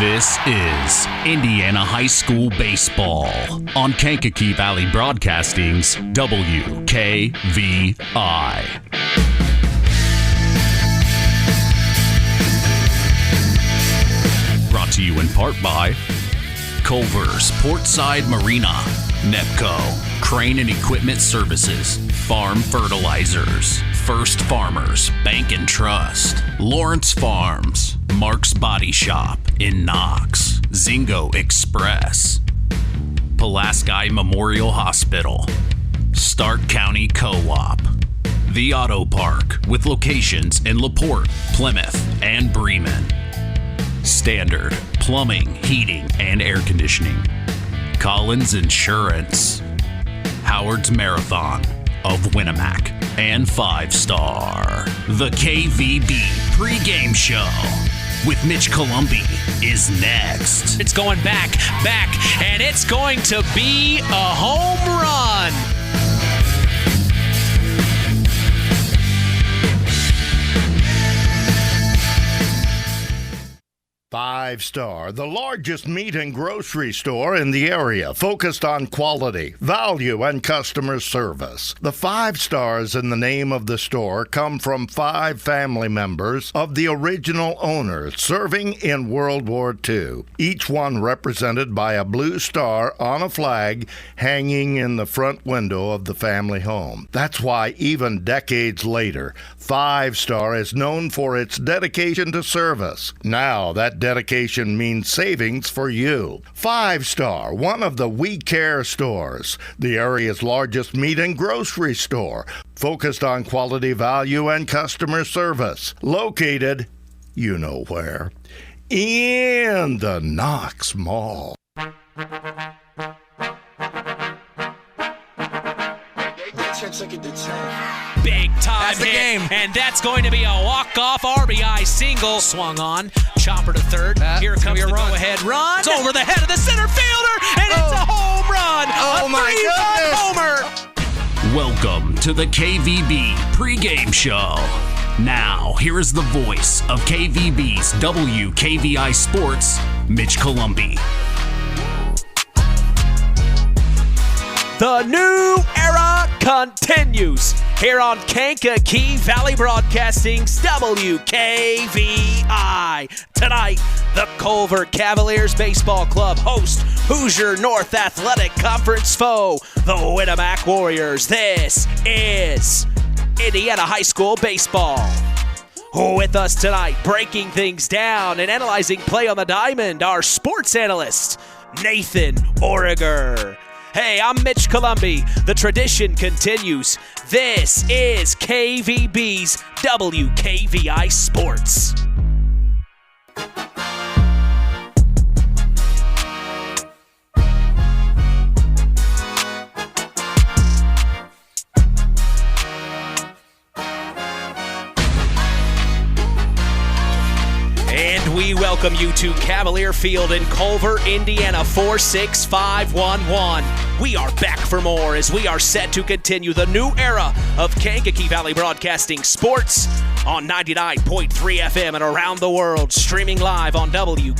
This is Indiana High School Baseball on Kankakee Valley Broadcasting's WKVI. Brought to you in part by Culver's Portside Marina, NEPCO, Crane and Equipment Services, Farm Fertilizers, First Farmers, Bank and Trust, Lawrence Farms, Mark's Body Shop in Knox, Zingo Express, Pulaski Memorial Hospital, Stark County Co-op, The Auto Park with locations in LaPorte, Plymouth, and Bremen, Standard Plumbing, Heating, and Air Conditioning, Collins Insurance, Howard's Marathon of Winamac, and 5 Star. The KVB pregame show with Mitch Columbi is next. It's going back, and it's going to be a home run. Five Star, the largest meat and grocery store in the area, focused on quality, value, and customer service. The 5 stars in the name of the store come from 5 family members of the original owners serving in World War II, each one represented by a blue star on a flag hanging in the front window of the family home. That's why even decades later, 5 Star is known for its dedication to service. Now that dedication means savings for you. 5 Star, one of the We Care stores, the area's largest meat and grocery store, focused on quality, value, and customer service. Located, you know where, in the Knox Mall. Big time That's the hit, game. And that's going to be a walk-off RBI single. Swung on, chopper to third. Here comes the go-ahead run. It's over the head of the center fielder, and it's a home run. Oh, my goodness. Homer. Welcome to the KVB pregame show. Now, here is the voice of KVB's WKVI Sports, Mitch Columbi. The new era continues here on Kankakee Valley Broadcasting's WKVI. Tonight, the Culver Cavaliers Baseball Club host Hoosier North Athletic Conference foe, the Winamac Warriors. This is Indiana High School Baseball. With us tonight, breaking things down and analyzing play on the diamond, our sports analyst, Nathan Origer. Hey, I'm Mitch Columbi. The tradition continues. This is KVB's WKVI Sports. And we welcome you to Cavalier Field in Culver, Indiana, 46511. We are back for more as we are set to continue the new era of Kankakee Valley Broadcasting Sports on 99.3 FM and around the world, streaming live on WKVI.com.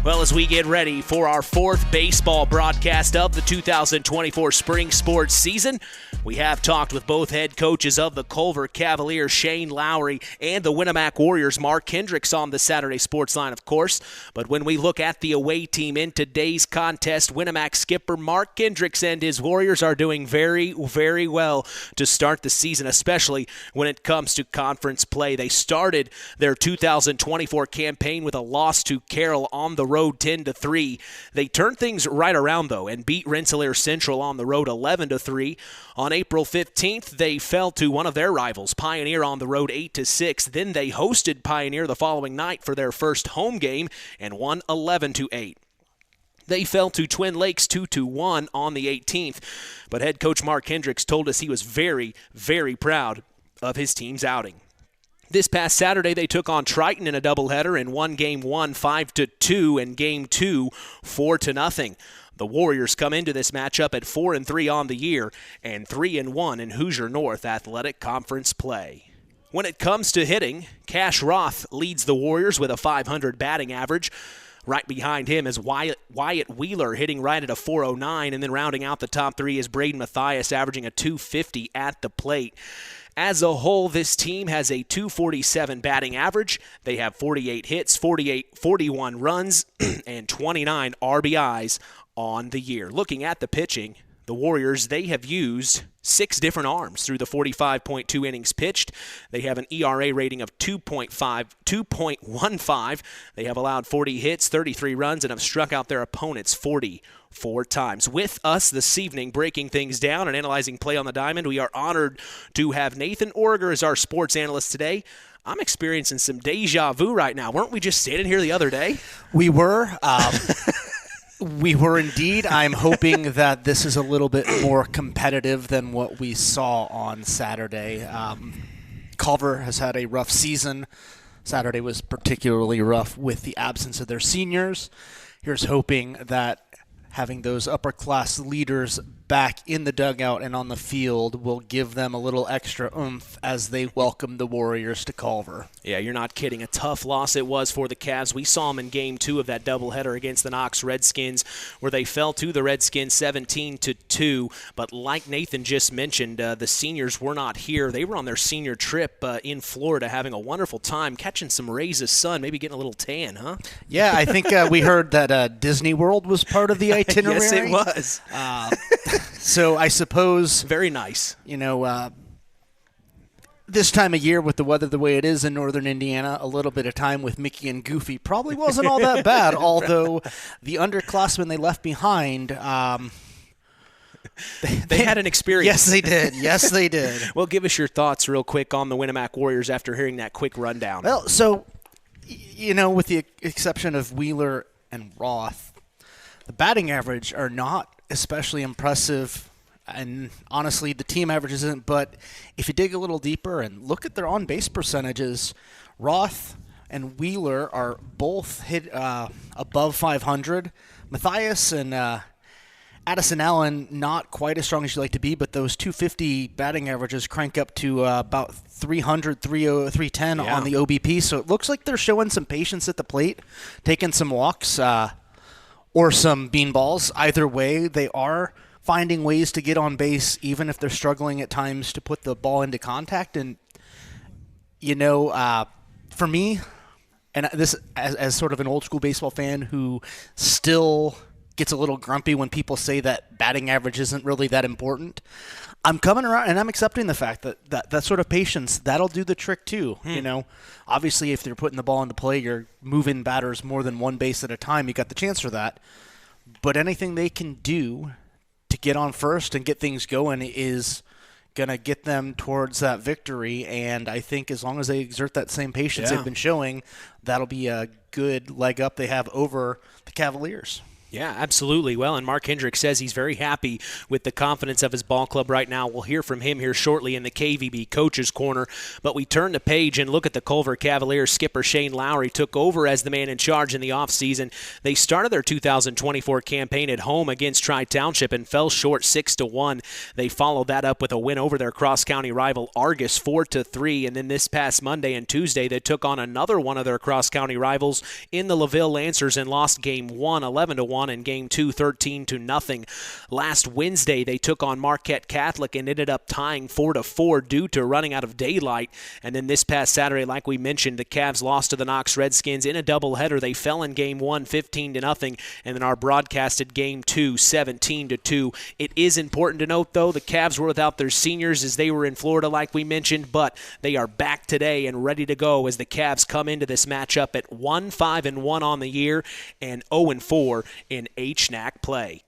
Well, as we get ready for our 4th baseball broadcast of the 2024 spring sports season, we have talked with both head coaches of the Culver Cavaliers, Shane Lowry, and the Winamac Warriors, Mark Hendricks, on the Saturday Sports Line, of course. But when we look at the away team in today's contest, Winamac skipper Mark Hendricks and his Warriors are doing very, very well to start the season, especially when it comes to conference play. They started their 2024 campaign with a loss to Carroll on the road 10-3. They turned things right around, though, and beat Rensselaer Central on the road 11-3. On April 15th, they fell to one of their rivals, Pioneer, on the road 8-6. Then they hosted Pioneer the following night for their first home game and won 11-8. They fell to Twin Lakes 2-1 on the 18th, but head coach Mark Hendricks told us he was very, very proud of his team's outing. This past Saturday, they took on Triton in a doubleheader and won Game 1 5-2 and Game 2 4-0. The Warriors come into this matchup at 4-3 on the year and 3-1 in Hoosier North Athletic Conference play. When it comes to hitting, Cash Roth leads the Warriors with a .500 batting average. Right behind him is Wyatt Wheeler hitting right at a .409, and then rounding out the top three is Braden Mathias averaging a .250 at the plate. As a whole, this team has a .247 batting average. They have 48 hits, 41 runs, and 29 RBIs on the year. Looking at the pitching, the Warriors, they have used 6 different arms through the 45.2 innings pitched. They have an ERA rating of 2.15. They have allowed 40 hits, 33 runs, and have struck out their opponents 44 times. With us this evening, breaking things down and analyzing play on the diamond, we are honored to have Nathan Orger as our sports analyst today. I'm experiencing some deja vu right now. Weren't we just standing here the other day? We were. We were indeed. I'm hoping that this is a little bit more competitive than what we saw on Saturday. Culver has had a rough season. Saturday was particularly rough with the absence of their seniors. Here's hoping that having those upper-class leaders back in the dugout and on the field will give them a little extra oomph as they welcome the Warriors to Culver. Yeah, you're not kidding. A tough loss it was for the Cavs. We saw them in Game 2 of that doubleheader against the Knox Redskins, where they fell to the Redskins 17-2. But like Nathan just mentioned, the seniors were not here. They were on their senior trip in Florida, having a wonderful time, catching some rays of sun, maybe getting a little tan, huh? Yeah, I think we heard that Disney World was part of the itinerary. Yes, it was. So I suppose, very nice. This time of year with the weather the way it is in northern Indiana, a little bit of time with Mickey and Goofy probably wasn't all that bad, although the underclassmen they left behind, they had an experience. Yes, they did. Yes, they did. Well, give us your thoughts real quick on the Winamac Warriors after hearing that quick rundown. Well, so, with the exception of Wheeler and Roth, the batting average are not especially impressive, and honestly, the team average isn't. But if you dig a little deeper and look at their on-base percentages, Roth and Wheeler are both hit above 500. Mathias and Addison Allen, not quite as strong as you'd like to be, but those 250 batting averages crank up to about 300, 310 on the OBP. So it looks like they're showing some patience at the plate, taking some walks, or some beanballs. Either way, they are finding ways to get on base, even if they're struggling at times to put the ball into contact. And, for me, and this as sort of an old-school baseball fan who still gets a little grumpy when people say that batting average isn't really that important, I'm coming around and I'm accepting the fact that sort of patience, that'll do the trick too. Obviously if they're putting the ball into play, you're moving batters more than one base at a time, you got the chance for that. But anything they can do to get on first and get things going is going to get them towards that victory. And I think as long as they exert that same patience they've been showing, that'll be a good leg up they have over the Cavaliers. Yeah, absolutely. Well, and Mark Hendricks says he's very happy with the confidence of his ball club right now. We'll hear from him here shortly in the KVB Coaches Corner. But we turn the page and look at the Culver Cavaliers. Skipper Shane Lowry took over as the man in charge in the offseason. They started their 2024 campaign at home against Tri-Township and fell short 6-1. They followed that up with a win over their cross-county rival Argus 4-3. And then this past Monday and Tuesday, they took on another one of their cross-county rivals in the LaVille Lancers and lost Game 1 11-1. In Game 2, 13-0. Last Wednesday, they took on Marquette Catholic and ended up tying 4-4 due to running out of daylight. And then this past Saturday, like we mentioned, the Cavs lost to the Knox Redskins in a doubleheader. They fell in Game 1, 15-0, and then our broadcasted Game 2, 17-2. It is important to note, though, the Cavs were without their seniors as they were in Florida, like we mentioned, but they are back today and ready to go as the Cavs come into this matchup at 1-5-1 on the year and 0-4 in HNAC play.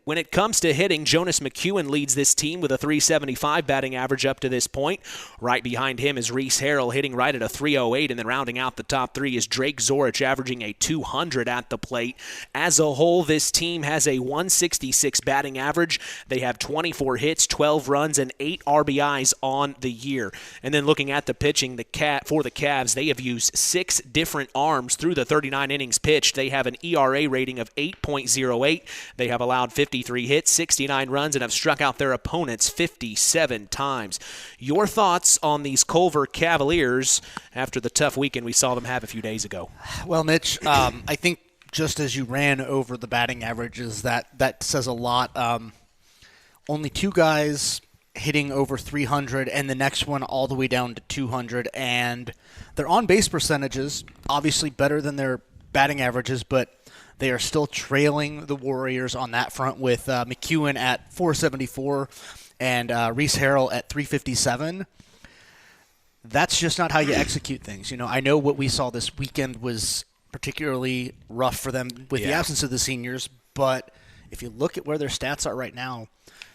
When it comes to hitting, Jonas McEwen leads this team with a .375 batting average up to this point. Right behind him is Reese Harrell hitting right at a .308, and then rounding out the top three is Drake Zorich averaging a .200 at the plate. As a whole, this team has a .166 batting average. They have 24 hits, 12 runs, and 8 RBIs on the year. And then looking at the pitching, for the Cavs, they have used 6 different arms through the 39 innings pitched. They have an ERA rating of 8.08. They have allowed 50 53 hits, 69 runs, and have struck out their opponents 57 times. Your thoughts on these Culver Cavaliers after the tough weekend we saw them have a few days ago? Well, Mitch, I think just as you ran over the batting averages, that says a lot. Only 2 guys hitting over 300, and the next one all the way down to 200. And their on-base percentages, obviously better than their batting averages, but they are still trailing the Warriors on that front with McEwen at 474 and Reese Harrell at 357. That's just not how you execute things. I know what we saw this weekend was particularly rough for them with the absence of the seniors, but if you look at where their stats are right now,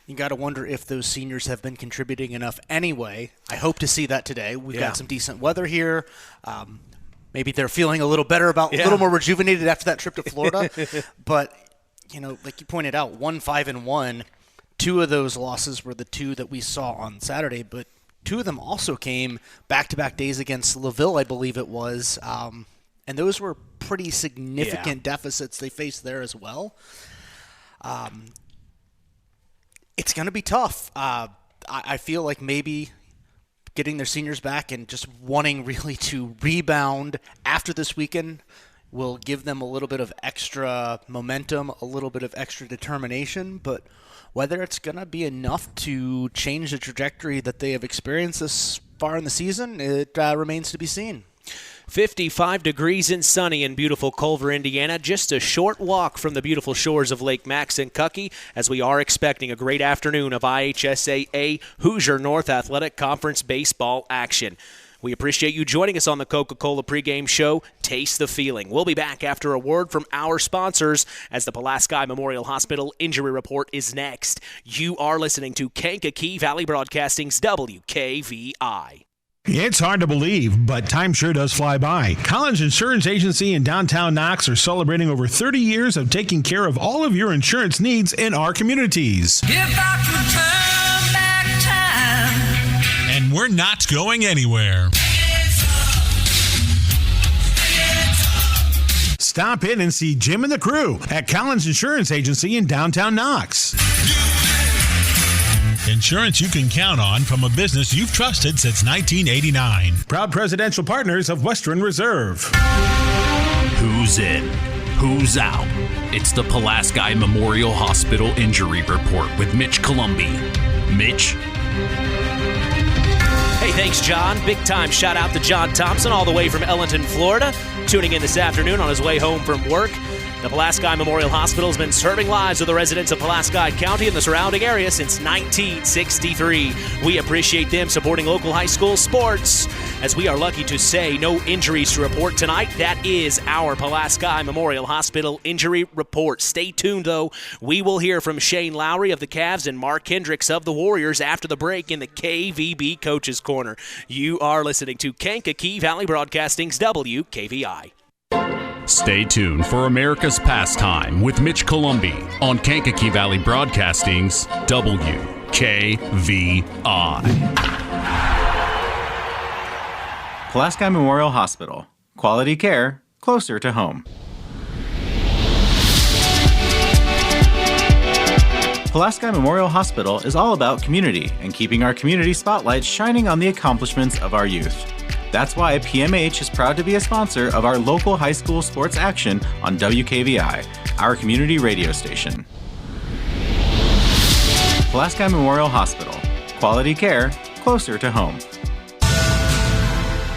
you got to wonder if those seniors have been contributing enough anyway. I hope to see that today. We've got some decent weather here. Maybe they're feeling a little better a little more rejuvenated after that trip to Florida. But, like you pointed out, 1-5-1. 2 of those losses were the 2 that we saw on Saturday, but 2 of them also came back-to-back days against LaVille, I believe it was. And those were pretty significant deficits they faced there as well. It's going to be tough. I feel like maybe getting their seniors back and just wanting really to rebound after this weekend will give them a little bit of extra momentum, a little bit of extra determination. But whether it's going to be enough to change the trajectory that they have experienced this far in the season, it remains to be seen. 55 degrees and sunny in beautiful Culver, Indiana. Just a short walk from the beautiful shores of Lake Maxinkuckee, as we are expecting a great afternoon of IHSAA Hoosier North Athletic Conference baseball action. We appreciate you joining us on the Coca-Cola pregame show, Taste the Feeling. We'll be back after a word from our sponsors as the Pulaski Memorial Hospital Injury Report is next. You are listening to Kankakee Valley Broadcasting's WKVI. It's hard to believe, but time sure does fly by. Collins Insurance Agency in downtown Knox are celebrating over 30 years of taking care of all of your insurance needs in our communities. If I could turn back time. And we're not going anywhere. Stop in and see Jim and the crew at Collins Insurance Agency in downtown Knox. Insurance you can count on from a business you've trusted since 1989. Proud presidential partners of Western Reserve. Who's in? Who's out? It's the Pulaski Memorial Hospital Injury Report with Mitch Columbi. Mitch? Hey, thanks, John. Big time shout out to John Thompson all the way from Ellenton, Florida, tuning in this afternoon on his way home from work. The Pulaski Memorial Hospital has been serving lives of the residents of Pulaski County and the surrounding area since 1963. We appreciate them supporting local high school sports. As we are lucky to say, no injuries to report tonight. That is our Pulaski Memorial Hospital Injury Report. Stay tuned, though. We will hear from Shane Lowry of the Cavs and Mark Hendricks of the Warriors after the break in the KVB Coaches Corner. You are listening to Kankakee Valley Broadcasting's WKVI. Stay tuned for America's Pastime with Mitch Columbi on Kankakee Valley Broadcasting's WKVI. Pulaski Memorial Hospital. Quality care closer to home. Pulaski Memorial Hospital is all about community and keeping our community spotlight shining on the accomplishments of our youth. That's why PMH is proud to be a sponsor of our local high school sports action on WKVI, our community radio station. Pulaski Memorial Hospital. Quality care closer to home.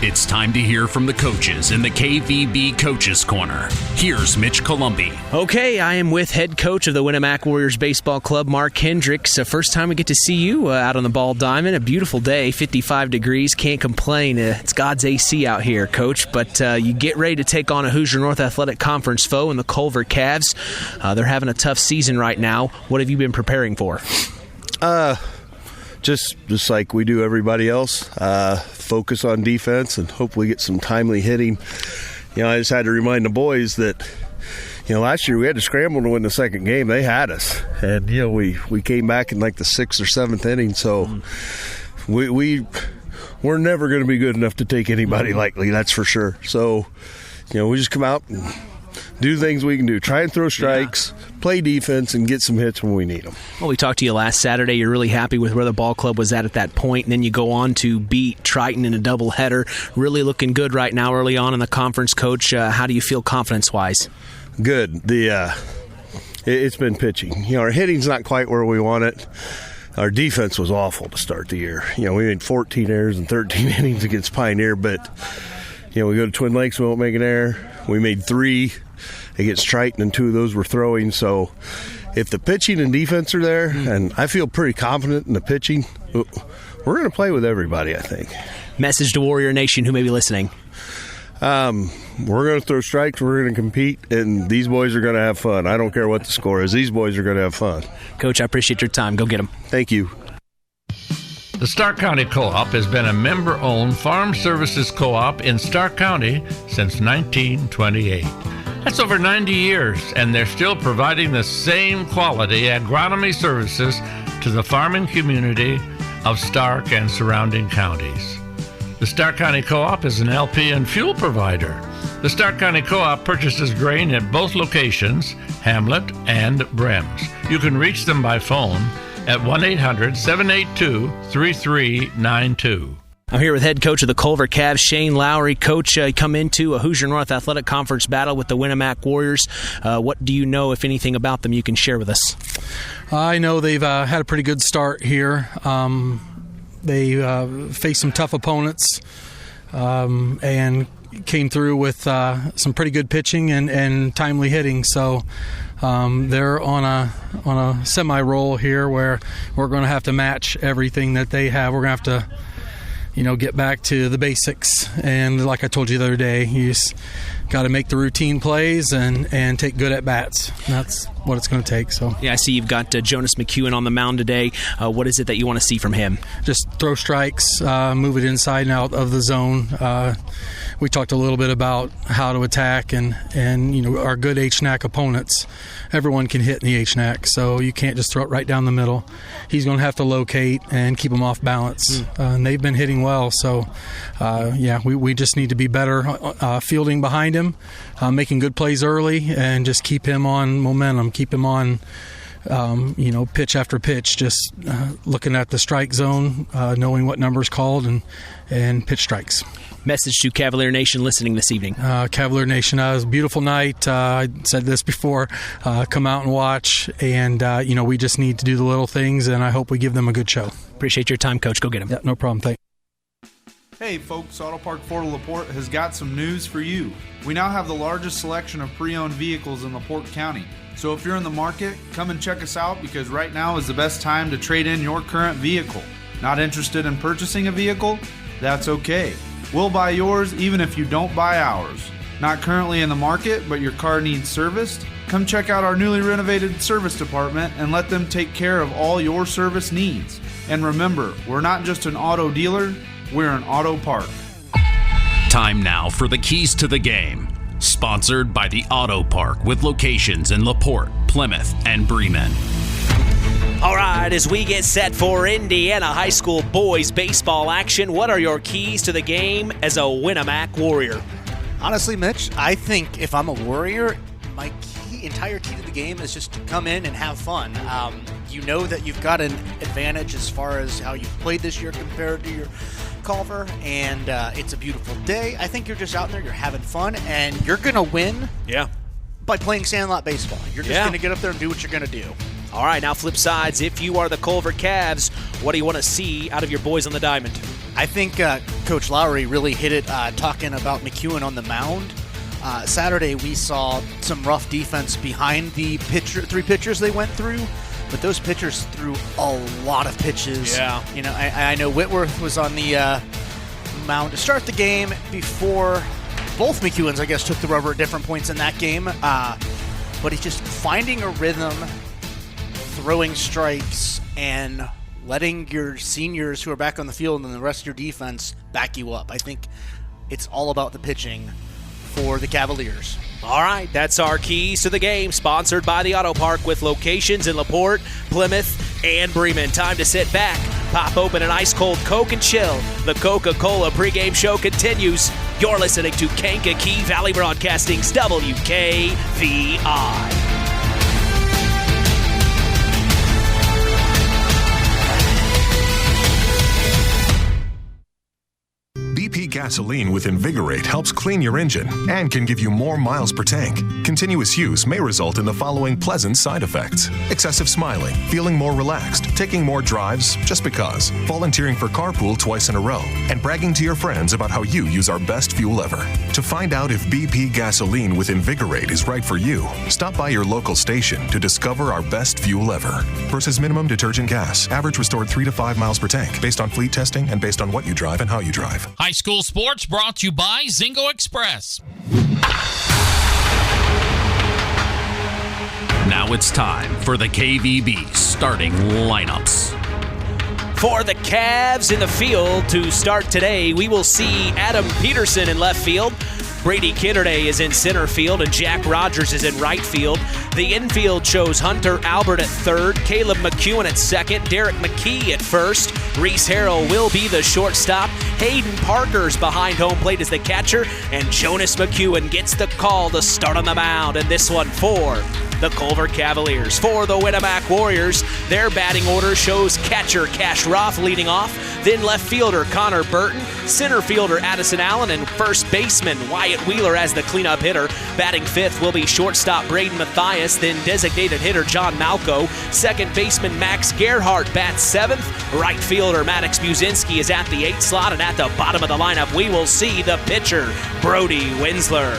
It's time to hear from the coaches in the KVB Coaches Corner. Here's Mitch Columbi. Okay, I am with head coach of the Winamac Warriors Baseball Club, Mark Hendricks. First time we get to see you out on the ball diamond. A beautiful day, 55 degrees. Can't complain. It's God's AC out here, Coach. But you get ready to take on a Hoosier North Athletic Conference foe in the Culver Cavs. They're having a tough season right now. What have you been preparing for? Just like we do everybody else, focus on defense and hopefully get some timely hitting. I just had to remind the boys that, last year we had to scramble to win the second game. They had us. And, we came back in like the 6th or 7th inning. So we're never going to be good enough to take anybody lightly, that's for sure. So, we just come out and do things we can do. Try and throw strikes, play defense, and get some hits when we need them. Well, we talked to you last Saturday. You're really happy with where the ball club was at that point, and then you go on to beat Triton in a doubleheader. Really looking good right now early on in the conference, Coach. How do you feel confidence-wise? Good. It's been pitching. Our hitting's not quite where we want it. Our defense was awful to start the year. We made 14 errors in 13 innings against Pioneer, but we go to Twin Lakes, we won't make an error. We made 3 against Triton, and 2 of those were throwing. So if the pitching and defense are there, and I feel pretty confident in the pitching, we're going to play with everybody, I think. Message to Warrior Nation who may be listening. We're going to throw strikes, we're going to compete, and these boys are going to have fun. I don't care what the score is. These boys are going to have fun. Coach, I appreciate your time. Go get them. Thank you. The Stark County Co-op has been a member-owned farm services co-op in Stark County since 1928. That's over 90 years, and they're still providing the same quality agronomy services to the farming community of Stark and surrounding counties. The Stark County Co-op is an LP and fuel provider. The Stark County Co-op purchases grain at both locations, Hamlet and Brems. You can reach them by phone at 1-800-782-3392. I'm here with head coach of the Culver Cavs, Shane Lowry. Coach, you come into a Hoosier North Athletic Conference battle with the Winamac Warriors. What do you know, if anything, about them you can share with us? I know they've had a pretty good start here. They faced some tough opponents and came through with some pretty good pitching and timely hitting. So they're on a semi-roll here where we're going to have to match everything that they have. We're going to have to get back to the basics. And like I told you the other day, you just got to make the routine plays and take good at-bats. That's what it's going to take. So yeah, I see you've got Jonas McEwen on the mound today. What is it that you want to see from him? Just throw strikes, move it inside and out of the zone. We talked a little bit about how to attack and our good HNAC opponents. Everyone can hit in the HNAC, so you can't just throw it right down the middle. He's going to have to locate and keep them off balance. And they've been hitting well, so we just need to be better fielding behind him, making good plays early, and just keep him on momentum, keep him on pitch after pitch, just looking at the strike zone, knowing what number's called, and pitch strikes. Message to Cavalier Nation listening this evening. Cavalier Nation, it was a beautiful night. I said this before. Come out and watch, and we just need to do the little things, and I hope we give them a good show. Appreciate your time, Coach. Go get them. Yeah, no problem. Thanks. Hey folks, Auto Park Fort LaPorte has got some news for you. We now have the largest selection of pre-owned vehicles in LaPorte County. So if you're in the market, come and check us out, because right now is the best time to trade in your current vehicle. Not interested in purchasing a vehicle? That's okay. We'll buy yours even if you don't buy ours. Not currently in the market, but your car needs serviced? Come check out our newly renovated service department and let them take care of all your service needs. And remember, we're not just an auto dealer, we're an auto park. Time now for the keys to the game. Sponsored by the Auto Park, with locations in LaPorte, Plymouth, and Bremen. All right, as we get set for Indiana High School boys baseball action, what are your keys to the game as a Winamac Warrior? Honestly, Mitch, I think if I'm a Warrior, my entire key to the game is just to come in and have fun. You know that you've got an advantage as far as how you've played this year compared to your Culver, and it's a beautiful day. I think you're just out there, you're having fun, and you're going to win by playing sandlot baseball. You're just going to get up there and do what you're going to do. All right, now flip sides. If you are the Culver Cavs, what do you want to see out of your boys on the diamond? I think Coach Lowry really hit it talking about McEwen on the mound. Saturday we saw some rough defense behind the three pitchers they went through, but those pitchers threw a lot of pitches. Yeah. I know Whitworth was on the mound to start the game before both McEwens, I guess, took the rubber at different points in that game. But he's just finding a rhythm, throwing strikes, and letting your seniors who are back on the field and the rest of your defense back you up. I think it's all about the pitching for the Cavaliers. All right, that's our keys to the game, sponsored by the Auto Park, with locations in LaPorte, Plymouth, and Bremen. Time to sit back, pop open an ice-cold Coke and chill. The Coca-Cola pregame show continues. You're listening to Kankakee Valley Broadcasting's WKVI. BP gasoline with Invigorate helps clean your engine and can give you more miles per tank. Continuous use may result in the following pleasant side effects: excessive smiling, feeling more relaxed, taking more drives just because, volunteering for carpool twice in a row, and bragging to your friends about how you use our best fuel ever. To find out if BP gasoline with Invigorate is right for you, stop by your local station to discover our best fuel ever. Versus minimum detergent gas. Average restored 3 to 5 miles per tank, based on fleet testing and based on what you drive and how you drive. High school sports brought to you by Zingo Express. Now it's time for the KVB starting lineups. For the Cavs in the field to start today, we will see Adam Peterson in left field. Brady Kitterday is in center field, and Jack Rogers is in right field. The infield shows Hunter Albert at third, Caleb McEwen at second, Derek McKee at first. Reese Harrell will be the shortstop. Hayden Parker's behind home plate as the catcher, and Jonas McEwen gets the call to start on the mound. And this one for the Culver Cavaliers. For the Winamac Warriors, their batting order shows catcher Cash Roth leading off, then left fielder Connor Burton, center fielder Addison Allen, and first baseman Wyatt Wheeler as the cleanup hitter. Batting fifth will be shortstop Braden Mathias, then designated hitter John Malco. Second baseman Max Gerhardt bats seventh. Right fielder Maddox Buzinski is at the 8th slot, and at the bottom of the lineup we will see the pitcher Brody Winsler.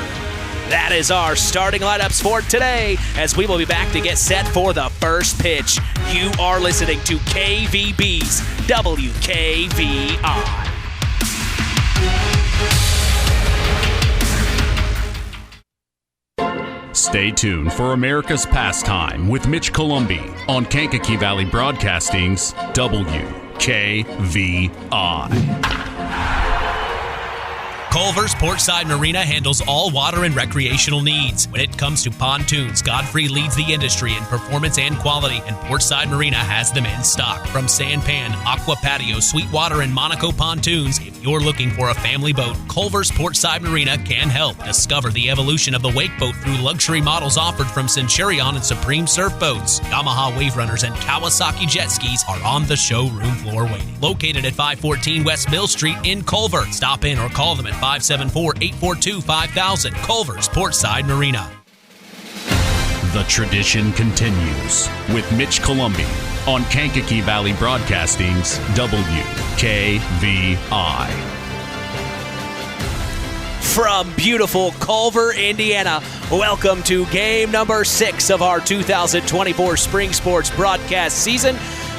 That is our starting lineups for today, as we will be back to get set for the first pitch. You are listening to KVB's WKVI. Stay tuned for America's Pastime with Mitch Columbi on Kankakee Valley Broadcasting's WKVI. Culver's Portside Marina handles all water and recreational needs. When it comes to pontoons, Godfrey leads the industry in performance and quality, and Portside Marina has them in stock. From Sanpan, Aqua Patio, Sweetwater, and Monaco pontoons, if you're looking for a family boat, Culver's Portside Marina can help. Discover the evolution of the wake boat through luxury models offered from Centurion and Supreme Surf Boats. Yamaha Wave Runners and Kawasaki jet skis are on the showroom floor waiting. Located at 514 West Mill Street in Culver. Stop in or call them at 574-842-5000. Culver's Portside Marina. The tradition continues with Mitch Columbi on Kankakee Valley Broadcasting's WKVI. From beautiful Culver, Indiana, welcome to game number 6 of our 2024 Spring Sports broadcast season.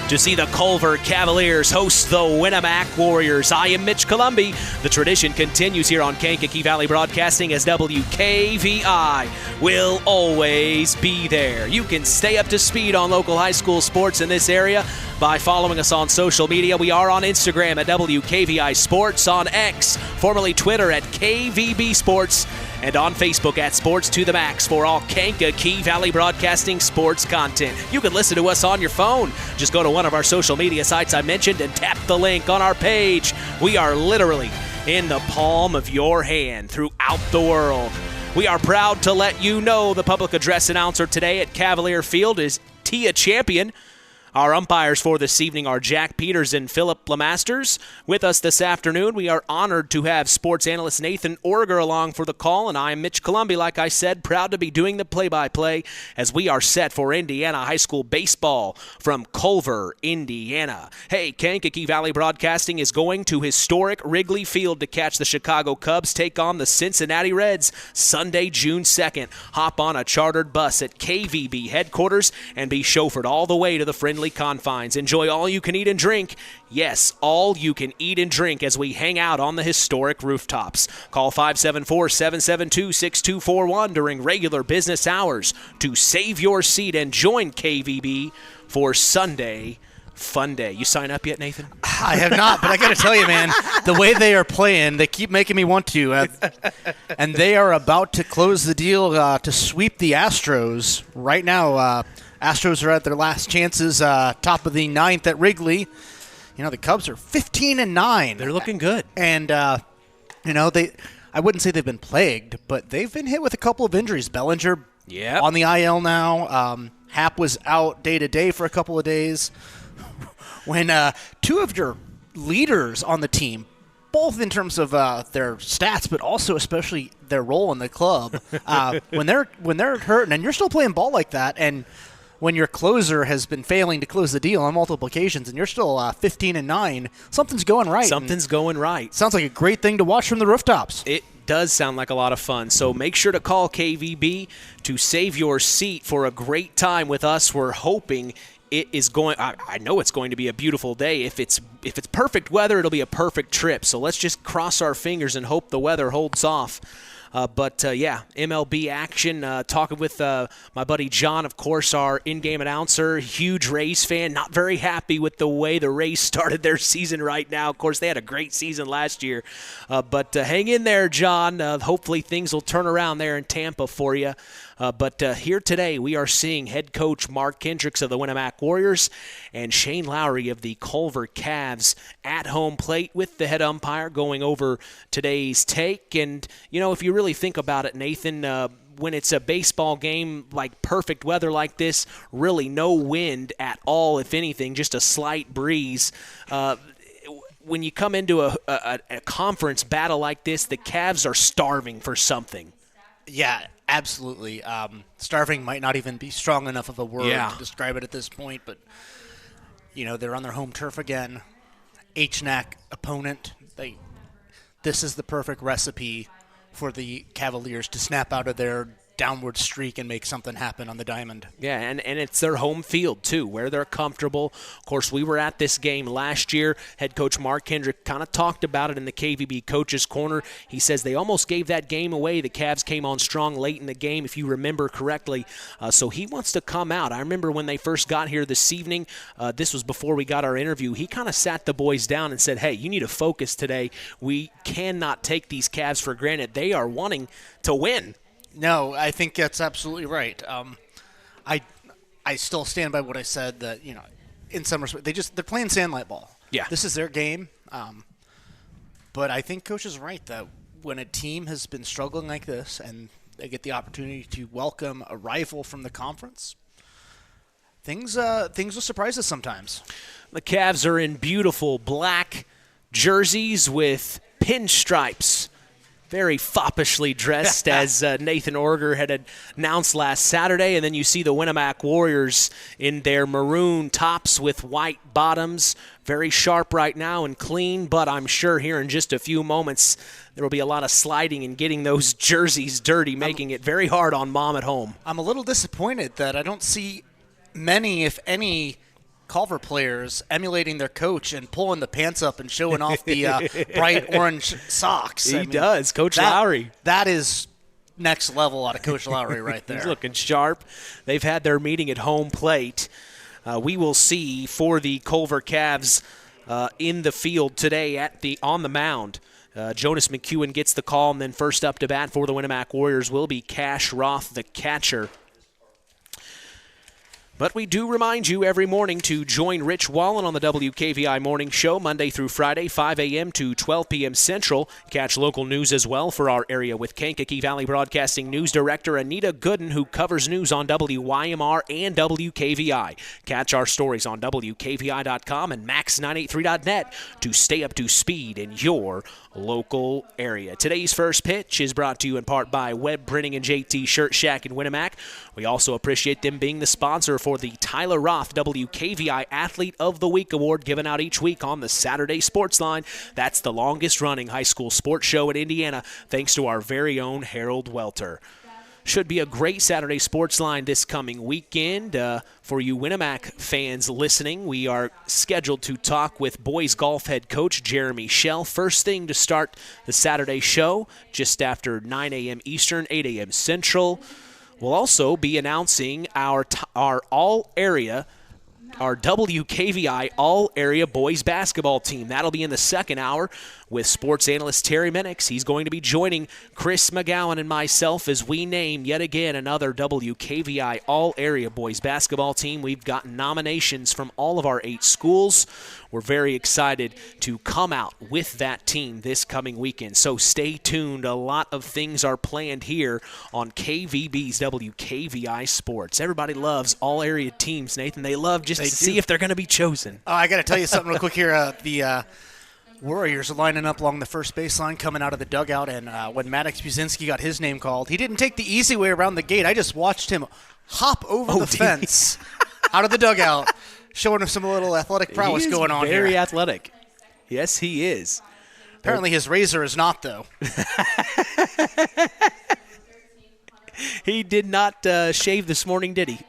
To see the Culver Cavaliers host the Winamac Warriors. I am Mitch Columbi. The tradition continues here on Kankakee Valley Broadcasting, as WKVI will always be there. You can stay up to speed on local high school sports in this area by following us on social media. We are on Instagram at WKVI Sports, on X, formerly Twitter at KVB Sports, and on Facebook at Sports to the Max for all Kankakee Valley Broadcasting sports content. You can listen to us on your phone. Just go to one of our social media sites I mentioned and tap the link on our page. We are literally in the palm of your hand throughout the world. We are proud to let you know the public address announcer today at Cavalier Field is Tia Champion. Our umpires for this evening are Jack Peters and Philip Lemasters. With us this afternoon, we are honored to have sports analyst Nathan Orger along for the call, and I'm Mitch Columbi, like I said, proud to be doing the play-by-play as we are set for Indiana High School baseball from Culver, Indiana. Hey, Kankakee Valley Broadcasting is going to historic Wrigley Field to catch the Chicago Cubs take on the Cincinnati Reds Sunday, June 2nd. Hop on a chartered bus at KVB headquarters and be chauffeured all the way to the friendly confines. Enjoy all you can eat and drink. Yes, all you can eat and drink as we hang out on the historic rooftops. Call 574-772-6241 during regular business hours to save your seat and join KVB for Sunday Fun Day. You sign up yet, Nathan? I have not, but I got to tell you, man, the way they are playing, they keep making me want to. And they are about to close the deal to sweep the Astros right now. Astros are at their last chances, top of the 9th at Wrigley. You know, the Cubs are 15-9. They're looking good. And, you know, I wouldn't say they've been plagued, but they've been hit with a couple of injuries. Bellinger on the IL now. Happ was out day-to-day for a couple of days. When two of your leaders on the team, both in terms of their stats, but also especially their role in the club. When they're hurting, and you're still playing ball like that, and when your closer has been failing to close the deal on multiple occasions, and you're still 15-9, something's going right. Something's going right. Sounds like a great thing to watch from the rooftops. It does sound like a lot of fun. So make sure to call KVB to save your seat for a great time with us. We're hoping it is going. I know it's going to be a beautiful day. If it's perfect weather, it'll be a perfect trip. So let's just cross our fingers and hope the weather holds off. But MLB action. Talking with my buddy John, of course, our in-game announcer, huge Rays fan, not very happy with the way the Rays started their season right now. Of course, they had a great season last year. But hang in there, John. Hopefully things will turn around there in Tampa for you. But here today, we are seeing head coach Mark Kendricks of the Winamac Warriors and Shane Lowry of the Culver Cavs at home plate with the head umpire going over today's take. And, if you really think about it, Nathan, when it's a baseball game like perfect weather like this, really no wind at all, if anything, just a slight breeze. When you come into a conference battle like this, the Cavs are starving for something. Yeah, absolutely. Starving might not even be strong enough of a word to describe it at this point, but, they're on their home turf again. HNAC opponent. This is the perfect recipe for the Cavaliers to snap out of their downward streak and make something happen on the diamond. Yeah, and it's their home field, too, where they're comfortable. Of course, we were at this game last year. Head coach Mark Kendrick kind of talked about it in the KVB Coaches Corner. He says they almost gave that game away. The Cavs came on strong late in the game, if you remember correctly. So he wants to come out. I remember when they first got here this evening, this was before we got our interview, he kind of sat the boys down and said, hey, you need to focus today. We cannot take these Cavs for granted. They are wanting to win. No, I think that's absolutely right. I still stand by what I said that, in some respect, they're playing sandlight ball. Yeah. This is their game. But I think Coach is right that when a team has been struggling like this and they get the opportunity to welcome a rival from the conference, things will surprise us sometimes. The Cavs are in beautiful black jerseys with pinstripes. Very foppishly dressed, as Nathan Orger had announced last Saturday. And then you see the Winamac Warriors in their maroon tops with white bottoms. Very sharp right now and clean, but I'm sure here in just a few moments there will be a lot of sliding and getting those jerseys dirty, making it very hard on Mom at home. I'm a little disappointed that I don't see many, if any, Culver players emulating their coach and pulling the pants up and showing off the bright orange socks. He does, Coach Lowry. That is next level out of Coach Lowry right there. He's looking sharp. They've had their meeting at home plate. We will see for the Culver Cavs in the field today on the mound. Jonas McEwen gets the call, and then first up to bat for the Winamac Warriors will be Cash Roth, the catcher. But we do remind you every morning to join Rich Wallen on the WKVI Morning Show, Monday through Friday, 5 a.m. to 12 p.m. Central. Catch local news as well for our area with Kankakee Valley Broadcasting News Director Anita Gooden, who covers news on WYMR and WKVI. Catch our stories on WKVI.com and Max983.net to stay up to speed in your local area. Today's first pitch is brought to you in part by Webb Printing and JT Shirt Shack in Winamac. We also appreciate them being the sponsor for the Tyler Roth WKVI Athlete of the Week Award given out each week on the Saturday Sports Line. That's the longest-running high school sports show in Indiana, thanks to our very own Harold Welter. Should be a great Saturday Sports Line this coming weekend. For you Winamac fans listening, we are scheduled to talk with boys golf head coach Jeremy Schell. First thing to start the Saturday show, just after 9 a.m. Eastern, 8 a.m. Central. We'll also be announcing our WKVI all-area boys basketball team. That'll be in the second hour with sports analyst Terry Minix. He's going to be joining Chris McGowan and myself as we name yet again another WKVI all-area boys basketball team. We've gotten nominations from all of our 8 schools. We're very excited to come out with that team this coming weekend. So stay tuned. A lot of things are planned here on KVB's WKVI Sports. Everybody loves all-area teams, Nathan. They love just to see if they're going to be chosen. Oh, I got to tell you something real quick here. Warriors are lining up along the first baseline coming out of the dugout, and when Maddox Buzinski got his name called, he didn't take the easy way around the gate. I just watched him hop over the fence out of the dugout, showing him some little athletic prowess going on here. Very athletic. Yes, he is. Apparently his razor is not, though. He did not shave this morning, did he?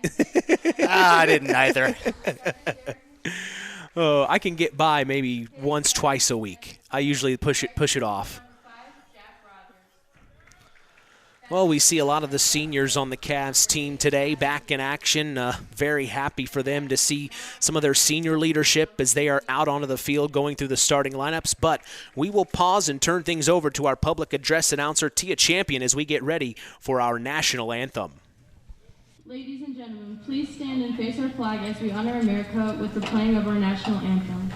I didn't either. Oh, I can get by maybe once, twice a week. I usually push it off. Well, we see a lot of the seniors on the Cavs team today back in action. Very happy for them to see some of their senior leadership as they are out onto the field going through the starting lineups. But we will pause and turn things over to our public address announcer, Tia Champion, as we get ready for our national anthem. Ladies and gentlemen, please stand and face our flag as we honor America with the playing of our national anthem.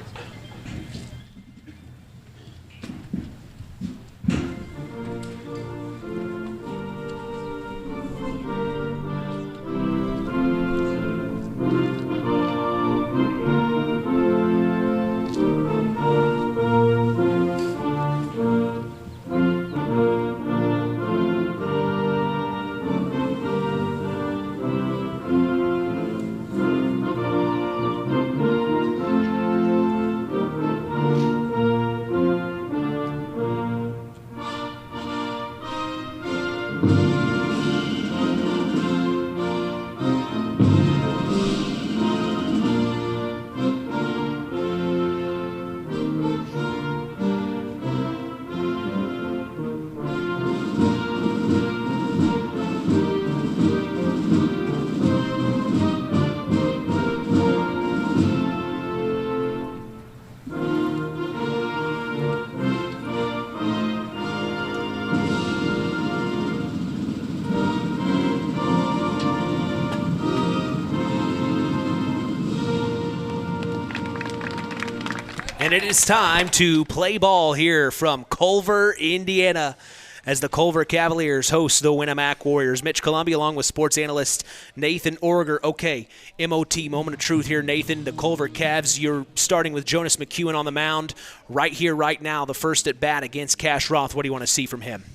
And it is time to play ball here from Culver, Indiana, as the Culver Cavaliers host the Winamac Warriors. Mitch Columbia along with sports analyst Nathan Orger. Okay, MOT, moment of truth here, Nathan. The Culver Cavs, you're starting with Jonas McEwen on the mound right here, right now, the first at bat against Cash Roth. What do you want to see from him?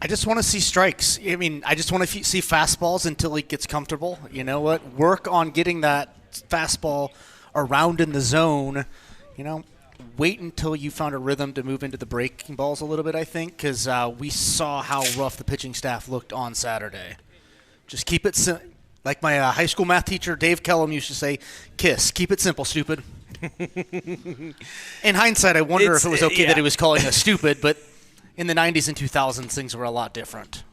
I just want to see strikes. I mean, I just want to see fastballs until he gets comfortable. You know what? Work on getting that fastball around in the zone. You know, wait until you found a rhythm to move into the breaking balls a little bit, I think, because we saw how rough the pitching staff looked on Saturday. Just keep it like my high school math teacher, Dave Kellum, used to say, KISS. Keep it simple, stupid. In hindsight, I wonder if it was okay that he was calling us stupid, but in the 90s and 2000s, things were a lot different.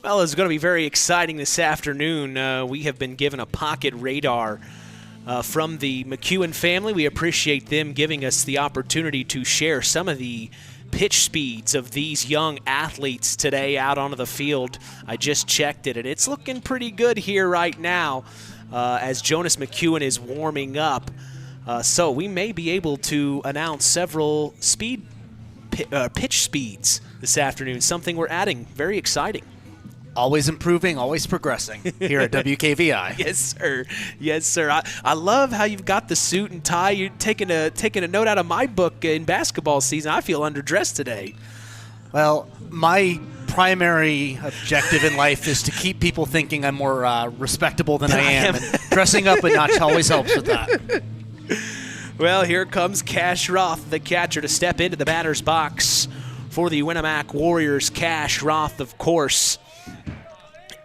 Well, it's going to be very exciting this afternoon. We have been given a pocket radar from the McEwen family. We appreciate them giving us the opportunity to share some of the pitch speeds of these young athletes today out onto the field. I just checked it, and it's looking pretty good here right now as Jonas McEwen is warming up. So we may be able to announce several pitch speeds this afternoon, something we're adding. Very exciting. Always improving, always progressing here at WKVI. Yes, sir. Yes, sir. I love how you've got the suit and tie. You're taking a note out of my book in basketball season. I feel underdressed today. Well, my primary objective in life is to keep people thinking I'm more respectable than I am. And dressing up a notch always helps with that. Well, here comes Cash Roth, the catcher, to step into the batter's box for the Winamac Warriors. Cash Roth, of course,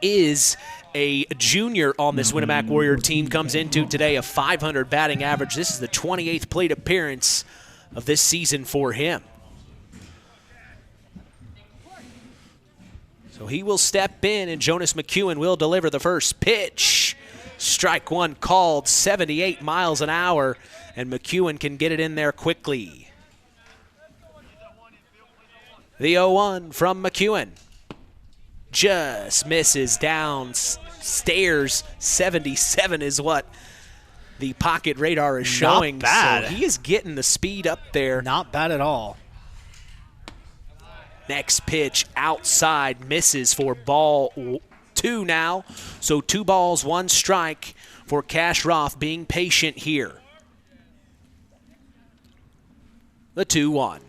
is a junior on this Winamac Warrior team, comes into today a .500 batting average. This is the 28th plate appearance of this season for him. So he will step in, and Jonas McEwen will deliver the first pitch. Strike one called, 78 miles an hour, and McEwen can get it in there quickly. The 0-1 from McEwen. Just misses downstairs. 77 is what the pocket radar is showing. Not bad. So he is getting the speed up there. Not bad at all. Next pitch outside, misses for ball 2 now. So 2 balls, 1 strike for Cash Roth, being patient here. The 2-1.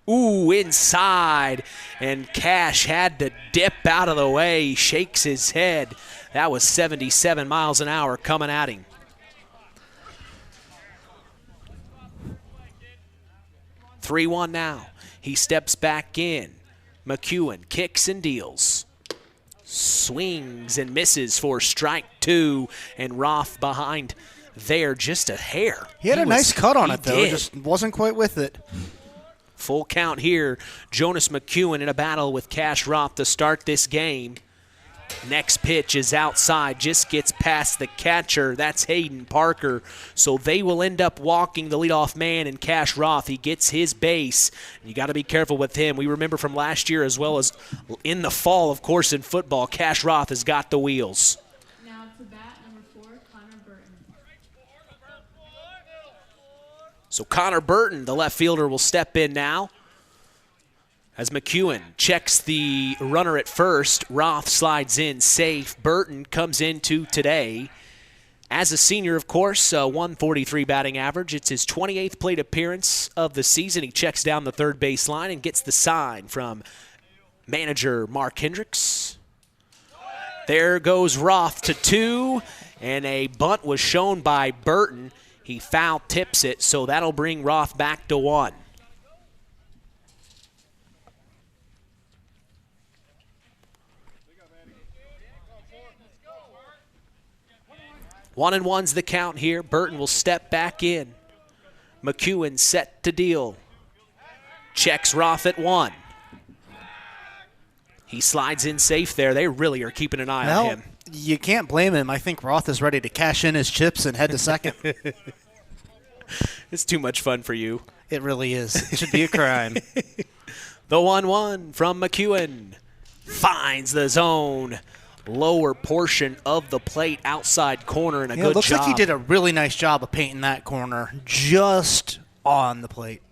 Ooh, inside. And Cash had to dip out of the way. He shakes his head. That was 77 miles an hour coming at him. (3-1) now. He steps back in. McEwen kicks and deals. Swings and misses for strike 2. And Roth behind there just a hair. He had a nice cut on it, though. Did. Just wasn't quite with it. Full count here. Jonas McEwen in a battle with Cash Roth to start this game. Next pitch is outside, just gets past the catcher. That's Hayden Parker. So they will end up walking the leadoff man, and Cash Roth, he gets his base. You got to be careful with him. We remember from last year as well as in the fall, of course, in football, Cash Roth has got the wheels. Now to bat number 4, Connor Burton. So Connor Burton, the left fielder, will step in now. As McEwen checks the runner at first, Roth slides in safe. Burton comes into today as a senior, of course, 143 batting average. It's his 28th plate appearance of the season. He checks down the third base line and gets the sign from manager Mark Hendricks. There goes Roth to 2, and a bunt was shown by Burton. He foul tips it, so that'll bring Roth back to 1. 1-1's the count here. Burton will step back in. McEwen set to deal. Checks Roth at 1. He slides in safe there. They really are keeping an eye on him. You can't blame him. I think Roth is ready to cash in his chips and head to second. It's too much fun for you. It really is. It should be a crime. The 1-1 from McEwen finds the zone. Lower portion of the plate, outside corner, and a good job. Looks like he did a really nice job of painting that corner just on the plate.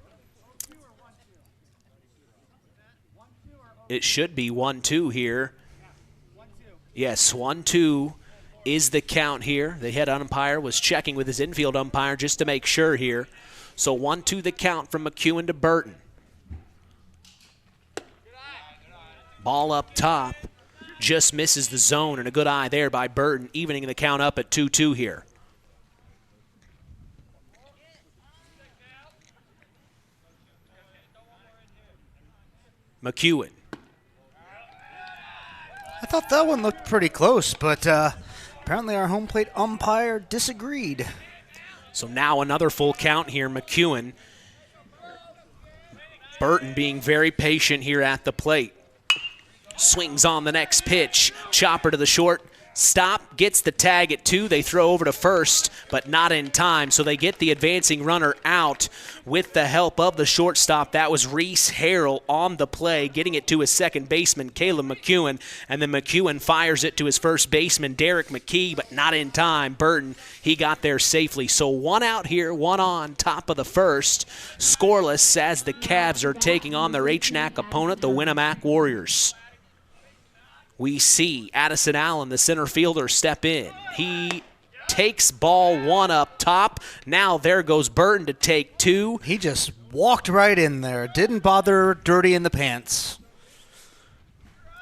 It should be 1-2 here. Yes, 1-2 is the count here. The head umpire was checking with his infield umpire just to make sure here. So 1-2 the count from McEwen to Burton. Ball up top. Just misses the zone, and a good eye there by Burton, evening the count up at 2-2 here. McEwen. I thought that one looked pretty close, but apparently our home plate umpire disagreed. So now another full count here, McEwen. Burton being very patient here at the plate. Swings on the next pitch. Chopper to the short. Stop. Gets the tag at 2. They throw over to first, but not in time. So they get the advancing runner out with the help of the shortstop. That was Reese Harrell on the play, getting it to his second baseman, Caleb McEwen. And then McEwen fires it to his first baseman, Derek McKee, but not in time. Burton, he got there safely. So 1 out here, 1 on, top of the first. Scoreless as the Cavs are taking on their HNAC opponent, the Winamac Warriors. We see Addison Allen, the center fielder, step in. He takes ball 1 up top. Now there goes Burton to take 2. He just walked right in there. Didn't bother dirtying the pants.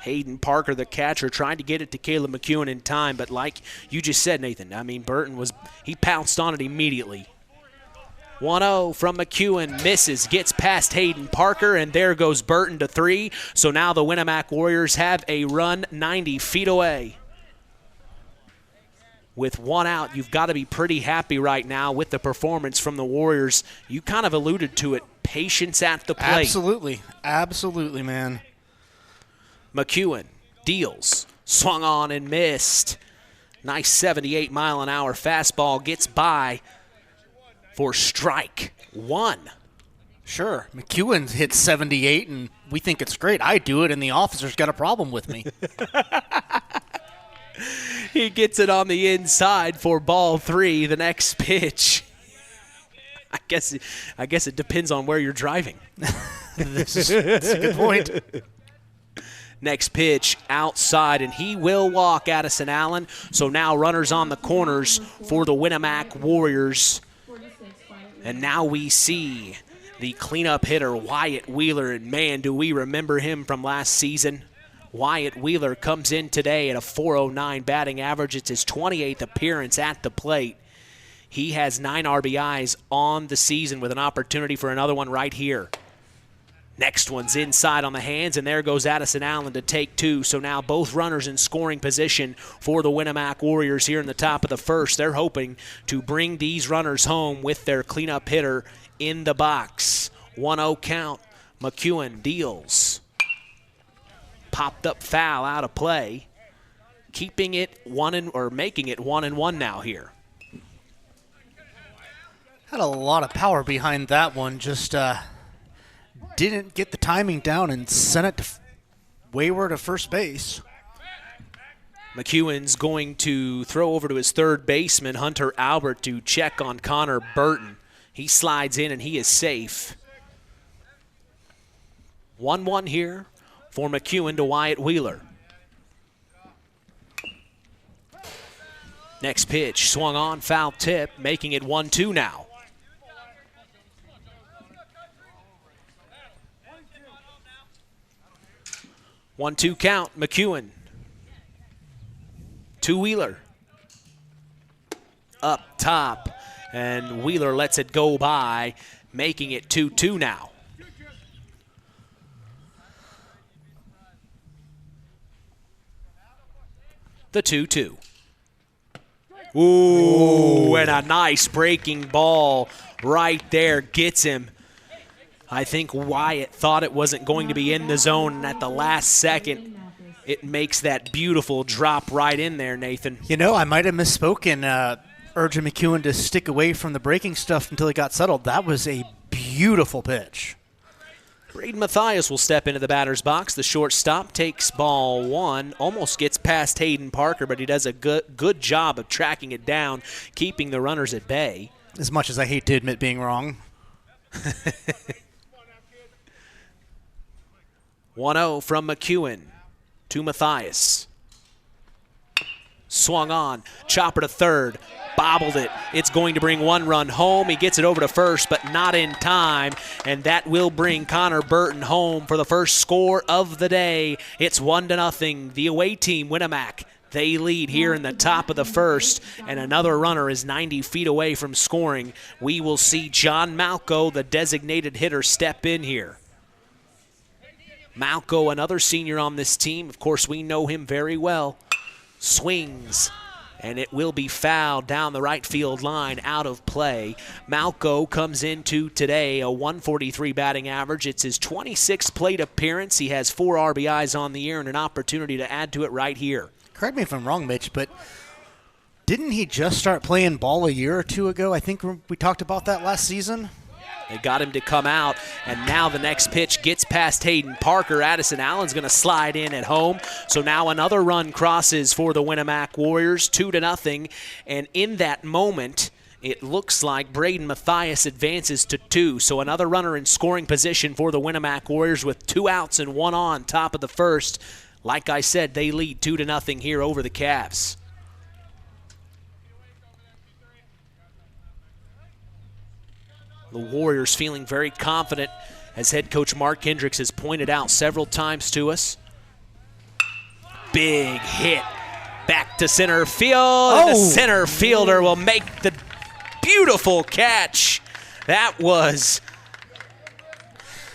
Hayden Parker, the catcher, trying to get it to Caleb McEwen in time, but like you just said, Nathan, I mean, he pounced on it immediately. 1-0 from McEwen, misses, gets past Hayden Parker, and there goes Burton to 3. So now the Winamac Warriors have a run 90 feet away. With 1 out, you've got to be pretty happy right now with the performance from the Warriors. You kind of alluded to it, patience at the plate. Absolutely. Absolutely, man. McEwen deals, swung on and missed. Nice 78-mile-an-hour fastball gets by for strike 1. Sure. McEwen hits 78, and we think it's great. I do it, and the officer's got a problem with me. He gets it on the inside for ball 3. The next pitch. I guess it depends on where you're driving. That's a good point. Next pitch outside, and he will walk Addison Allen. So now runners on the corners for the Winamac Warriors. And now we see the cleanup hitter, Wyatt Wheeler, and man, do we remember him from last season. Wyatt Wheeler comes in today at a .409 batting average. It's his 28th appearance at the plate. He has 9 RBIs on the season with an opportunity for another one right here. Next one's inside on the hands, and there goes Addison Allen to take 2. So now both runners in scoring position for the Winamac Warriors here in the top of the first. They're hoping to bring these runners home with their cleanup hitter in the box. 1-0 count. McEwen deals. Popped up foul out of play. Keeping it making it 1-1 now here. Had a lot of power behind that one. Just didn't get the timing down and sent it to wayward to first base. McEwen's going to throw over to his third baseman, Hunter Albert, to check on Connor Burton. He slides in and he is safe. 1-1 here for McEwen to Wyatt Wheeler. Next pitch, swung on, foul tip, making it 1-2 now. 1-2 count, McEwen. To Wheeler. Up top, and Wheeler lets it go by, making it 2-2 now. The 2-2. Ooh, and a nice breaking ball right there gets him. I think Wyatt thought it wasn't going to be in the zone, and at the last second, it makes that beautiful drop right in there, Nathan. You know, I might have misspoken, urging McEwen to stick away from the breaking stuff until he got settled. That was a beautiful pitch. Braden Mathias will step into the batter's box. The shortstop takes ball 1, almost gets past Hayden Parker, but he does a good job of tracking it down, keeping the runners at bay. As much as I hate to admit being wrong. 1-0 from McEwen to Mathias. Swung on, chopper to third, bobbled it. It's going to bring 1 run home. He gets it over to first, but not in time, and that will bring Connor Burton home for the first score of the day. It's 1-0. The away team, Winamac, they lead here in the top of the first, and another runner is 90 feet away from scoring. We will see John Malco, the designated hitter, step in here. Malco, another senior on this team. Of course, we know him very well. Swings, and it will be fouled down the right field line, out of play. Malco comes into today a .143 batting average. It's his 26th plate appearance. He has 4 RBIs on the year and an opportunity to add to it right here. Correct me if I'm wrong, Mitch, but didn't he just start playing ball a year or two ago? I think we talked about that last season. They got him to come out, and now the next pitch gets past Hayden Parker. Addison Allen's going to slide in at home. So now another run crosses for the Winamac Warriors, 2-0. And in that moment, it looks like Braden Mathias advances to 2. So another runner in scoring position for the Winamac Warriors with 2 outs and 1 on, top of the first. Like I said, they lead 2-0 here over the Cavs. The Warriors feeling very confident, as head coach Mark Hendricks has pointed out several times to us. Big hit back to center field. And the center fielder will make the beautiful catch. That was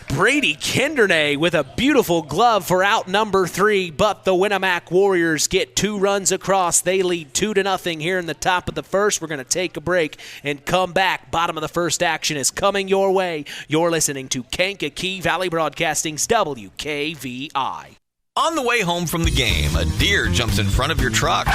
Brady Kendernay with a beautiful glove for out number 3, but the Winamac Warriors get 2 runs across. They lead 2-0 here in the top of the first. We're going to take a break and come back. Bottom of the first action is coming your way. You're listening to Kankakee Valley Broadcasting's WKVI. On the way home from the game, a deer jumps in front of your truck.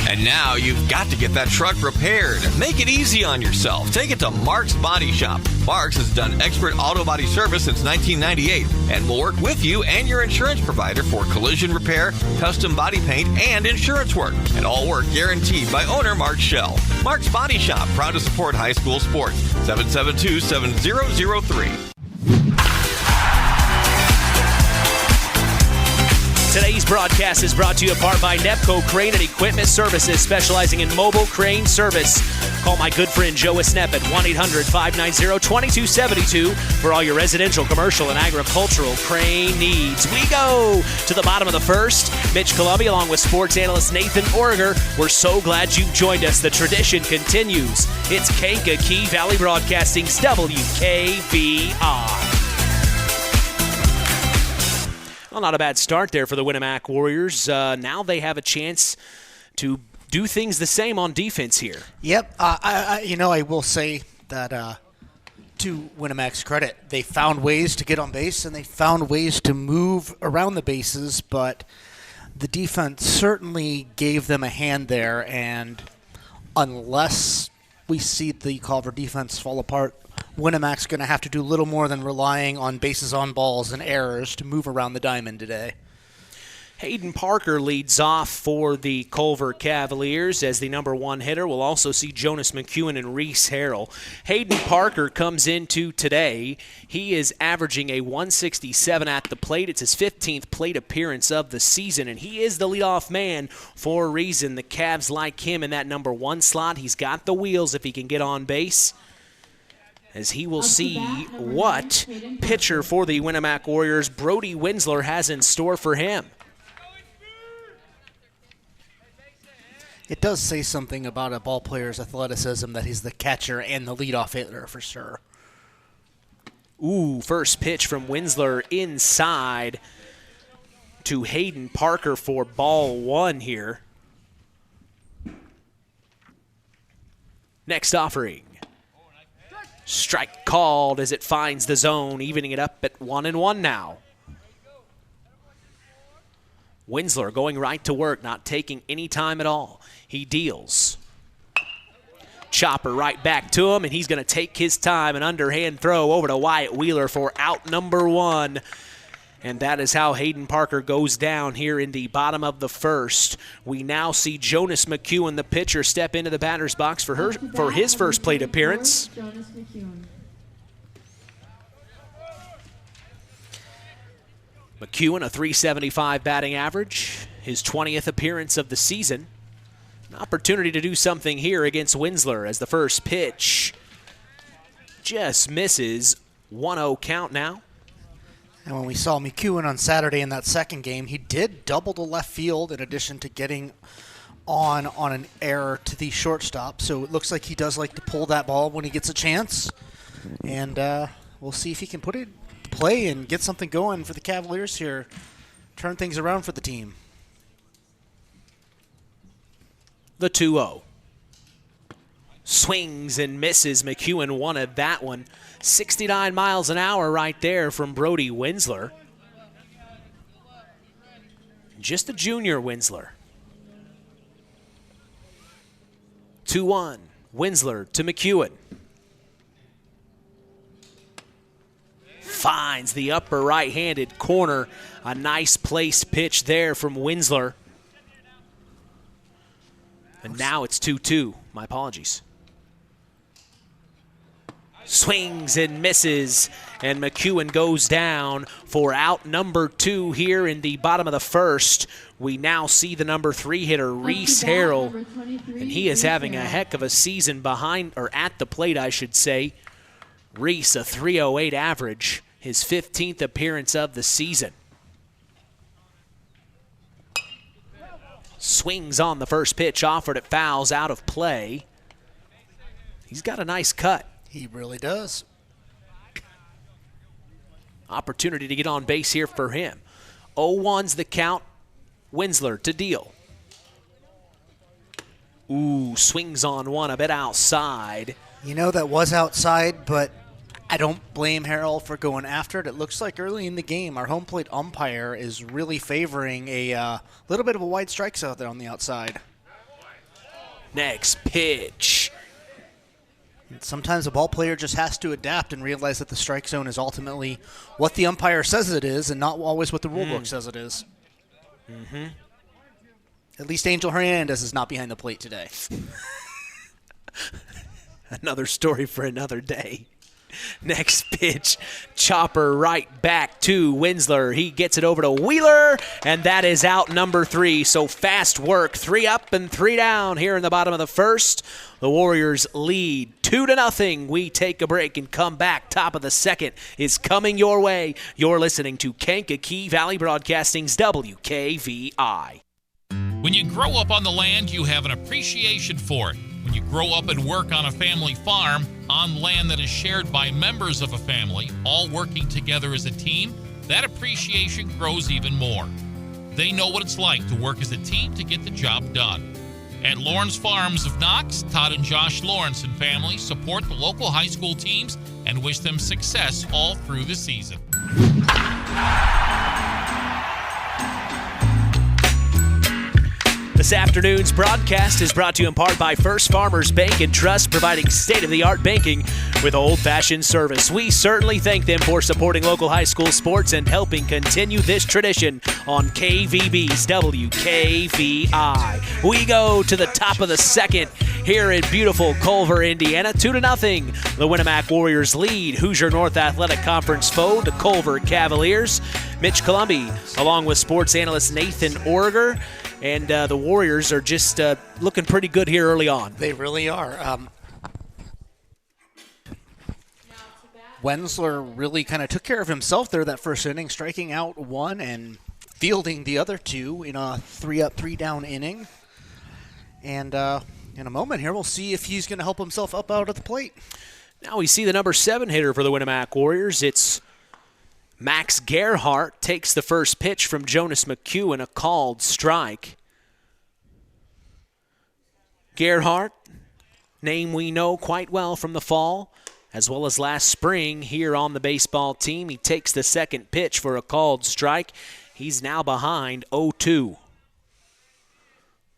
And now you've got to get that truck repaired. Make it easy on yourself. Take it to Mark's Body Shop. Mark's has done expert auto body service since 1998 and will work with you and your insurance provider for collision repair, custom body paint, and insurance work. And all work guaranteed by owner Mark Schell. Mark's Body Shop, proud to support high school sports. 772-7003. Today's broadcast is brought to you in part by Nepco Crane and Equipment Services, specializing in mobile crane service. Call my good friend Joe Snep at 1-800-590-2272 for all your residential, commercial, and agricultural crane needs. We go to the bottom of the first. Mitch Columbia along with sports analyst Nathan Orger. We're so glad you've joined us. The tradition continues. It's Kankakee Valley Broadcasting's WKVR. Well, not a bad start there for the Winamac Warriors. Now they have a chance to do things the same on defense here. Yep. I will say that to Winamac's credit, they found ways to get on base and they found ways to move around the bases, but the defense certainly gave them a hand there, and unless we see the Culver defense fall apart, Winamac's going to have to do little more than relying on bases on balls and errors to move around the diamond today. Hayden Parker leads off for the Culver Cavaliers as the number one hitter. We'll also see Jonas McEwen and Reese Harrell. Hayden Parker comes into today. He is averaging a 167 at the plate. It's his 15th plate appearance of the season, and he is the leadoff man for a reason. The Cavs like him in that number one slot. He's got the wheels if he can get on base, as he will see what pitcher for the Winamac Warriors, Brody Winsler, has in store for him. It does say something about a ball player's athleticism that he's the catcher and the leadoff hitter for sure. Ooh, first pitch from Winsler inside to Hayden Parker for ball one here. Next offering. Strike called as it finds the zone, evening it up at 1-1 now. Winsler going right to work, not taking any time at all. He deals. Chopper right back to him, and he's going to take his time. An underhand throw over to Wyatt Wheeler for out number one. And that is how Hayden Parker goes down here in the bottom of the first. We now see Jonas McEwen, the pitcher, step into the batter's box for his first plate appearance. McEwen, a .375 batting average, his 20th appearance of the season. An opportunity to do something here against Winsler as the first pitch just misses. 1-0 count now. And when we saw McEwen on Saturday in that second game, he did double the left field in addition to getting on an error to the shortstop. So it looks like he does like to pull that ball when he gets a chance. And we'll see if he can put it to play and get something going for the Cavaliers here. Turn things around for the team. The 2-0. Swings and misses. McEwen wanted that one. 69 miles an hour right there from Brody Winsler. Just a junior Winsler. 2-1. Winsler to McEwen. Finds the upper right-handed corner. A nice placed pitch there from Winsler. And now it's 2-2. My apologies. Swings and misses, and McEwen goes down for out number two here in the bottom of the first. We now see the number three hitter, Reese Harrell, and he is having a heck of a season behind, or at the plate, I should say. Reese, a .308 average, his 15th appearance of the season. Swings on the first pitch, offered it, fouls out of play. He's got a nice cut. He really does. Opportunity to get on base here for him. 0-1's the count. Winsler to deal. Ooh, swings on one a bit outside. You know, that was outside, but I don't blame Harrell for going after it. It looks like early in the game, our home plate umpire is really favoring a little bit of a wide strike zone there on the outside. Next pitch. Sometimes a ball player just has to adapt and realize that the strike zone is ultimately what the umpire says it is and not always what the rule book says it is. Mm-hmm. At least Angel Hernandez is not behind the plate today. Another story for another day. Next pitch, chopper right back to Winsler. He gets it over to Wheeler, and that is out number 3. So fast work, 3 up and 3 down here in the bottom of the first. The Warriors lead 2-0. We take a break and come back. Top of the second is coming your way. You're listening to Kankakee Valley Broadcasting's WKVI. When you grow up on the land, you have an appreciation for it. When you grow up and work on a family farm, on land that is shared by members of a family, all working together as a team, that appreciation grows even more. They know what it's like to work as a team to get the job done. At Lawrence Farms of Knox, Todd and Josh Lawrence and family support the local high school teams and wish them success all through the season. This afternoon's broadcast is brought to you in part by First Farmers Bank and Trust, providing state-of-the-art banking with old-fashioned service. We certainly thank them for supporting local high school sports and helping continue this tradition on KVB's WKVI. We go to the top of the second here in beautiful Culver, Indiana, 2-0. The Winamac Warriors lead Hoosier North Athletic Conference foe, the Culver Cavaliers. Mitch Columbi, along with sports analyst Nathan Orger. And the Warriors are just looking pretty good here early on. They really are. Wensler really kind of took care of himself there that first inning, striking out 1 and fielding the other 2 in a 3-up, 3-down inning. And in a moment here, we'll see if he's going to help himself up out of the plate. Now we see the number 7 hitter for the Winamac Warriors. It's Max Gerhardt. Takes the first pitch from Jonas McEwen, a called strike. Gerhardt, name we know quite well from the fall, as well as last spring here on the baseball team. He takes the second pitch for a called strike. He's now behind 0-2.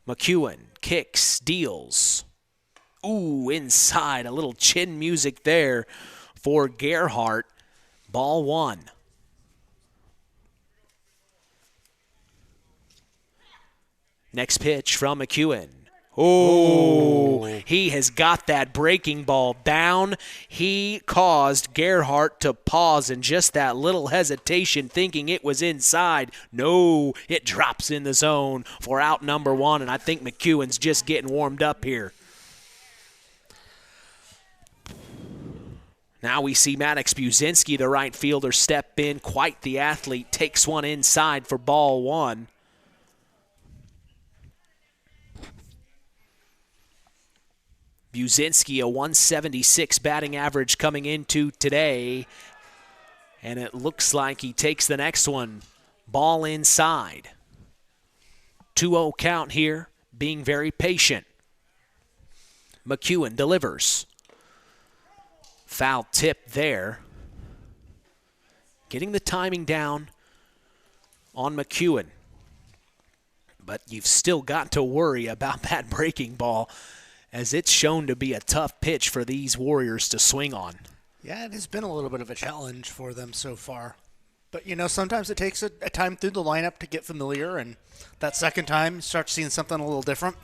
McEwen kicks, deals. Ooh, inside, a little chin music there for Gerhardt. Ball 1. Next pitch from McEwen. Oh, he has got that breaking ball down. He caused Gerhardt to pause in just that little hesitation, thinking it was inside. No, it drops in the zone for out number 1, and I think McEwen's just getting warmed up here. Now we see Maddox Buzinski, the right fielder, step in. Quite the athlete, takes one inside for ball 1. Buzinski, a 176 batting average coming into today. And it looks like he takes the next one. Ball inside. 2-0 count here, being very patient. McEwen delivers. Foul tip there. Getting the timing down on McEwen. But you've still got to worry about that breaking ball, as it's shown to be a tough pitch for these Warriors to swing on. Yeah, it has been a little bit of a challenge for them so far. But, you know, sometimes it takes a time through the lineup to get familiar, and that second time you start seeing something a little different.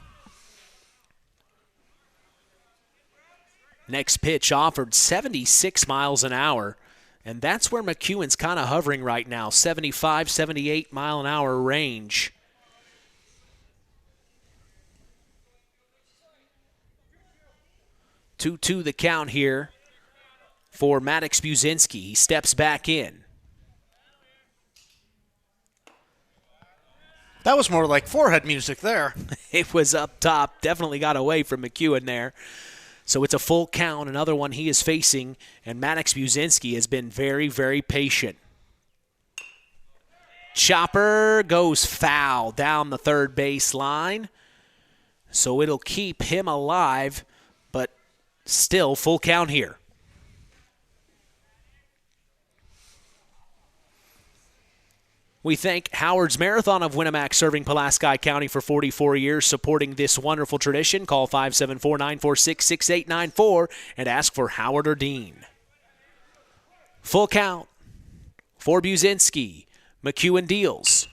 Next pitch offered 76 miles an hour, and that's where McEwen's kind of hovering right now, 75, 78 mile an hour range. Two the count here for Maddox Buzinski. He steps back in. That was more like forehead music there. It was up top. Definitely got away from McEwen there. So it's a full count, another one he is facing, and Maddox Buzinski has been very, very patient. Chopper goes foul down the third base line. So it'll keep him alive, but still full count here. We thank Howard's Marathon of Winamac, serving Pulaski County for 44 years, supporting this wonderful tradition. Call 574-946-6894 and ask for Howard or Dean. Full count for Buzinski. McEwen deals.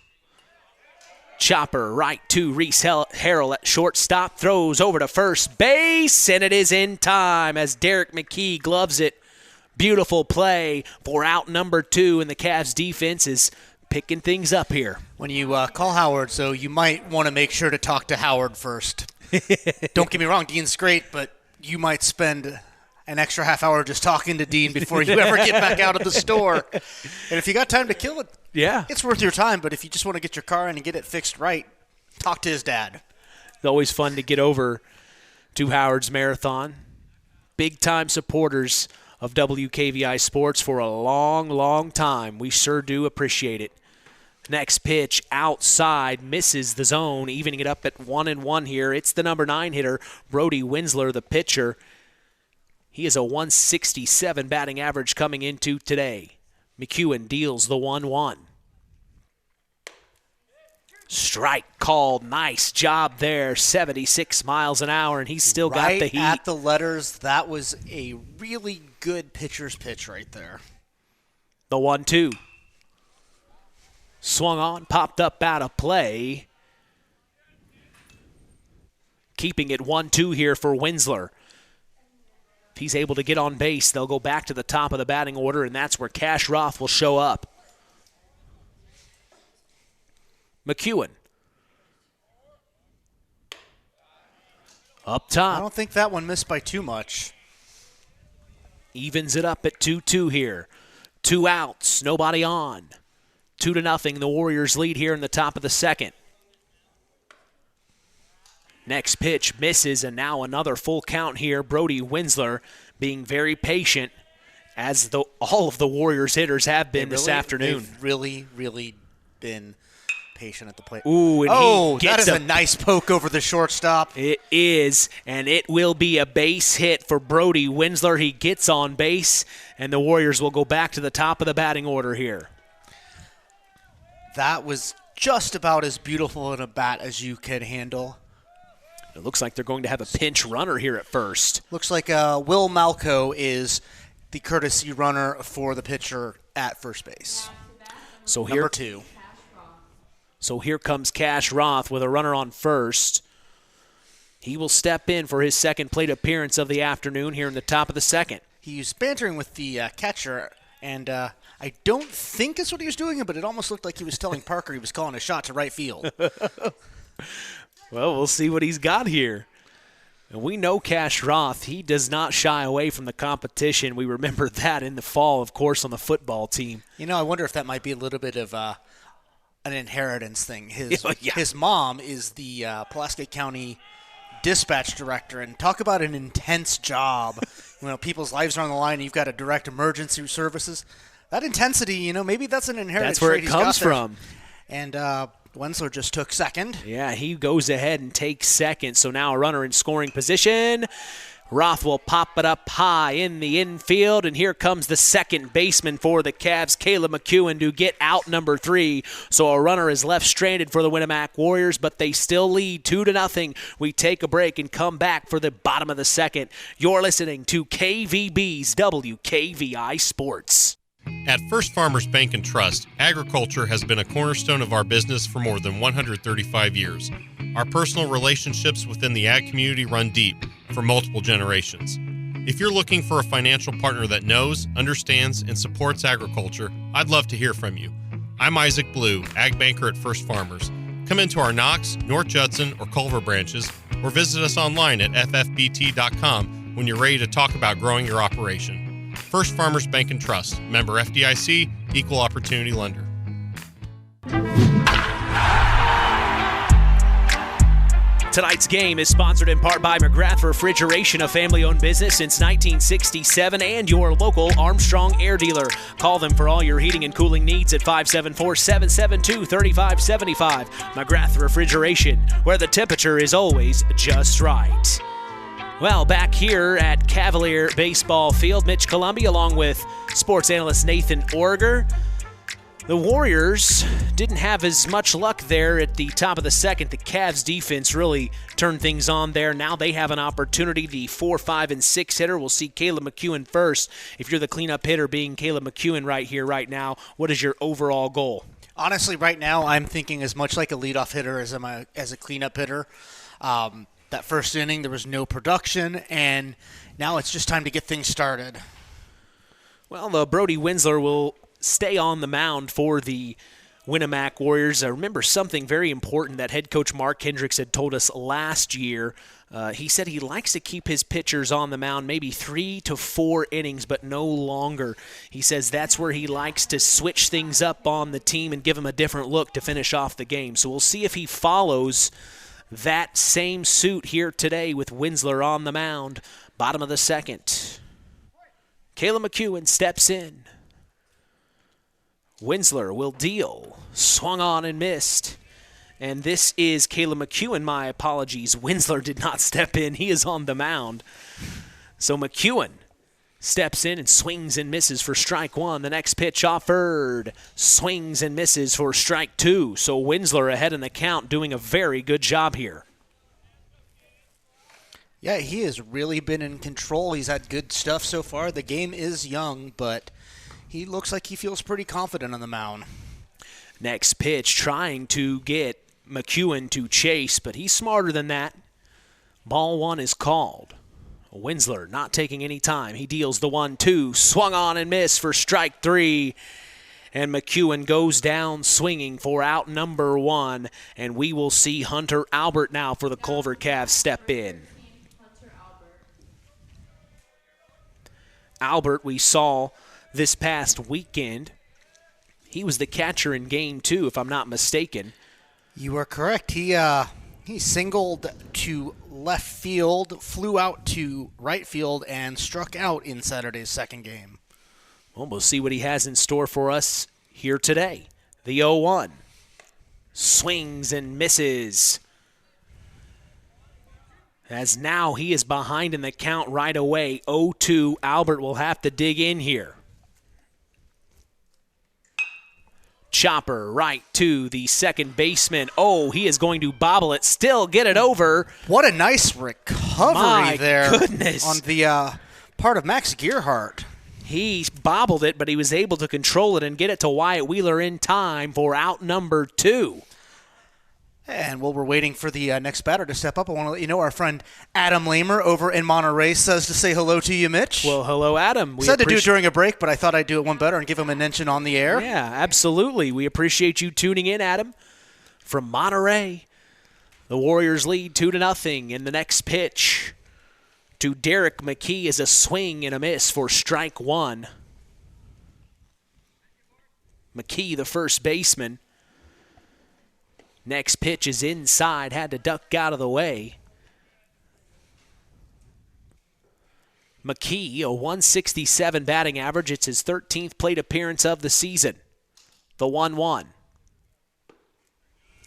Chopper right to Reese Harrell at shortstop. Throws over to first base, and it is in time as Derek McKee gloves it Beautiful play for out number 2, and the Cavs defense is picking things up here. When you call Howard, so you might want to make sure to talk to Howard first. Don't get me wrong, Dean's great, but you might spend an extra half hour just talking to Dean before you ever get back out of the store. And if you got time to kill it, it's worth your time. But if you just want to get your car in and get it fixed right, talk to his dad. It's always fun to get over to Howard's Marathon. Big-time supporters of WKVI Sports for a long, long time. We sure do appreciate it. Next pitch outside, misses the zone, evening it up at 1-1 here. It's the number 9 hitter, Brody Winsler, the pitcher. He is a 167 batting average coming into today. McEwen deals the 1-1. Strike called. Nice job there. 76 miles an hour, and he's still got the heat. Right at the letters, that was a really good pitcher's pitch right there. The 1-2. Swung on, popped up out of play. Keeping it 1-2 here for Winsler. If he's able to get on base, they'll go back to the top of the batting order, and that's where Cash Roth will show up. McEwen. Up top. I don't think that one missed by too much. Evens it up at 2-2 here. 2 outs, nobody on. 2-0, the Warriors lead here in the top of the second. Next pitch misses, and now another full count here. Brody Winsler being very patient, as all of the Warriors hitters have been this afternoon. They've really been patient at the plate. Ooh, and he that gets is a nice poke over the shortstop. It is, and it will be a base hit for Brody Winsler. He gets on base, and the Warriors will go back to the top of the batting order here. That was just about as beautiful in a bat as you could handle. It looks like they're going to have a pinch runner here at first. Looks like Will Malco is the courtesy runner for the pitcher at first base. So Number 2. So here comes Cash Roth with a runner on first. He will step in for his second plate appearance of the afternoon here in the top of the second. He was bantering with the catcher, and I don't think that's what he was doing, but it almost looked like he was telling Parker he was calling a shot to right field. Well, we'll see what he's got here. And we know Cash Roth, he does not shy away from the competition. We remember that in the fall, of course, on the football team. You know, I wonder if that might be a little bit of an inheritance thing. His mom is the Pulaski County dispatch director, and talk about an intense job. You know, people's lives are on the line, and you've got to direct emergency services. That intensity, you know, maybe that's an inherited That's where trait it he's got comes there. from. And Winsler just took second. Yeah, he goes ahead and takes second. So now a runner in scoring position. Roth will pop it up high in the infield, and here comes the second baseman for the Cavs, Caleb McEwen, to get out number 3. So a runner is left stranded for the Winamac Warriors, but they still lead 2-0. We take a break and come back for the bottom of the second. You're listening to KVB's WKVI Sports. At First Farmers Bank and Trust, agriculture has been a cornerstone of our business for more than 135 years. Our personal relationships within the ag community run deep for multiple generations. If you're looking for a financial partner that knows, understands, and supports agriculture, I'd love to hear from you. I'm Isaac Blue, ag banker at First Farmers. Come into our Knox, North Judson, or Culver branches, or visit us online at ffbt.com when you're ready to talk about growing your operation. First Farmers Bank and Trust, member FDIC, equal opportunity lender. Tonight's game is sponsored in part by McGrath Refrigeration, a family-owned business since 1967, and your local Armstrong Air Dealer. Call them for all your heating and cooling needs at 574-772-3575. McGrath Refrigeration, where the temperature is always just right. Well, back here at Cavalier Baseball Field, Mitch Columbia along with sports analyst Nathan Orger. The Warriors didn't have as much luck there at the top of the second. The Cavs defense really turned things on there. Now they have an opportunity. The 4, 5, and 6 hitter will see Caleb McEwen first. If you're the cleanup hitter being Caleb McEwen right here, right now, what is your overall goal? Honestly, right now I'm thinking as much like a leadoff hitter as a cleanup hitter. That first inning, there was no production, and now it's just time to get things started. Well, Brody Winsler will stay on the mound for the Winamac Warriors. I remember something very important that head coach Mark Hendricks had told us last year. He said he likes to keep his pitchers on the mound maybe 3 to 4 innings, but no longer. He says that's where he likes to switch things up on the team and give them a different look to finish off the game. So we'll see if he follows that same suit here today with Winsler on the mound. Bottom of the second. Caleb McEwen steps in. Winsler will deal. Swung on and missed. And this is Caleb McEwen. My apologies. Winsler did not step in. He is on the mound. So McEwen steps in and swings and misses for strike 1. The next pitch offered. Swings and misses for strike 2. So Winsler ahead in the count, doing a very good job here. Yeah, he has really been in control. He's had good stuff so far. The game is young, but he looks like he feels pretty confident on the mound. Next pitch, trying to get McEwen to chase, but he's smarter than that. Ball 1 is called. Winsler not taking any time. He deals the 1-2, swung on and missed for strike 3. And McEwen goes down swinging for out number 1. And we will see Hunter Albert now for the Culver Cavs step in. Albert, we saw this past weekend. He was the catcher in game 2, if I'm not mistaken. You are correct. He singled to left field, flew out to right field, and struck out in Saturday's second game. Well, we'll see what he has in store for us here today. The 0-1. Swings and misses. As now he is behind in the count right away. 0-2. Albert will have to dig in here. Chopper right to the second baseman. Oh, he is going to bobble it. Still get it over. What a nice recovery there. Goodness. On the part of Max Gearhart. He bobbled it, but he was able to control it and get it to Wyatt Wheeler in time for out number 2. And while we're waiting for the next batter to step up, I want to let you know our friend Adam Lamer over in Monterey says to say hello to you, Mitch. Well, hello, Adam. Said to do it during a break, but I thought I'd do it one better and give him a mention on the air. Yeah, absolutely. We appreciate you tuning in, Adam. From Monterey, the Warriors lead 2-0 in the next pitch. To Derek McKee is a swing and a miss for strike 1. McKee, the first baseman. Next pitch is inside, had to duck out of the way. McKee, a 167 batting average. It's his 13th plate appearance of the season. The 1-1.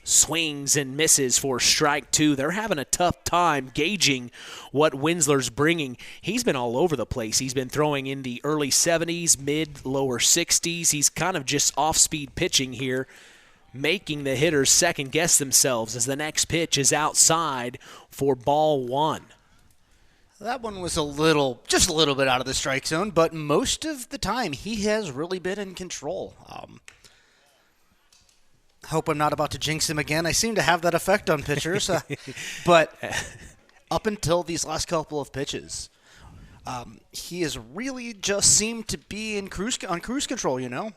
Swings and misses for strike 2. They're having a tough time gauging what Winsler's bringing. He's been all over the place. He's been throwing in the early 70s, mid-lower 60s. He's kind of just off-speed pitching here, making the hitters second-guess themselves as the next pitch is outside for ball 1. That one was just a little bit out of the strike zone, but most of the time he has really been in control. Hope I'm not about to jinx him again. I seem to have that effect on pitchers. But up until these last couple of pitches, he has really just seemed to be on cruise control, you know?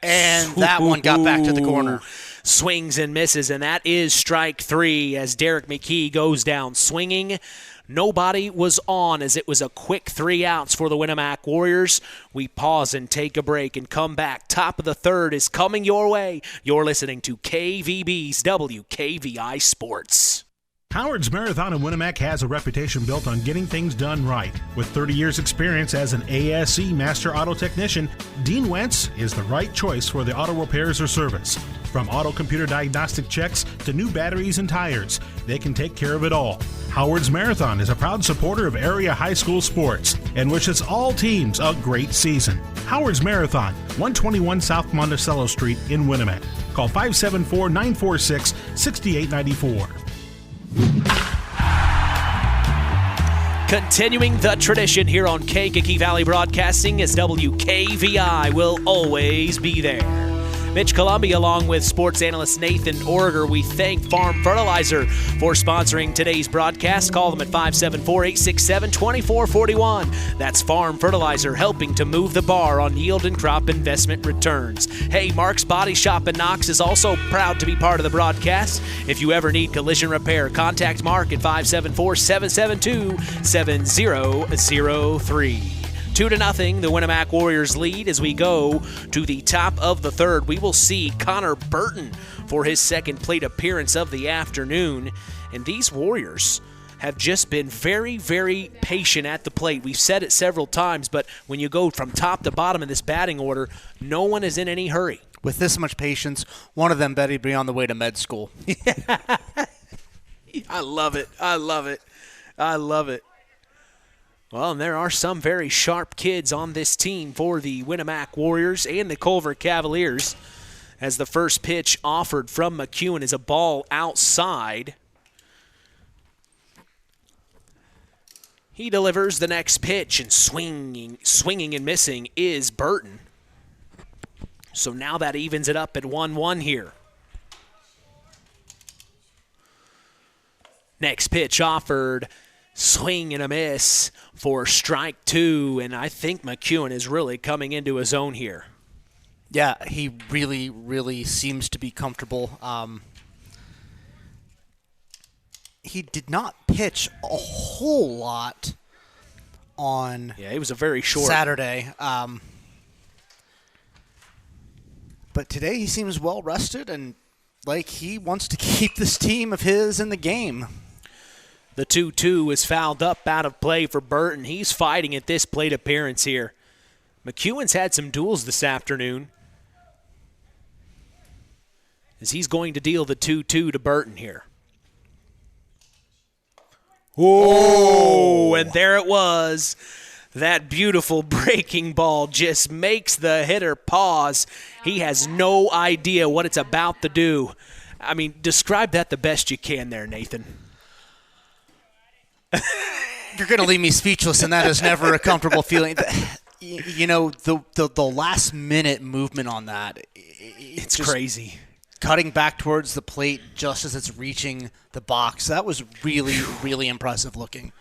And that one got back to the corner. Swings and misses, and that is strike 3 as Derek McKee goes down swinging. Nobody was on as it was a quick 3 outs for the Winamac Warriors. We pause and take a break and come back. Top of the third is coming your way. You're listening to KVB's WKVI Sports. Howard's Marathon in Winamac has a reputation built on getting things done right. With 30 years experience as an ASE Master Auto Technician, Dean Wentz is the right choice for the auto repairs or service. From auto computer diagnostic checks to new batteries and tires, they can take care of it all. Howard's Marathon is a proud supporter of area high school sports and wishes all teams a great season. Howard's Marathon, 121 South Monticello Street in Winamac. Call 574-946-6894. Continuing the tradition here on Kankakee Valley Broadcasting as WKVI will always be there. Mitch Columbia along with sports analyst Nathan Orger. We thank Farm Fertilizer for sponsoring today's broadcast. Call them at 574-867-2441. That's Farm Fertilizer, helping to move the bar on yield and crop investment returns. Hey, Mark's Body Shop in Knox is also proud to be part of the broadcast. If you ever need collision repair, contact Mark at 574-772-7003. 2-0, the Winamac Warriors lead as we go to the top of the third. We will see Connor Burton for his second plate appearance of the afternoon. And these Warriors have just been very, very patient at the plate. We've said it several times, but when you go from top to bottom in this batting order, no one is in any hurry. With this much patience, one of them better be on the way to med school. I love it. I love it. I love it. Well, and there are some very sharp kids on this team for the Winamac Warriors and the Culver Cavaliers, as the first pitch offered from McEwen is a ball outside. He delivers the next pitch, and swinging and missing is Burton. So now that evens it up at 1-1 here. Next pitch offered. Swing and a miss for strike 2, and I think McEwen is really coming into his own here. Yeah, he really, really seems to be comfortable. He did not pitch a whole lot on it was a very short Saturday. But today he seems well rested and like he wants to keep this team of his in the game. The 2-2 is fouled up out of play for Burton. He's fighting at this plate appearance here. McEwen's had some duels this afternoon, as he's going to deal the 2-2 to Burton here. Oh, and there it was. That beautiful breaking ball just makes the hitter pause. He has no idea what it's about to do. I mean, describe that the best you can there, Nathan. You're going to leave me speechless, and that is never a comfortable feeling. You know, the last minute movement on that, it's crazy. Cutting back towards the plate just as it's reaching the box. That was really, really impressive looking.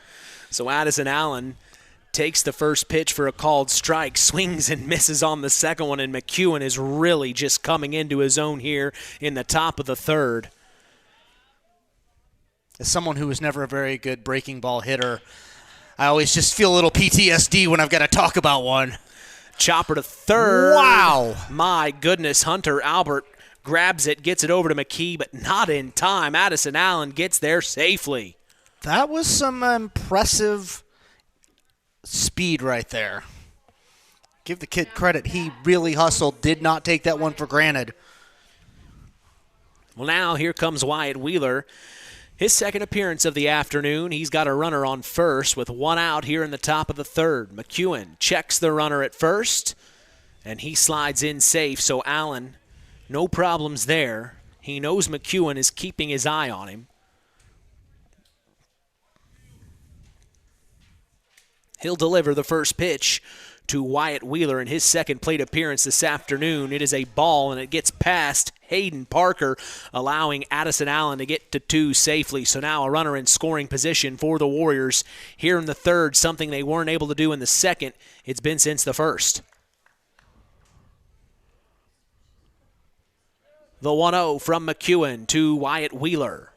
So Addison Allen takes the first pitch for a called strike, swings and misses on the second one, and McEwen is really just coming into his own here in the top of the third. As someone who was never a very good breaking ball hitter, I always just feel a little PTSD when I've got to talk about one. Chopper to third. Wow. My goodness, Hunter Albert grabs it, gets it over to McKee, but not in time. Addison Allen gets there safely. That was some impressive speed right there. Give the kid credit. He really hustled, did not take that one for granted. Well, now here comes Wyatt Wheeler. His second appearance of the afternoon. He's got a runner on first with one out here in the top of the third. McEwen checks the runner at first, and he slides in safe. So Allen, no problems there. He knows McEwen is keeping his eye on him. He'll deliver the first pitch to Wyatt Wheeler in his second plate appearance this afternoon. It is a ball, and it gets past Hayden Parker, allowing Addison Allen to get to 2 safely. So now a runner in scoring position for the Warriors here in the third, something they weren't able to do in the second. It's been since the first. The 1-0 from McEwen to Wyatt Wheeler.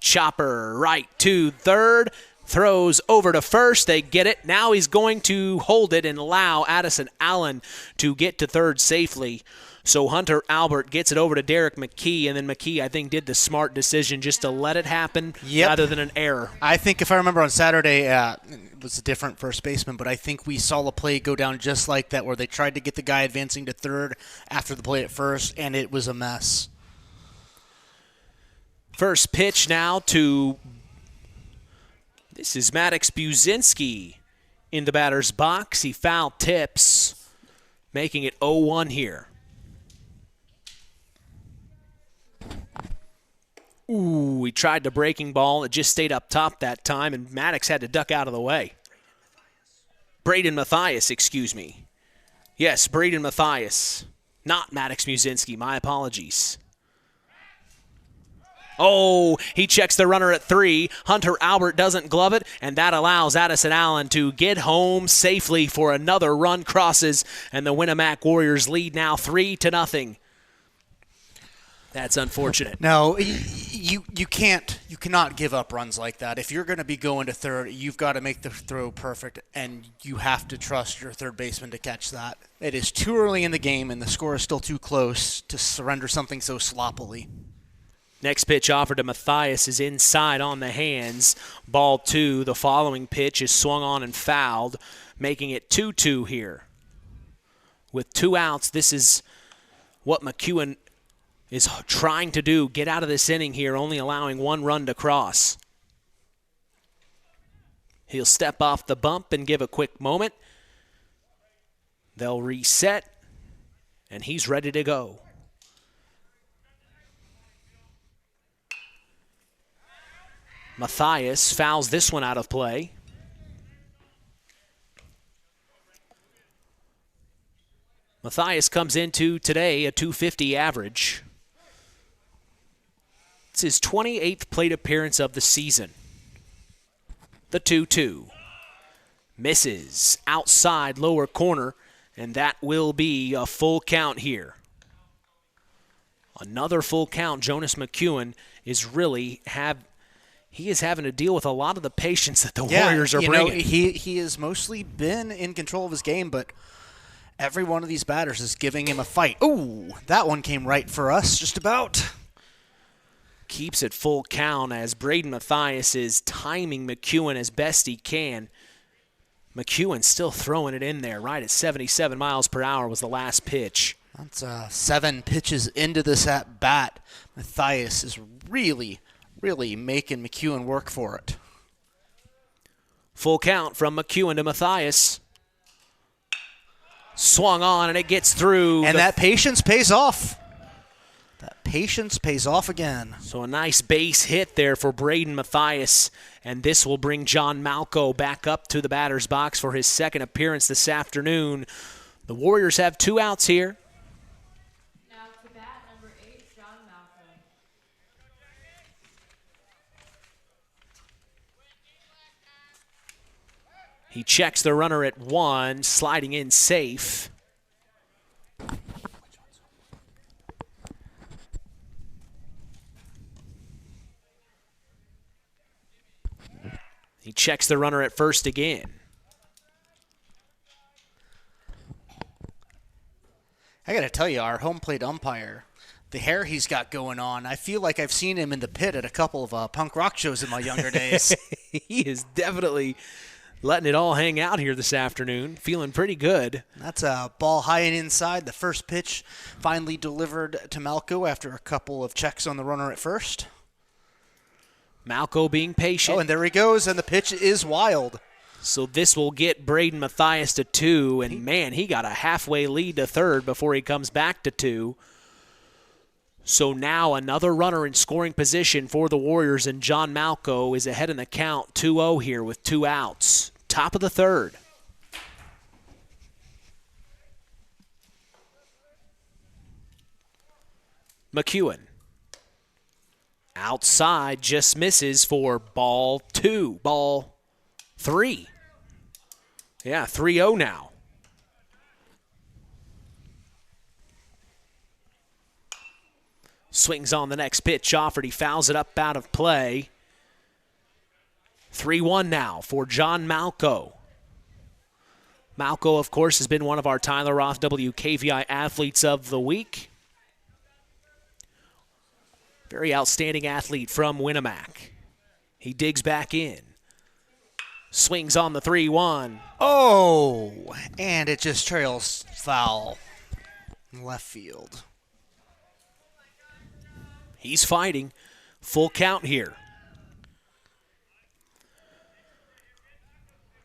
Chopper right to third. Throws over to first. They get it. Now he's going to hold it and allow Addison Allen to get to third safely. So Hunter Albert gets it over to Derek McKee, and then McKee, I think, did the smart decision just to let it happen rather than an error. I think if I remember on Saturday, it was a different first baseman, but I think we saw the play go down just like that, where they tried to get the guy advancing to third after the play at first, and it was a mess. First pitch now to... This is Maddox Buzinski in the batter's box. He foul tips, making it 0-1 here. Ooh, he tried the breaking ball. It just stayed up top that time, and Maddox had to duck out of the way. Braden Mathias, excuse me. Yes, Braden Mathias. Not Maddox Muszynski. My apologies. Oh, he checks the runner at 3. Hunter Albert doesn't glove it, and that allows Addison Allen to get home safely for another run crosses, and the Winamac Warriors lead now 3-0. That's unfortunate. No, you cannot give up runs like that. If you're going to be going to third, you've got to make the throw perfect, and you have to trust your third baseman to catch that. It is too early in the game, and the score is still too close to surrender something so sloppily. Next pitch offered to Matthias is inside on the hands. Ball 2. The following pitch is swung on and fouled, making it 2-2 here. With 2 outs, this is what McEwen is trying to do. Get out of this inning here, only allowing 1 run to cross. He'll step off the bump and give a quick moment. They'll reset, and he's ready to go. Matthias fouls this one out of play. Matthias comes into today a .250 average. It's his 28th plate appearance of the season. The 2-2. Misses outside lower corner, and that will be a full count here. Another full count. Jonas McEwen is really he is having to deal with a lot of the patience that the Warriors are bringing. He has mostly been in control of his game, but every one of these batters is giving him a fight. Ooh, that one came right for us, just about. Keeps it full count as Braden Matthias is timing McEwen as best he can. McEwen still throwing it in there, right at 77 miles per hour was the last pitch. That's 7 pitches into this at-bat. Matthias is really making McEwen work for it. Full count from McEwen to Matthias. Swung on, and it gets through. And that patience pays off. That patience pays off again. So a nice base hit there for Braden Matthias, and this will bring John Malco back up to the batter's box for his second appearance this afternoon. The Warriors have 2 outs here. Now to bat, number 8, John Malco. He checks the runner at 1, sliding in safe. He checks the runner at first again. I got to tell you, our home plate umpire, the hair he's got going on, I feel like I've seen him in the pit at a couple of punk rock shows in my younger days. He is definitely letting it all hang out here this afternoon. Feeling pretty good. That's a ball high and inside. The first pitch finally delivered to Malco after a couple of checks on the runner at first. Malco being patient. Oh, and there he goes, and the pitch is wild. So this will get Braden Matthias to 2, and man, he got a halfway lead to third before he comes back to 2. So now another runner in scoring position for the Warriors, and John Malco is ahead in the count 2-0 here with 2 outs. Top of the third. McEwen. Outside, just misses for ball 2. Ball 3. Yeah, 3-0 now. Swings on the next pitch offered. He fouls it up out of play. 3-1 now for John Malco. Malco, of course, has been one of our Tyler Roth WKVI Athletes of the Week. Very outstanding athlete from Winamac. He digs back in. Swings on the 3-1. Oh, and it just trails foul. Left field. He's fighting. Full count here.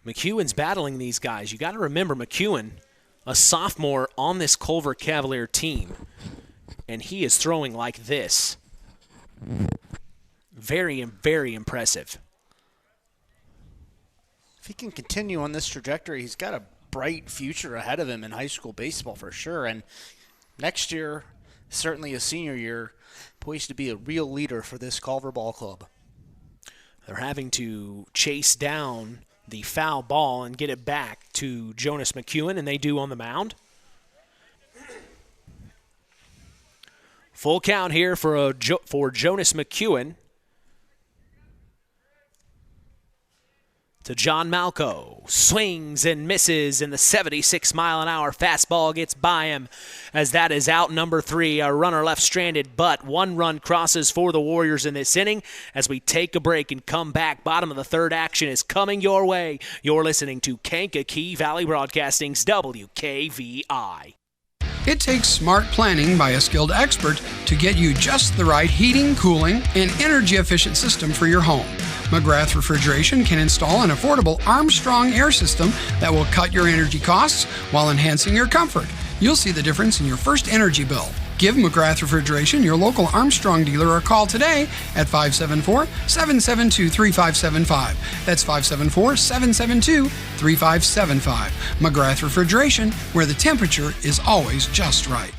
McEwen's battling these guys. You got to remember McEwen, a sophomore on this Culver Cavalier team, and he is throwing like this. Very, very impressive. If he can continue on this trajectory, he's got a bright future ahead of him in high school baseball for sure. And next year, certainly his senior year, poised to be a real leader for this Culver Ball Club. They're having to chase down the foul ball and get it back to Jonas McEwen, and they do on the mound. Full count here for Jonas McEwen. To John Malco. Swings and misses, and the 76-mile-an-hour fastball gets by him as that is out number 3. A runner left stranded, but 1 run crosses for the Warriors in this inning. As we take a break and come back, bottom of the third action is coming your way. You're listening to Kankakee Valley Broadcasting's WKVI. It takes smart planning by a skilled expert to get you just the right heating, cooling, and energy-efficient system for your home. McGrath Refrigeration can install an affordable Armstrong air system that will cut your energy costs while enhancing your comfort. You'll see the difference in your first energy bill. Give McGrath Refrigeration your local Armstrong dealer a call today at 574-772-3575. That's 574-772-3575. McGrath Refrigeration, where the temperature is always just right.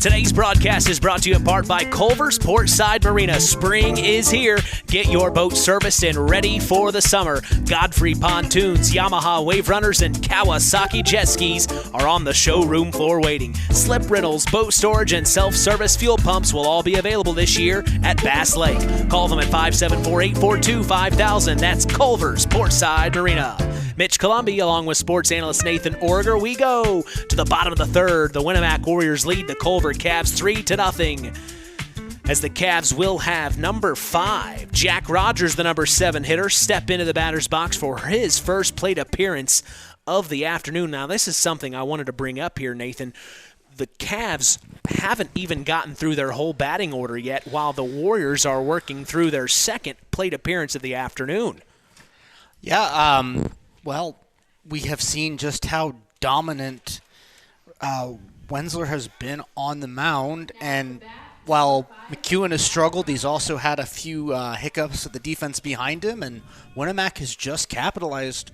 Today's broadcast is brought to you in part by Culver's Portside Marina. Spring is here. Get your boat serviced and ready for the summer. Godfrey Pontoons, Yamaha Wave Runners, and Kawasaki Jet Skis are on the showroom floor waiting. Slip rentals, boat storage, and self-service fuel pumps will all be available this year at Bass Lake. Call them at 574-842-5000. That's Culver's Portside Marina. Mitch Columbi along with sports analyst Nathan Orger. We go to the bottom of the third. The Winamac Warriors lead the Culver Cavs 3-0. As the Cavs will have number 5, Jack Rogers, the number 7 hitter, step into the batter's box for his first plate appearance of the afternoon. Now, this is something I wanted to bring up here, Nathan. The Cavs haven't even gotten through their whole batting order yet, while the Warriors are working through their second plate appearance of the afternoon. Yeah, well, we have seen just how dominant Wensler has been on the mound, and while McEwen has struggled, he's also had a few hiccups with the defense behind him, and Winamac has just capitalized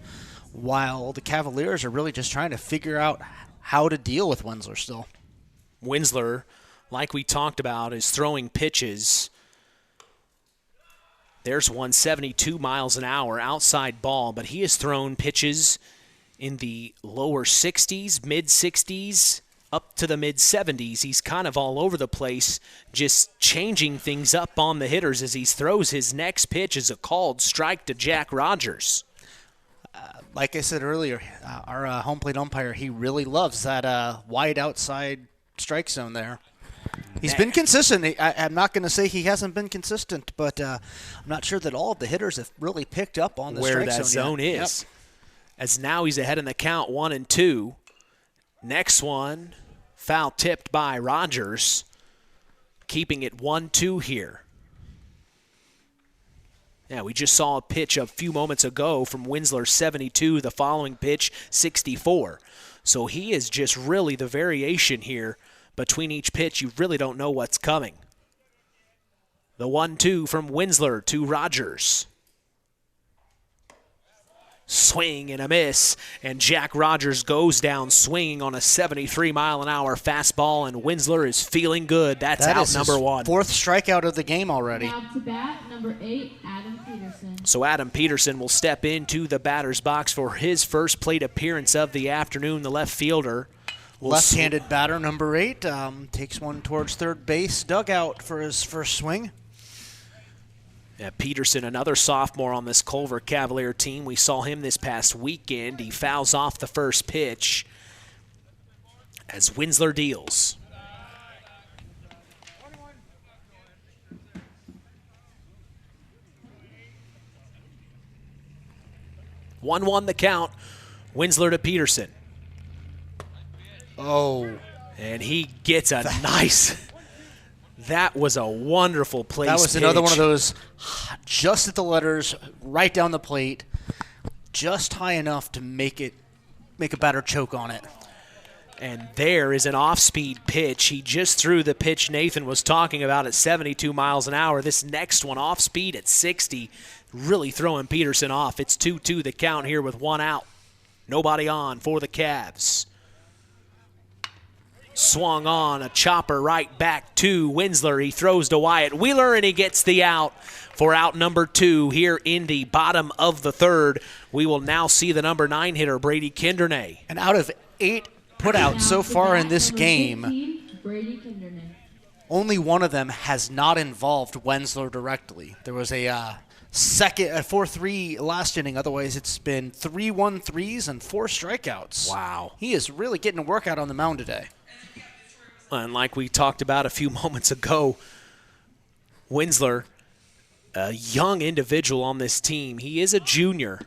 while the Cavaliers are really just trying to figure out how to deal with Wensler still. Wensler, like we talked about, is throwing pitches. There's 172 miles an hour outside ball, but he has thrown pitches in the lower 60s, mid-60s, up to the mid-70s. He's kind of all over the place, just changing things up on the hitters as he throws his next pitch as a called strike to Jack Rogers. Like I said earlier, our home plate umpire, he really loves that wide outside strike zone there. He's been consistent. I'm not going to say he hasn't been consistent, but I'm not sure that all of the hitters have really picked up on the strike zone. Where that zone is. Yep. As now he's ahead in the count, 1-2. Next one, foul tipped by Rogers, keeping it 1-2 here. Yeah, we just saw a pitch a few moments ago from Wensler, 72. The following pitch, 64. So he is just really the variation here. Between each pitch, you really don't know what's coming. The 1-2 from Wensler to Rogers. Swing and a miss, and Jack Rogers goes down swinging on a 73-mile-an-hour fastball, and Wensler is feeling good. That's out number 1. 4th strikeout of the game already. Now to bat, number 8, Adam Peterson. So Adam Peterson will step into the batter's box for his first plate appearance of the afternoon. The left fielder. Left-handed batter, number 8, takes one towards third base dugout for his first swing. Yeah, Peterson, another sophomore on this Culver Cavalier team. We saw him this past weekend. He fouls off the first pitch as Wensler deals. One the count. Wensler to Peterson. Oh. And he gets a nice... That was a wonderful place. That was another one of those just at the letters, right down the plate, just high enough to make a batter choke on it. And there is an off-speed pitch. He just threw the pitch Nathan was talking about at 72 miles an hour. This next one off-speed at 60, really throwing Peterson off. It's 2-2 the count here with 1 out. Nobody on for the Cavs. Swung on, a chopper right back to Winsler. He throws to Wyatt Wheeler, and he gets the out for out number 2 here in the bottom of the third. We will now see the number 9 hitter, Brady Kindernay. And out of 8 putouts so far in this game, only one of them has not involved Wensler directly. There was a 4-3 last inning. Otherwise, it's been 3 1-3s and 4 strikeouts. Wow. He is really getting a workout on the mound today. And like we talked about a few moments ago, Winsler, a young individual on this team. He is a junior.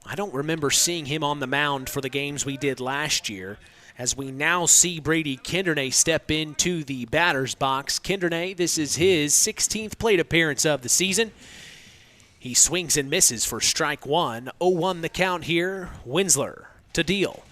I don't remember seeing him on the mound for the games we did last year. As we now see Brady Kindernay step into the batter's box. Kindernay, this is his 16th plate appearance of the season. He swings and misses for strike 1. 0-1 the count here. Winsler to deal.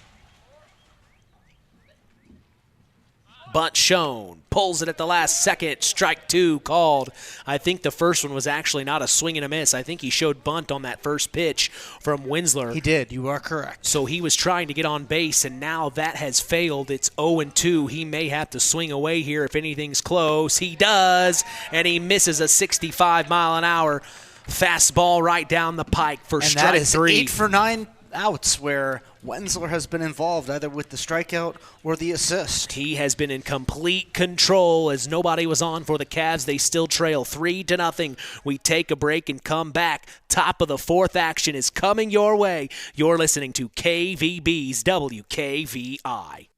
Bunt shown. Pulls it at the last second. Strike 2 called. I think the first one was actually not a swing and a miss. I think he showed bunt on that first pitch from Winsler. He did. You are correct. So he was trying to get on base, and now that has failed. It's 0-2. He may have to swing away here if anything's close. He does, and he misses a 65-mile-an-hour fastball right down the pike for strike 3. And that is 8 for 9 outs where Wensler has been involved either with the strikeout or the assist. He has been in complete control as nobody was on for the Cavs. They still trail 3-0. We take a break and come back. Top of the 4th action is coming your way. You're listening to KVB's WKVI.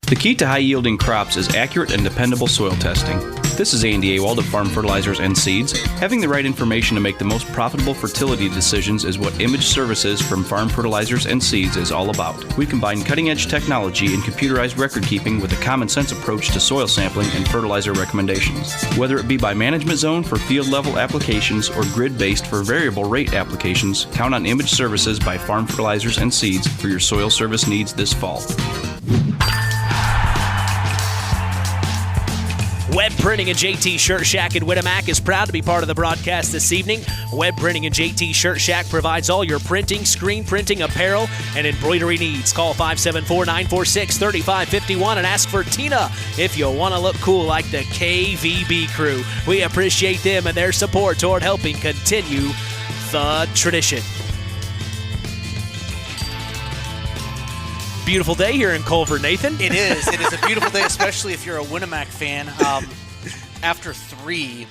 The key to high-yielding crops is accurate and dependable soil testing. This is Andy Awald of Farm Fertilizers and Seeds. Having the right information to make the most profitable fertility decisions is what Image Services from Farm Fertilizers and Seeds is all about. We combine cutting-edge technology and computerized record-keeping with a common-sense approach to soil sampling and fertilizer recommendations. Whether it be by management zone for field-level applications or grid-based for variable rate applications, count on Image Services by Farm Fertilizers and Seeds for your soil service needs this fall. Web Printing and JT Shirt Shack in Winamac is proud to be part of the broadcast this evening. Web Printing and JT Shirt Shack provides all your printing, screen printing, apparel, and embroidery needs. Call 574-946-3551 and ask for Tina if you want to look cool like the KVB crew. We appreciate them and their support toward helping continue the tradition. Beautiful day here in Culver, Nathan. It is. It is a beautiful day, especially if you're a Winamac fan. After 3,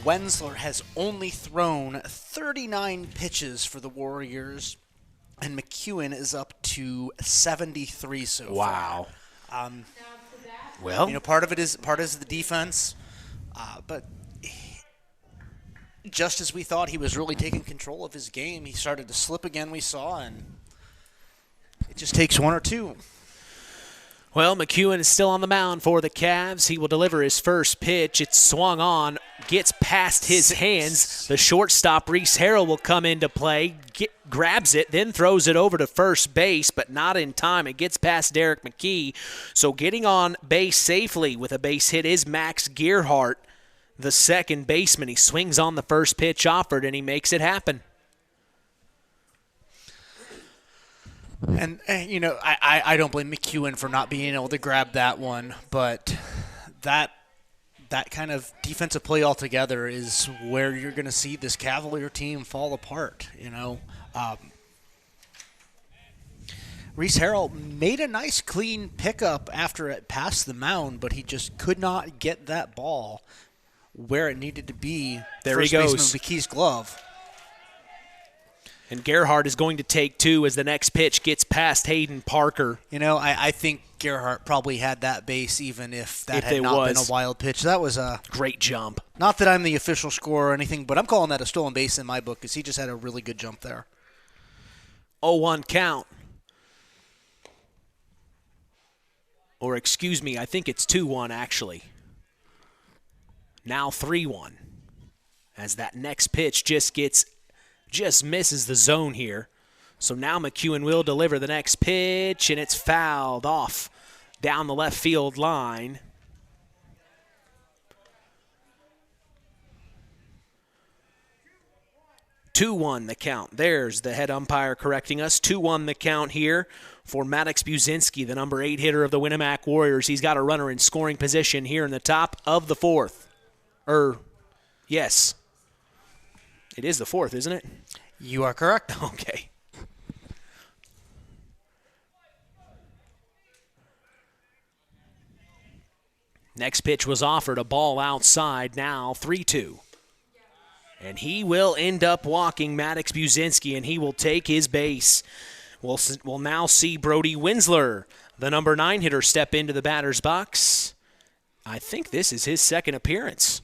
Wensler has only thrown 39 pitches for the Warriors, and McEwen is up to 73 so far. Wow. Well, part of it is the defense, but just as we thought he was really taking control of his game, he started to slip again. We saw, and it just takes 1 or 2. Well, McEwen is still on the mound for the Cavs. He will deliver his first pitch. It's swung on, gets past his hands. The shortstop, Reese Harrell, will come into play, grabs it, then throws it over to first base, but not in time. It gets past Derek McKee. So getting on base safely with a base hit is Max Gearhart, the second baseman. He swings on the first pitch offered, and he makes it happen. And I don't blame McEwen for not being able to grab that one, but that kind of defensive play altogether is where you're going to see this Cavalier team fall apart. Reese Harrell made a nice clean pickup after it passed the mound, but he just could not get that ball where it needed to be. There he goes. First baseman McKee's glove. And Gerhardt is going to take 2 as the next pitch gets past Hayden Parker. I think Gerhardt probably had that base even if that had not been a wild pitch. That was a great jump. Not that I'm the official scorer or anything, but I'm calling that a stolen base in my book because he just had a really good jump there. 0-1 count. Or excuse me, I think it's 2-1 actually. Now 3-1. As that next pitch just misses the zone here. So now McEwen will deliver the next pitch, and it's fouled off down the left field line. 2-1 the count. There's the head umpire correcting us. 2-1 the count here for Maddox Buzinski, the number 8 hitter of the Winamac Warriors. He's got a runner in scoring position here in the top of the 4th. Yes. It is the 4th, isn't it? You are correct. Okay. Next pitch was offered, a ball outside, now 3-2. And he will end up walking Maddox Buzinski, and he will take his base. We'll now see Brody Winsler, the number 9 hitter, step into the batter's box. I think this is his second appearance.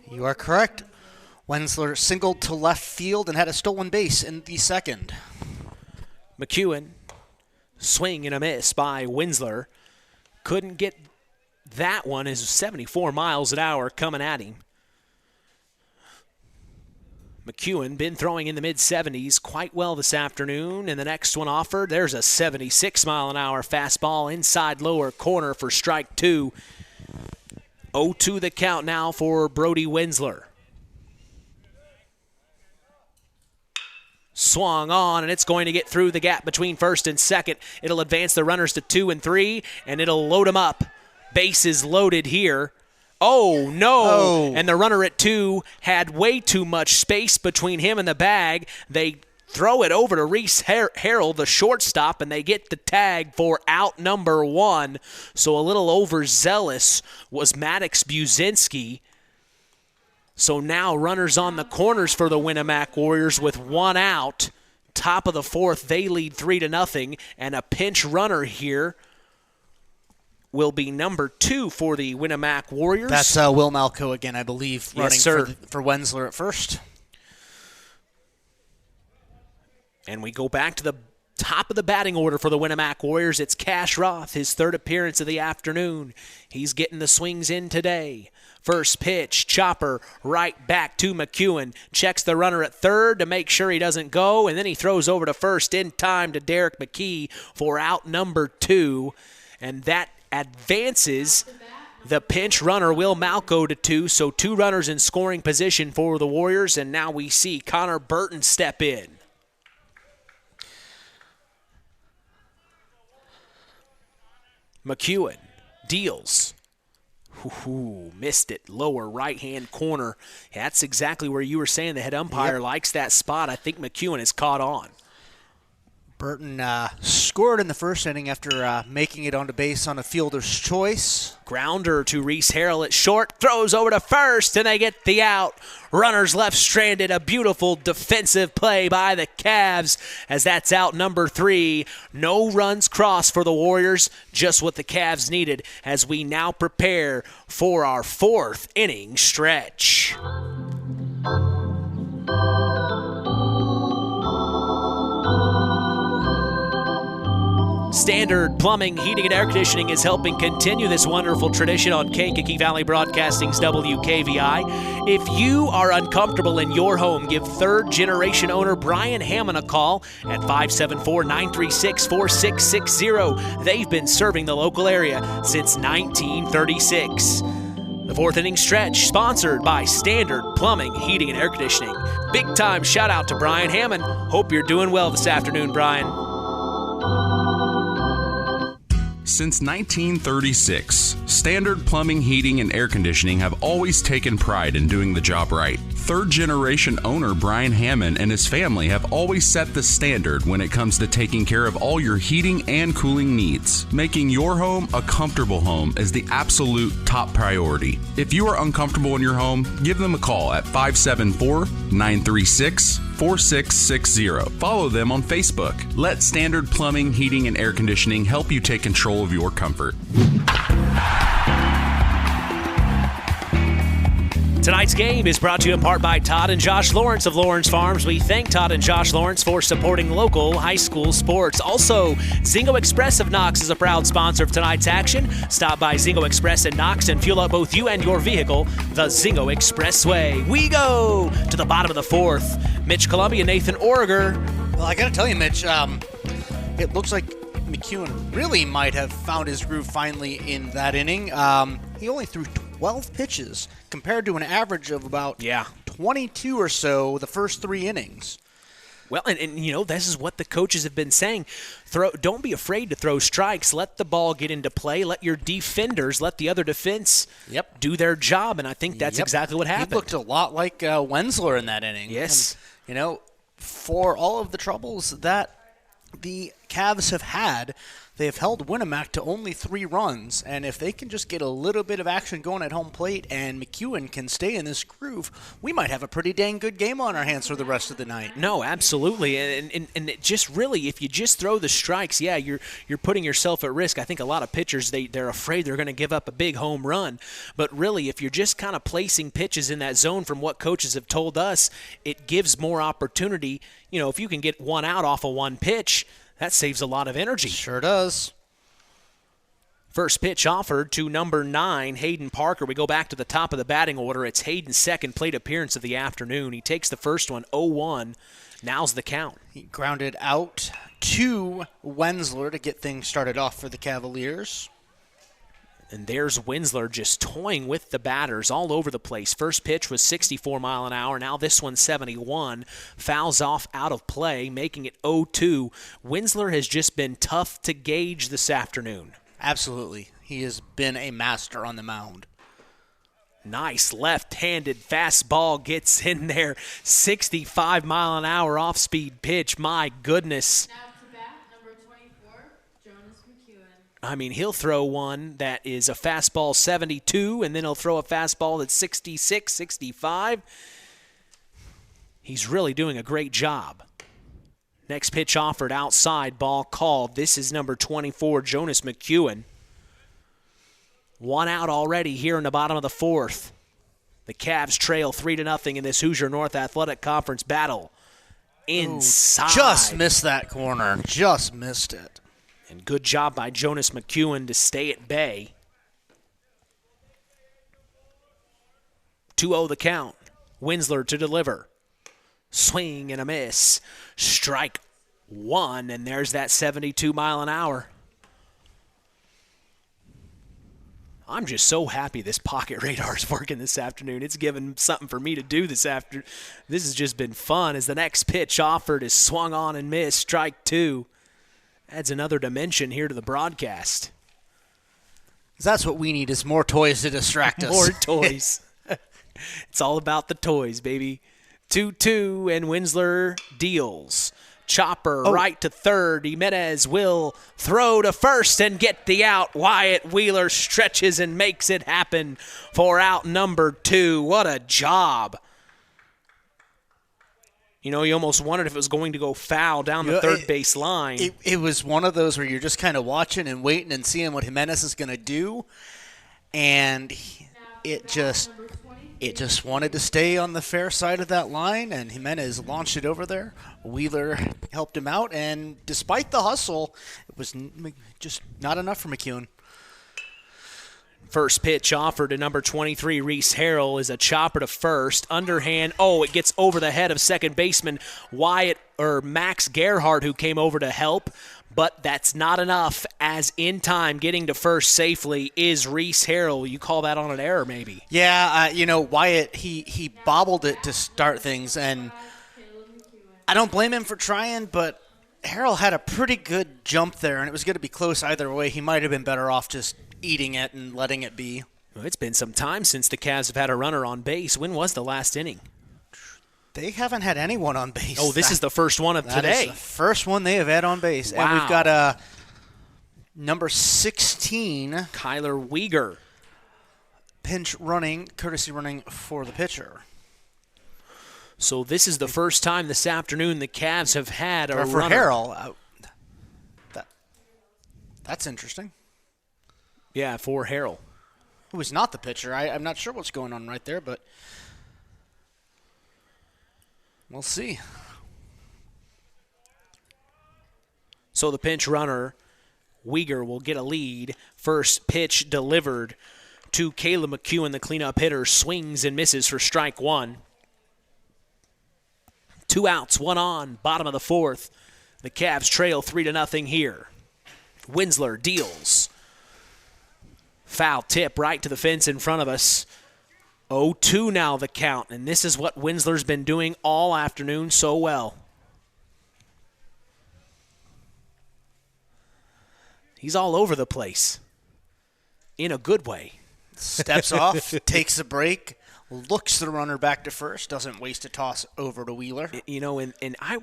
You are correct. Winsler singled to left field and had a stolen base in the second. McEwen, swing and a miss by Winsler. Couldn't get that one. Is 74 miles an hour coming at him. McEwen been throwing in the mid-70s quite well this afternoon, and the next one offered, there's a 76-mile-an-hour fastball inside lower corner for strike 2. 0-2 the count now for Brody Winsler. Swung on, and it's going to get through the gap between first and second. It'll advance the runners to 2 and 3, and it'll load them up. Bases loaded here. Oh, no. Oh. And the runner at 2 had way too much space between him and the bag. They throw it over to Reese Harrell, the shortstop, and they get the tag for out number 1. So a little overzealous was Maddox Buzinski. So now runners on the corners for the Winamac Warriors with 1 out. Top of the 4th, they lead 3-0, and a pinch runner here will be number 2 for the Winamac Warriors. That's Will Malco again, I believe, running yes, sir. for Winsler at first. And we go back to the top of the batting order for the Winamac Warriors. It's Cash Roth, his 3rd appearance of the afternoon. He's getting the swings in today. First pitch, chopper, right back to McEwen. Checks the runner at 3rd to make sure he doesn't go, and then he throws over to first in time to Derek McKee for out number 2. And that advances the pinch runner, Will Malco, to 2. So 2 runners in scoring position for the Warriors, and now we see Connor Burton step in. McEwen deals. Missed it. Lower right-hand corner. That's exactly where you were saying the head umpire likes that spot. I think McEwen is caught on. Burton scored in the first inning after making it onto base on a fielder's choice. Grounder to Reese Harrell at short. Throws over to first, and they get the out. Runners left stranded. A beautiful defensive play by the Cavs as that's out number 3. No runs crossed for the Warriors. Just what the Cavs needed as we now prepare for our 4th inning stretch. Standard Plumbing, Heating, and Air Conditioning is helping continue this wonderful tradition on Kankakee Valley Broadcasting's WKVI. If you are uncomfortable in your home, give 3rd-generation owner Brian Hammond a call at 574-936-4660. They've been serving the local area since 1936. The 4th inning stretch, sponsored by Standard Plumbing, Heating, and Air Conditioning. Big-time shout-out to Brian Hammond. Hope you're doing well this afternoon, Brian. Since 1936, Standard Plumbing, Heating, and Air Conditioning have always taken pride in doing the job right. 3rd-generation owner Brian Hammond and his family have always set the standard when it comes to taking care of all your heating and cooling needs. Making your home a comfortable home is the absolute top priority. If you are uncomfortable in your home, give them a call at 574-936-4660. Follow them on Facebook. Let Standard Plumbing, Heating, and Air Conditioning help you take control of your comfort. Tonight's game is brought to you in part by Todd and Josh Lawrence of Lawrence Farms. We thank Todd and Josh Lawrence for supporting local high school sports. Also, Zingo Express of Knox is a proud sponsor of tonight's action. Stop by Zingo Express in Knox and fuel up both you and your vehicle the Zingo Expressway. We go to the bottom of the 4th. Mitch Columbia, Nathan Origer. Well, I got to tell you, Mitch, it looks like McEwen really might have found his groove finally in that inning. He only threw 12 pitches compared to an average of about 22 or so the first 3 innings. Well, and this is what the coaches have been saying. Don't be afraid to throw strikes. Let the ball get into play. Let your defenders, let the other defense do their job, and I think that's exactly what happened. He looked a lot like Wensler in that inning. Yes. And, for all of the troubles that the Cavs have had, they have held Winamac to only 3 runs, and if they can just get a little bit of action going at home plate and McEwen can stay in this groove, we might have a pretty dang good game on our hands for the rest of the night. No, absolutely, and it just really, if you just throw the strikes, you're putting yourself at risk. I think a lot of pitchers, they're afraid they're going to give up a big home run, but really, if you're just kind of placing pitches in that zone from what coaches have told us, it gives more opportunity. If you can get 1 out off of 1 pitch, that saves a lot of energy. Sure does. First pitch offered to number 9, Hayden Parker. We go back to the top of the batting order. It's Hayden's second plate appearance of the afternoon. He takes the first one, 0-1. Now's the count. He grounded out to Wensler to get things started off for the Cavaliers. And there's Wensler just toying with the batters all over the place. First pitch was 64 mile an hour. Now this one's 71. Fouls off out of play, making it 0-2. Wensler has just been tough to gauge this afternoon. Absolutely. He has been a master on the mound. Nice left-handed fastball gets in there. 65 mile an hour off-speed pitch. My goodness. I mean, he'll throw one that is a fastball 72, and then he'll throw a fastball that's 66, 65. He's really doing a great job. Next pitch offered outside, ball called. This is number 24, Jonas McEwen. 1 out already here in the bottom of the 4th. The Cavs trail 3-0 in this Hoosier North Athletic Conference battle. Inside. Just missed that corner. Just missed it. And good job by Jonas McEwen to stay at bay. 2-0 the count. Wensler to deliver. Swing and a miss. Strike 1, and there's that 72 mile an hour. I'm just so happy this pocket radar is working this afternoon. It's given something for me to do this afternoon. This has just been fun as the next pitch offered is swung on and missed. Strike 2. Adds another dimension here to the broadcast. That's what we need is more toys to distract us. More toys. It's all about the toys, baby. 2-2, and Wensler deals. Chopper right to third. Jimenez will throw to first and get the out. Wyatt Wheeler stretches and makes it happen for out number 2. What a job. You almost wondered if it was going to go foul down the third base line. It was one of those where you're just kind of watching and waiting and seeing what Jimenez is going to do. And it just wanted to stay on the fair side of that line, and Jimenez launched it over there. Wheeler helped him out, and despite the hustle, it was just not enough for McEwen. First pitch offered to number 23, Reese Harrell, is a chopper to first. Underhand, it gets over the head of second baseman Max Gerhardt, who came over to help. But that's not enough, as in time getting to first safely is Reese Harrell. You call that on an error, maybe? Yeah, Wyatt, he bobbled it to start things, and I don't blame him for trying, but Harrell had a pretty good jump there, and it was going to be close either way. He might have been better off just eating it and letting it be. Well, it's been some time since the Cavs have had a runner on base. When was the last inning? They haven't had anyone on base. Oh, this is the first one of today. That is the first one they have had on base. Wow. And we've got number 16. Kyler Weegar. Courtesy running for the pitcher. So this is the first time this afternoon the Cavs have had a runner. For Harrell. That's interesting. Yeah, for Harrell. Who is not the pitcher. I'm not sure what's going on right there, but we'll see. So the pinch runner, Weegar, will get a lead. First pitch delivered to Caleb McEwen, the cleanup hitter. Swings and misses for strike 1. 2 outs, 1 on, bottom of the 4th. The Cavs trail 3-0 here. Wensler deals. Foul tip right to the fence in front of us. 0-2 now the count, and this is what Winsler's been doing all afternoon so well. He's all over the place in a good way. Steps off, takes a break, looks the runner back to first, doesn't waste a toss over to Wheeler. And I,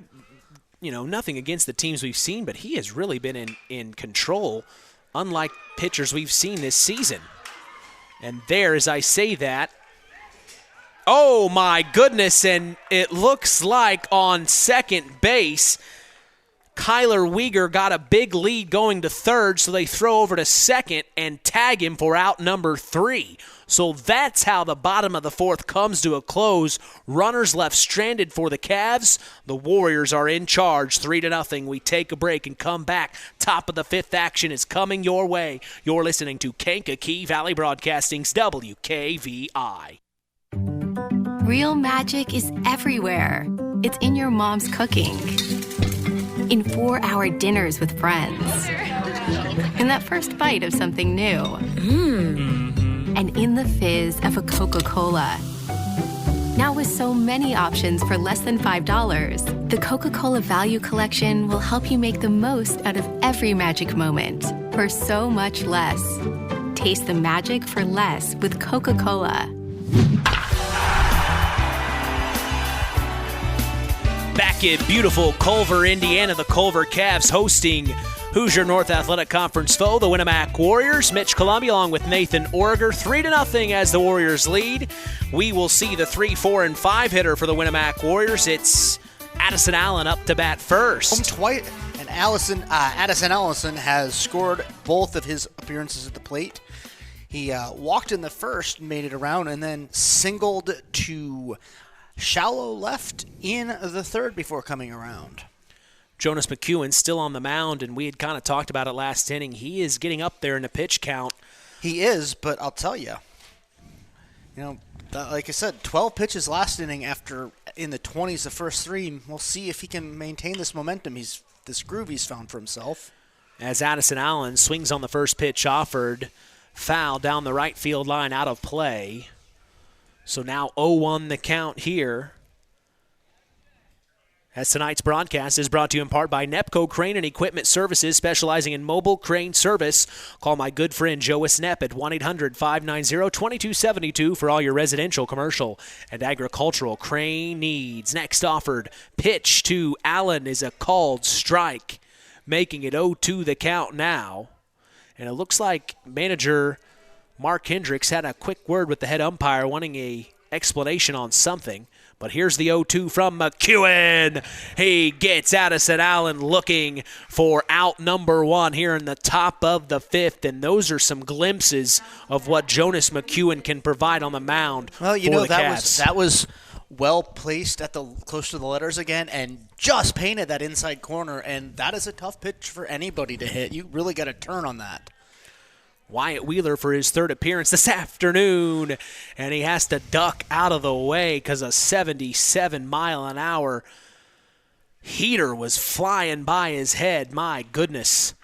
nothing against the teams we've seen, but he has really been in control, unlike pitchers we've seen this season. And there, as I say that, oh my goodness, and it looks like on second base, Kyler Weegar got a big lead going to third, so they throw over to second and tag him for out number 3. So that's how the bottom of the fourth comes to a close. Runners left stranded for the Cavs. The Warriors are in charge, 3-0. We take a break and come back. Top of the fifth action is coming your way. You're listening to Kankakee Valley Broadcasting's WKVI. Real magic is everywhere. It's in your mom's cooking, in 4-hour dinners with friends, in that first bite of something new, and in the fizz of a Coca-Cola. Now with so many options for less than $5, the Coca-Cola Value Collection will help you make the most out of every magic moment for so much less. Taste the magic for less with Coca-Cola. Back in beautiful Culver, Indiana, the Culver Cavs hosting Hoosier North Athletic Conference foe, the Winamac Warriors. Mitch Columbia along with Nathan Orger, 3-0 as the Warriors lead. We will see the 3, 4, and 5 hitter for the Winamac Warriors. It's Addison Allen up to bat first. Twice, and Addison Allison has scored both of his appearances at the plate. He walked in the first, made it around, and then singled to shallow left in the third before coming around. Jonas McEwen still on the mound, and we had kind of talked about it last inning. He is getting up there in the pitch count. He is, but I'll tell you, like I said, 12 pitches last inning after in the 20s the first 3. We'll see if he can maintain this momentum. This groove he's found for himself. As Addison Allen swings on the first pitch offered, foul down the right field line, out of play. So now 0-1 the count here. As tonight's broadcast is brought to you in part by Nepco Crane and Equipment Services, specializing in mobile crane service. Call my good friend Joe Snep at 1-800-590-2272 for all your residential, commercial, and agricultural crane needs. Next offered pitch to Allen is a called strike, making it 0-2 the count now. And it looks like manager Mark Hendricks had a quick word with the head umpire wanting a explanation on something. But here's the 0-2 from McEwen. He gets Addison Allen looking for out number 1 here in the top of the fifth. And those are some glimpses of what Jonas McEwen can provide on the mound for the Cavs. That was well placed at the close to the letters again and just painted that inside corner. And that is a tough pitch for anybody to hit. You really got to turn on that. Wyatt Wheeler for his third appearance this afternoon, and he has to duck out of the way because a 77-mile-an-hour heater was flying by his head. My goodness.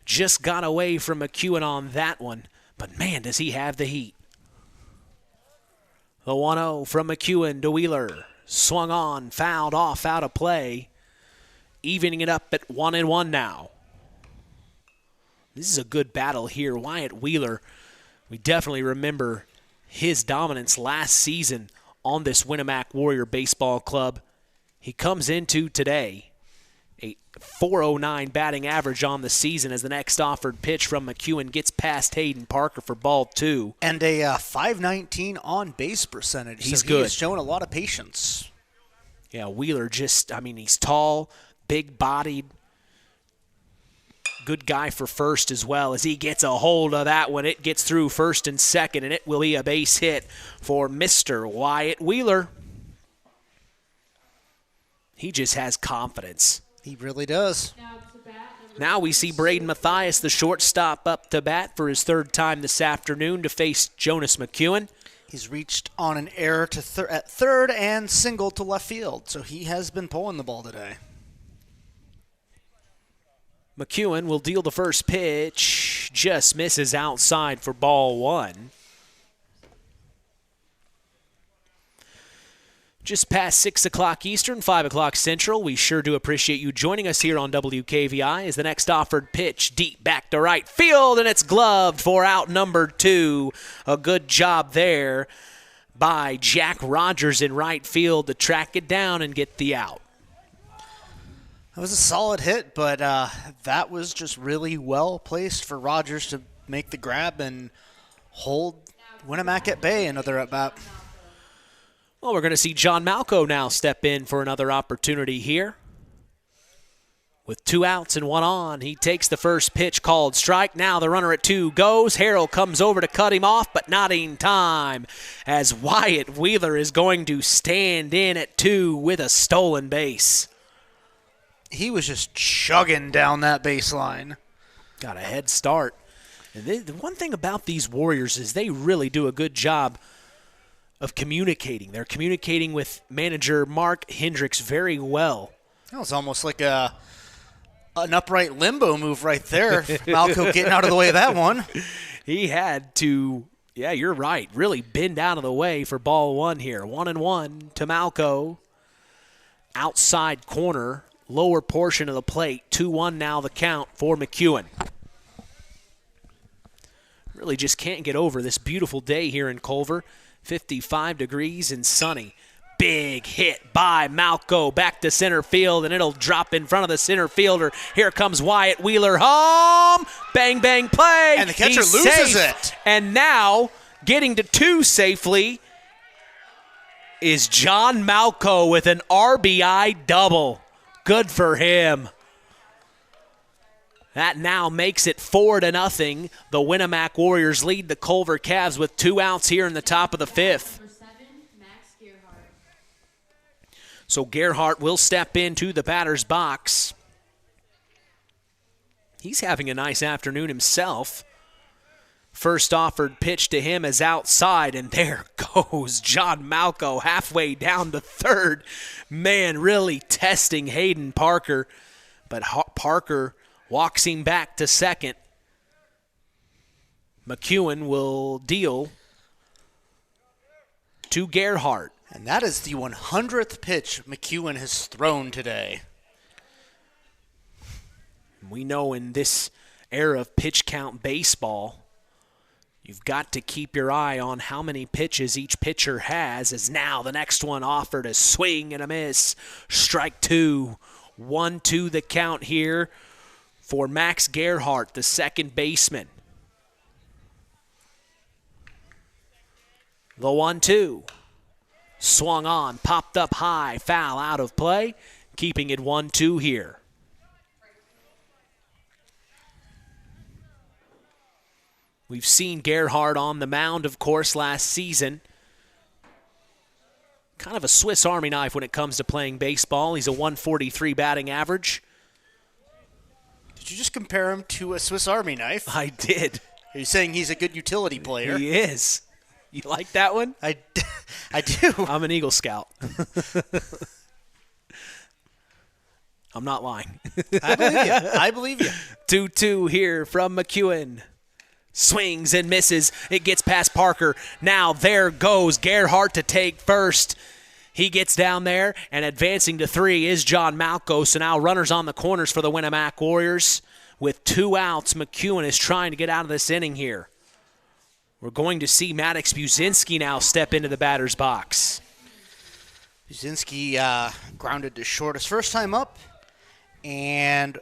Just got away from McEwen on that one, but man, does he have the heat. The 1-0 from McEwen to Wheeler. Swung on, fouled off, out of play. Evening it up at 1-1 now. This is a good battle here. Wyatt Wheeler, we definitely remember his dominance last season on this Winamac Warrior Baseball Club. He comes into today a .409 batting average on the season as the next offered pitch from McEwen gets past Hayden Parker for ball 2. And a .519 on-base percentage. He's so good. He's shown a lot of patience. Yeah, Wheeler he's tall, big-bodied. Good guy for first as well as he gets a hold of that one. It gets through first and second, and it will be a base hit for Mr. Wyatt Wheeler. He just has confidence. He really does. Now we see Braden Mathias, the shortstop, up to bat for his third time this afternoon to face Jonas McEwen. He's reached on an error to at third and single to left field, so he has been pulling the ball today. McEwen will deal the first pitch, just misses outside for ball 1. Just past 6 o'clock Eastern, 5 o'clock Central. We sure do appreciate you joining us here on WKVI as the next offered pitch deep back to right field, and it's gloved for out number 2. A good job there by Jack Rogers in right field to track it down and get the out. That was a solid hit, but that was just really well placed for Rogers to make the grab and hold Winamac at bay. Another at bat. Well, we're going to see John Malco now step in for another opportunity here. With 2 outs and 1 on, he takes the first pitch called strike. Now the runner at 2 goes. Harrell comes over to cut him off, but not in time, as Wyatt Wheeler is going to stand in at 2 with a stolen base. He was just chugging down that baseline. Got a head start. And the one thing about these Warriors is they really do a good job of communicating. They're communicating with manager Mark Hendricks very well. That was almost like an upright limbo move right there. Malco getting out of the way of that one. He had to, yeah, you're right, really bend out of the way for ball 1 here. 1-1 to Malco. Outside corner, lower portion of the plate. 2-1 now the count for McEwen. Really just can't get over this beautiful day here in Culver. 55 degrees and sunny. Big hit by Malco back to center field, and it'll drop in front of the center fielder. Here comes Wyatt Wheeler home. Bang, bang, play. And the catcher He's loses safe. it. And now getting to 2 safely is John Malco with an RBI double. Good for him. That now makes it 4-0. The Winamac Warriors lead the Culver Cavs with 2 outs here in the top of the 5th. So Gerhardt will step into the batter's box. He's having a nice afternoon himself. First offered pitch to him is outside, and there goes John Malco halfway down to third. Man, really testing Hayden Parker, but Parker walks him back to second. McEwen will deal to Gerhardt. And that is the 100th pitch McEwen has thrown today. We know in this era of pitch count baseball, you've got to keep your eye on how many pitches each pitcher has, as now the next one offered a swing and a miss. Strike 2. 1-2 the count here for Max Gerhardt, the second baseman. The 1-2. Swung on, popped up high, foul out of play, keeping it 1-2 here. We've seen Gerhardt on the mound, of course, last season. Kind of a Swiss Army knife when it comes to playing baseball. He's a 143 batting average. Did you just compare him to a Swiss Army knife? I did. Are you saying he's a good utility player? He is. You like that one? I do. I'm an Eagle Scout. I'm not lying. I believe you. I believe you. 2-2 here from McEwen. Swings and misses. It gets past Parker. Now there goes Gerhardt to take first. He gets down there, and advancing to 3 is John Malco. So now runners on the corners for the Winamac Warriors. With 2 outs, McEwen is trying to get out of this inning here. We're going to see Maddox Buzinski now step into the batter's box. Buzinski grounded to short his first time up and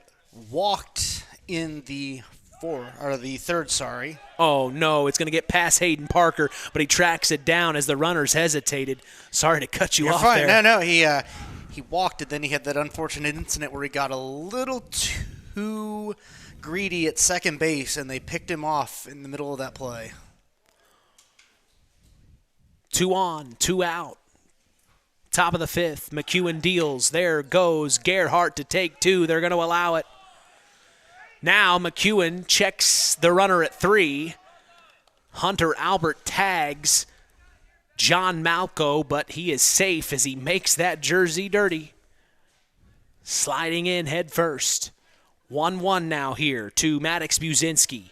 walked in the third. Oh, no, it's going to get past Hayden Parker, but he tracks it down as the runners hesitated. Sorry to cut you off fine. there. No, he walked, and then he had that unfortunate incident where he got a little too greedy at second base, and they picked him off in the middle of that play. 2 on, 2 out. Top of the 5th, McEwen deals. There goes Gerhardt to take 2. They're going to allow it. Now McEwen checks the runner at 3. Hunter Albert tags John Malco, but he is safe as he makes that jersey dirty. Sliding in head first. 1-1 now here to Maddox Buzinski.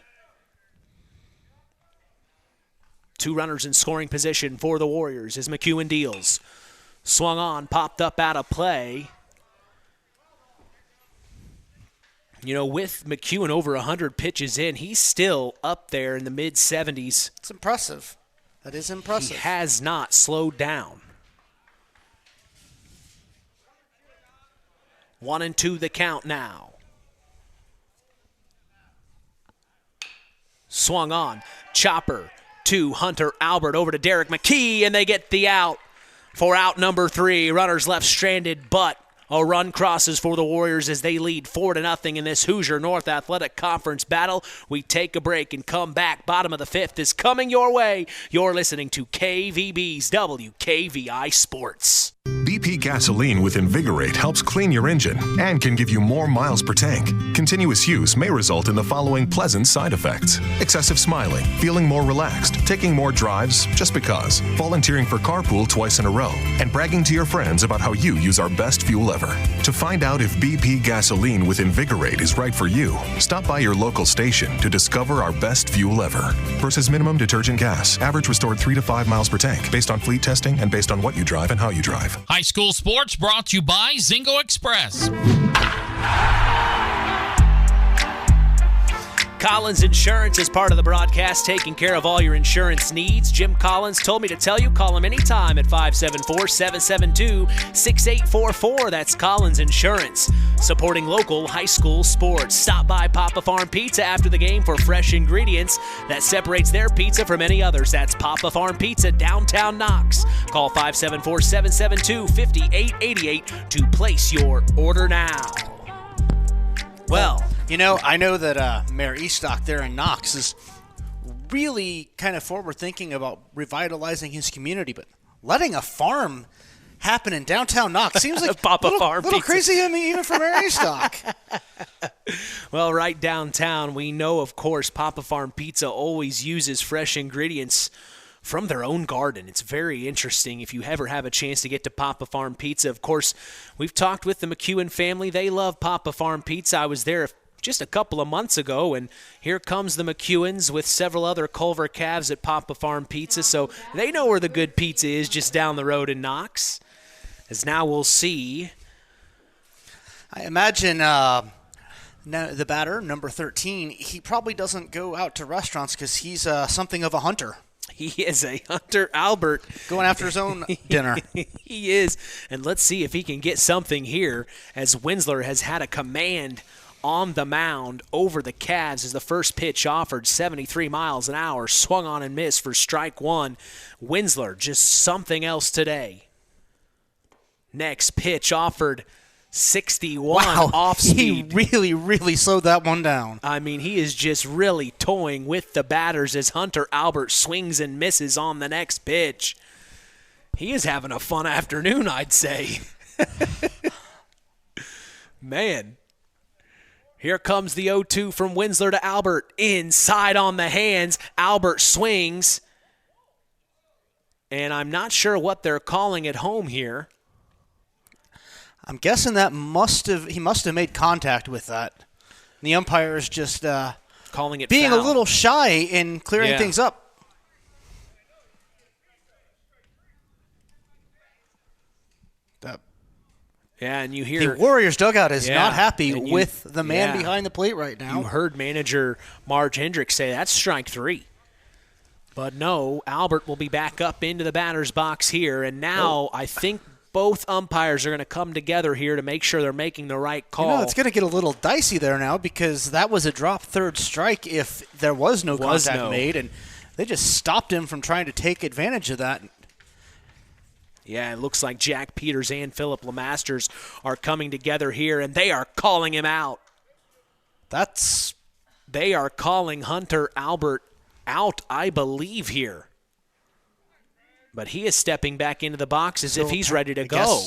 2 runners in scoring position for the Warriors as McEwen deals. Swung on, popped up out of play. You know, with McEwen over 100 pitches in, he's still up there in the mid-70s. It's impressive. That is impressive. He has not slowed down. 1-2 the count now. Swung on. Chopper to Hunter Albert, over to Derek McKee, and they get the out for out number 3. Runners left stranded, but a run crosses for the Warriors as they lead 4-0 in this Hoosier North Athletic Conference battle. We take a break and come back. Bottom of the 5th is coming your way. You're listening to KVB's WKVI Sports. BP gasoline with Invigorate helps clean your engine and can give you more miles per tank. Continuous use may result in the following pleasant side effects: excessive smiling, feeling more relaxed, taking more drives just because, volunteering for carpool twice in a row, and bragging to your friends about how you use our best fuel ever. To find out if BP gasoline with Invigorate is right for you, stop by your local station to discover our best fuel ever. Versus minimum detergent gas. Average restored 3 to 5 miles per tank, based on fleet testing and based on what you drive and how you drive. High school sports brought to you by Zingo Express. Collins Insurance is part of the broadcast, taking care of all your insurance needs. Jim Collins told me to tell you, call him anytime at 574-772-6844. That's Collins Insurance, supporting local high school sports. Stop by Papa Farm Pizza after the game for fresh ingredients that separates their pizza from any others. That's Papa Farm Pizza, downtown Knox. Call 574-772-5888 to place your order now. Well, you know, I know that Mayor Eastock there in Knox is really kind of forward-thinking about revitalizing his community, but letting a farm happen in downtown Knox seems like Papa Farm little Pizza. Crazy, I mean, even for Mayor Eastock. Well, right downtown, we know, of course, Papa Farm Pizza always uses fresh ingredients from their own garden. It's very interesting if you ever have a chance to get to Papa Farm Pizza. Of course, we've talked with the McEwen family. They love Papa Farm Pizza. I was there just a couple of months ago, and here comes the McEwens with several other Culver Cavs at Papa Farm Pizza, so they know where the good pizza is, just down the road in Knox. As now we'll see. I imagine the batter, number 13, he probably doesn't go out to restaurants because he's something of a hunter. He is a Hunter Albert. Going after his own dinner. He is. And let's see if he can get something here, as Winsler has had a command on the mound over the Cavs as the first pitch offered 73 miles an hour, swung on and missed for strike one. Winsler, just something else today. Next pitch offered 61 off speed. He really slowed that one down. I mean, he is just really toying with the batters as Hunter Albert swings and misses on the next pitch. He is having a fun afternoon, I'd say. Man. Here comes the 0-2 from Winsler to Albert. Inside on the hands. Albert swings. And I'm not sure what they're calling at home here. I'm guessing that he must have made contact with that. And the umpire is just calling it being foul. a little shy in clearing things up. Yeah, and you hear the Warriors dugout is not happy with the man behind the plate right now. You heard manager Marge Hendricks say that's strike 3. But no, Albert will be back up into the batter's box here, and now I think both umpires are going to come together here to make sure they're making the right call. You know, it's going to get a little dicey there now because that was a drop third strike if there was no contact made, and they just stopped him from trying to take advantage of that. Yeah, it looks like Jack Peters and Philip LeMasters are coming together here, and they are calling him out. They are calling Hunter Albert out, I believe, here. But he is stepping back into the box as if he's ready to go.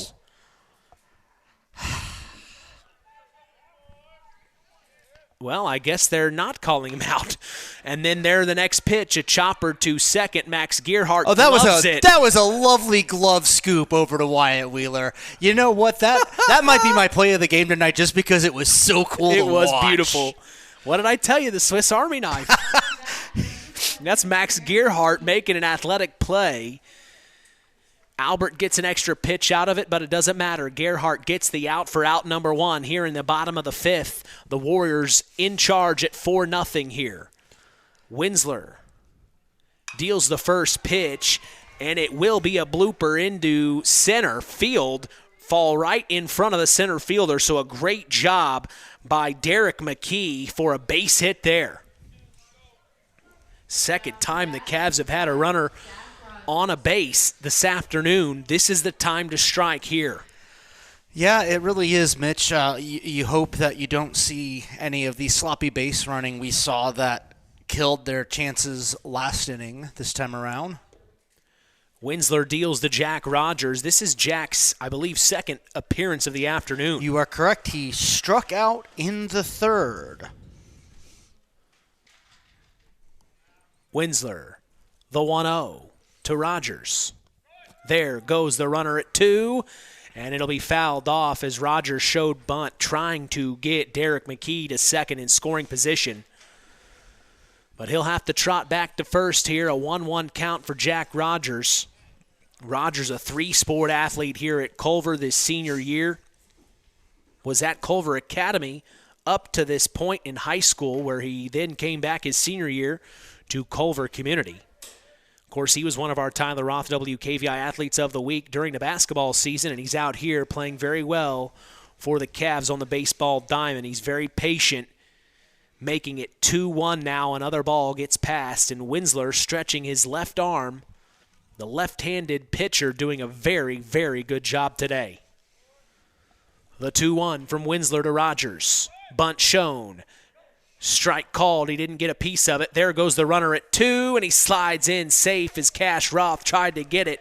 Well, I guess they're not calling him out. And then there, the next pitch, a chopper to second. Max Gearhart that was a lovely glove scoop over to Wyatt Wheeler. You know what? That might be my play of the game tonight just because it was so cool to watch. It was beautiful. What did I tell you? The Swiss Army knife. That's Max Gearhart making an athletic play Albert gets an extra pitch out of it, but it doesn't matter. Gerhardt gets the out for out number 1 here in the bottom of the 5th. The Warriors in charge at 4-0 here. Winsler deals the first pitch, and it will be a blooper into center field. Fall right in front of the center fielder, so a great job by Derek McKee for a base hit there. Second time the Cavs have had a runner on a base this afternoon. This is the time to strike here. Yeah, it really is, Mitch. You hope that you don't see any of the sloppy base running we saw that killed their chances last inning this time around. Winsler deals to Jack Rogers. This is Jack's, I believe, second appearance of the afternoon. You are correct. He struck out in the 3rd. Winsler, the 1-0 to Rogers. There goes the runner at 2, and it'll be fouled off as Rogers showed bunt, trying to get Derek McKee to second in scoring position. But he'll have to trot back to first here. A 1-1 count for Jack Rogers. Rogers, a 3-sport athlete here at Culver this senior year. Was at Culver Academy up to this point in high school, where he then came back his senior year to Culver Community. Of course, he was one of our Tyler Roth WKVI Athletes of the Week during the basketball season, and he's out here playing very well for the Cavs on the baseball diamond. He's very patient, making it 2-1 now. Another ball gets passed, and Winsler stretching his left arm. The left-handed pitcher doing a very, very good job today. The 2-1 from Winsler to Rogers. Bunt shown. Strike called. He didn't get a piece of it. There goes the runner at 2, and he slides in safe as Cash Roth tried to get it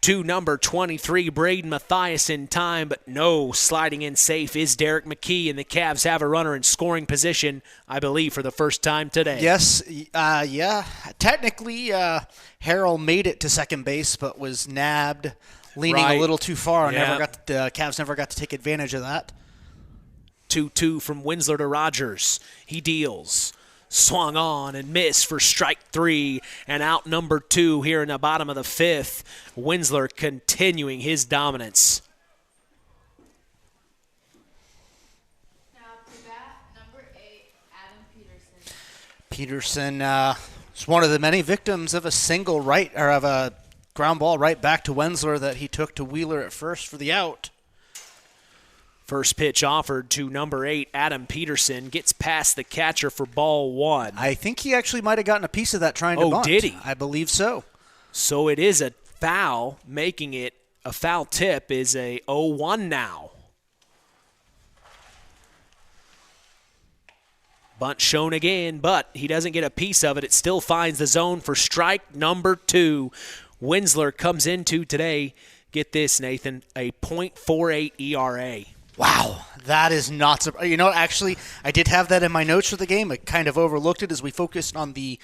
to number 23, Braden Mathias, in time, but no, sliding in safe is Derek McKee, and the Cavs have a runner in scoring position, I believe, for the first time today. Yes, yeah. Technically, Harrell made it to second base, but was nabbed, leaning a little too far, and the Cavs never got to take advantage of that. 2-2 from Winsler to Rogers. He deals. Swung on and missed for strike 3, and out number 2 here in the bottom of the 5th. Winsler continuing his dominance. Now to bat, number 8, Adam Peterson. Peterson is one of the many victims of a ground ball right back to Winsler that he took to Wheeler at first for the out. First pitch offered to number 8, Adam Peterson. Gets past the catcher for ball 1. I think he actually might have gotten a piece of that trying to bunt. Oh, did he? I believe so. So it is a foul, making it a foul tip is a 0-1 now. Bunt shown again, but he doesn't get a piece of it. It still finds the zone for strike number 2. Winsler comes into today, get this, Nathan, a .48 ERA. Wow, that is not surprising. You know, actually, I did have that in my notes for the game. I kind of overlooked it as we focused on the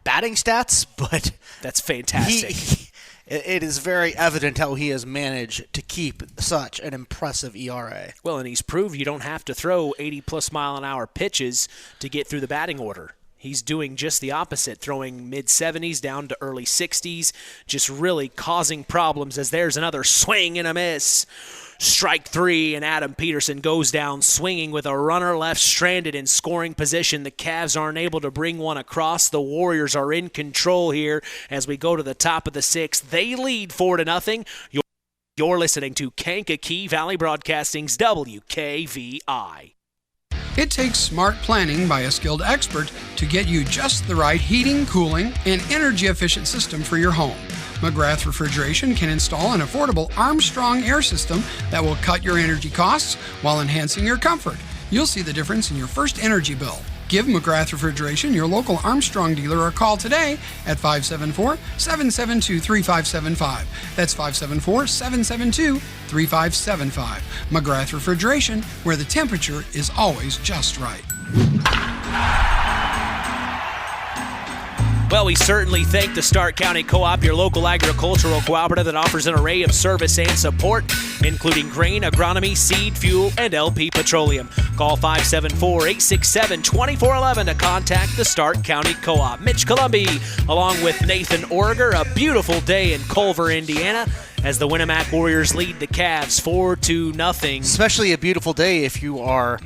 batting stats, but that's fantastic. It is very evident how he has managed to keep such an impressive ERA. Well, and he's proved you don't have to throw 80-plus mile-an-hour pitches to get through the batting order. He's doing just the opposite, throwing mid-70s down to early 60s, just really causing problems as there's another swing and a miss. Strike 3, and Adam Peterson goes down swinging with a runner left stranded in scoring position. The Cavs aren't able to bring one across. The Warriors are in control here as we go to the top of the 6th. They lead 4-0. You're listening to Kankakee Valley Broadcasting's WKVI. It takes smart planning by a skilled expert to get you just the right heating, cooling, and energy-efficient system for your home. McGrath Refrigeration can install an affordable Armstrong air system that will cut your energy costs while enhancing your comfort. You'll see the difference in your first energy bill. Give McGrath Refrigeration, your local Armstrong dealer, a call today at 574-772-3575. That's 574-772-3575. McGrath Refrigeration, where the temperature is always just right. Well, we certainly thank the Stark County Co-op, your local agricultural cooperative that offers an array of service and support, including grain, agronomy, seed, fuel, and LP Petroleum. Call 574-867-2411 to contact the Stark County Co-op. Mitch Columbi, along with Nathan Orger, a beautiful day in Culver, Indiana, as the Winamac Warriors lead the Cavs 4-0. Especially a beautiful day if you are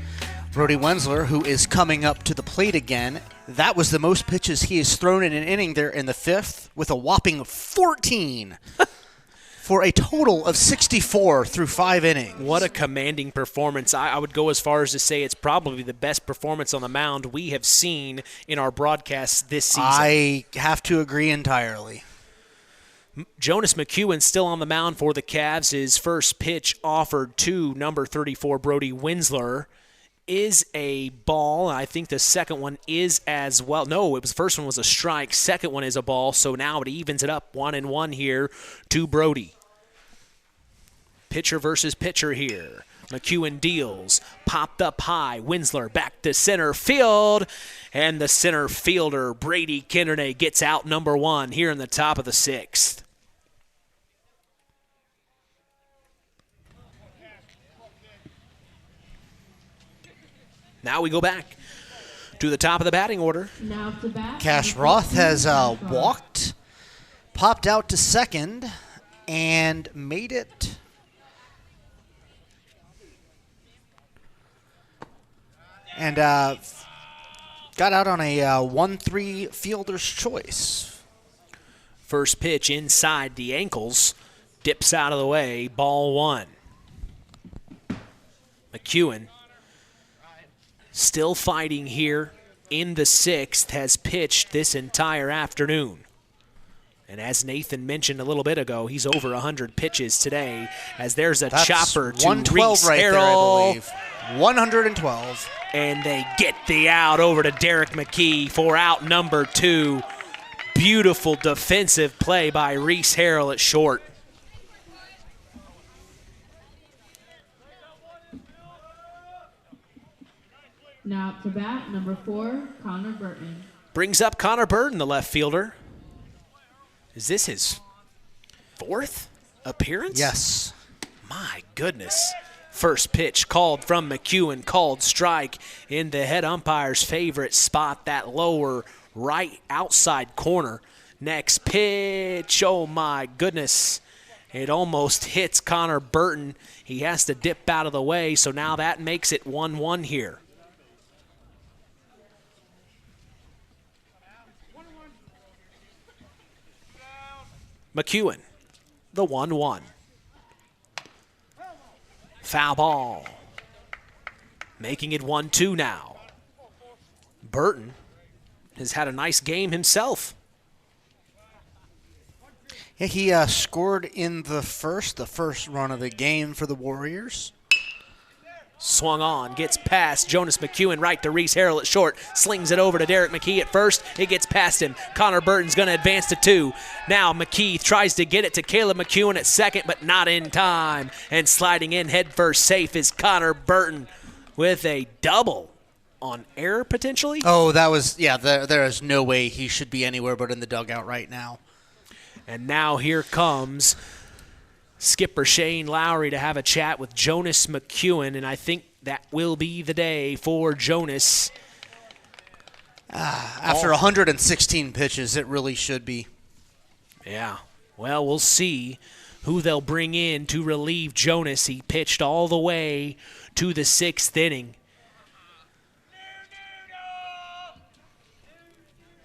Brody Wensler, who is coming up to the plate again. That was the most pitches he has thrown in an inning there in the fifth, with a whopping 14 for a total of 64 through 5 innings. What a commanding performance. I would go as far as to say it's probably the best performance on the mound we have seen in our broadcasts this season. I have to agree entirely. Jonas McEwen still on the mound for the Cavs. His first pitch offered to number 34, Brody Wensler, is a ball. I think the second one is as well. No, the first one was a strike. Second one is a ball, so now it evens it up 1-1 here to Brody. Pitcher versus pitcher here. McEwen deals, popped up high. Wensler back to center field, and the center fielder, Brady Kindernay, gets out number 1 here in the top of the 6th. Now we go back to the top of the batting order. Now to bat. Cash Roth has walked, popped out to second, and made it. And got out on a 1-3 fielder's choice. First pitch inside the ankles, dips out of the way, ball 1. McEwen still fighting here in the 6th, has pitched this entire afternoon. And as Nathan mentioned a little bit ago, he's over 100 pitches today, as there's a chopper to 112 Reese right Harrell. there, I believe. 112. And they get the out over to Derek McKee for out number 2. Beautiful defensive play by Reese Harrell at short. Now to bat, number 4, Connor Burton. Brings up Connor Burton, the left fielder. Is this his 4th appearance? Yes. My goodness. First pitch called from McEwen, called strike in the head umpire's favorite spot, that lower right outside corner. Next pitch, oh my goodness. It almost hits Connor Burton. He has to dip out of the way, so now that makes it 1-1 here. McEwen, the 1-1. Foul ball. Making it 1-2 now. Burton has had a nice game himself. Yeah, he scored in the first run of the game for the Warriors. Swung on, gets past Jonas McEwen right to Reese Harrell at short. Slings it over to Derek McKee at first. It gets past him. Connor Burton's going to advance to 2. Now McKee tries to get it to Caleb McEwen at second, but not in time. And sliding in headfirst safe is Connor Burton with a double on error potentially. Oh, that was, there is no way he should be anywhere but in the dugout right now. And now here comes skipper Shane Lowry to have a chat with Jonas McEwen, and I think that will be the day for Jonas. After 116 pitches, it really should be. Yeah. Well, we'll see who they'll bring in to relieve Jonas. He pitched all the way to the 6th inning.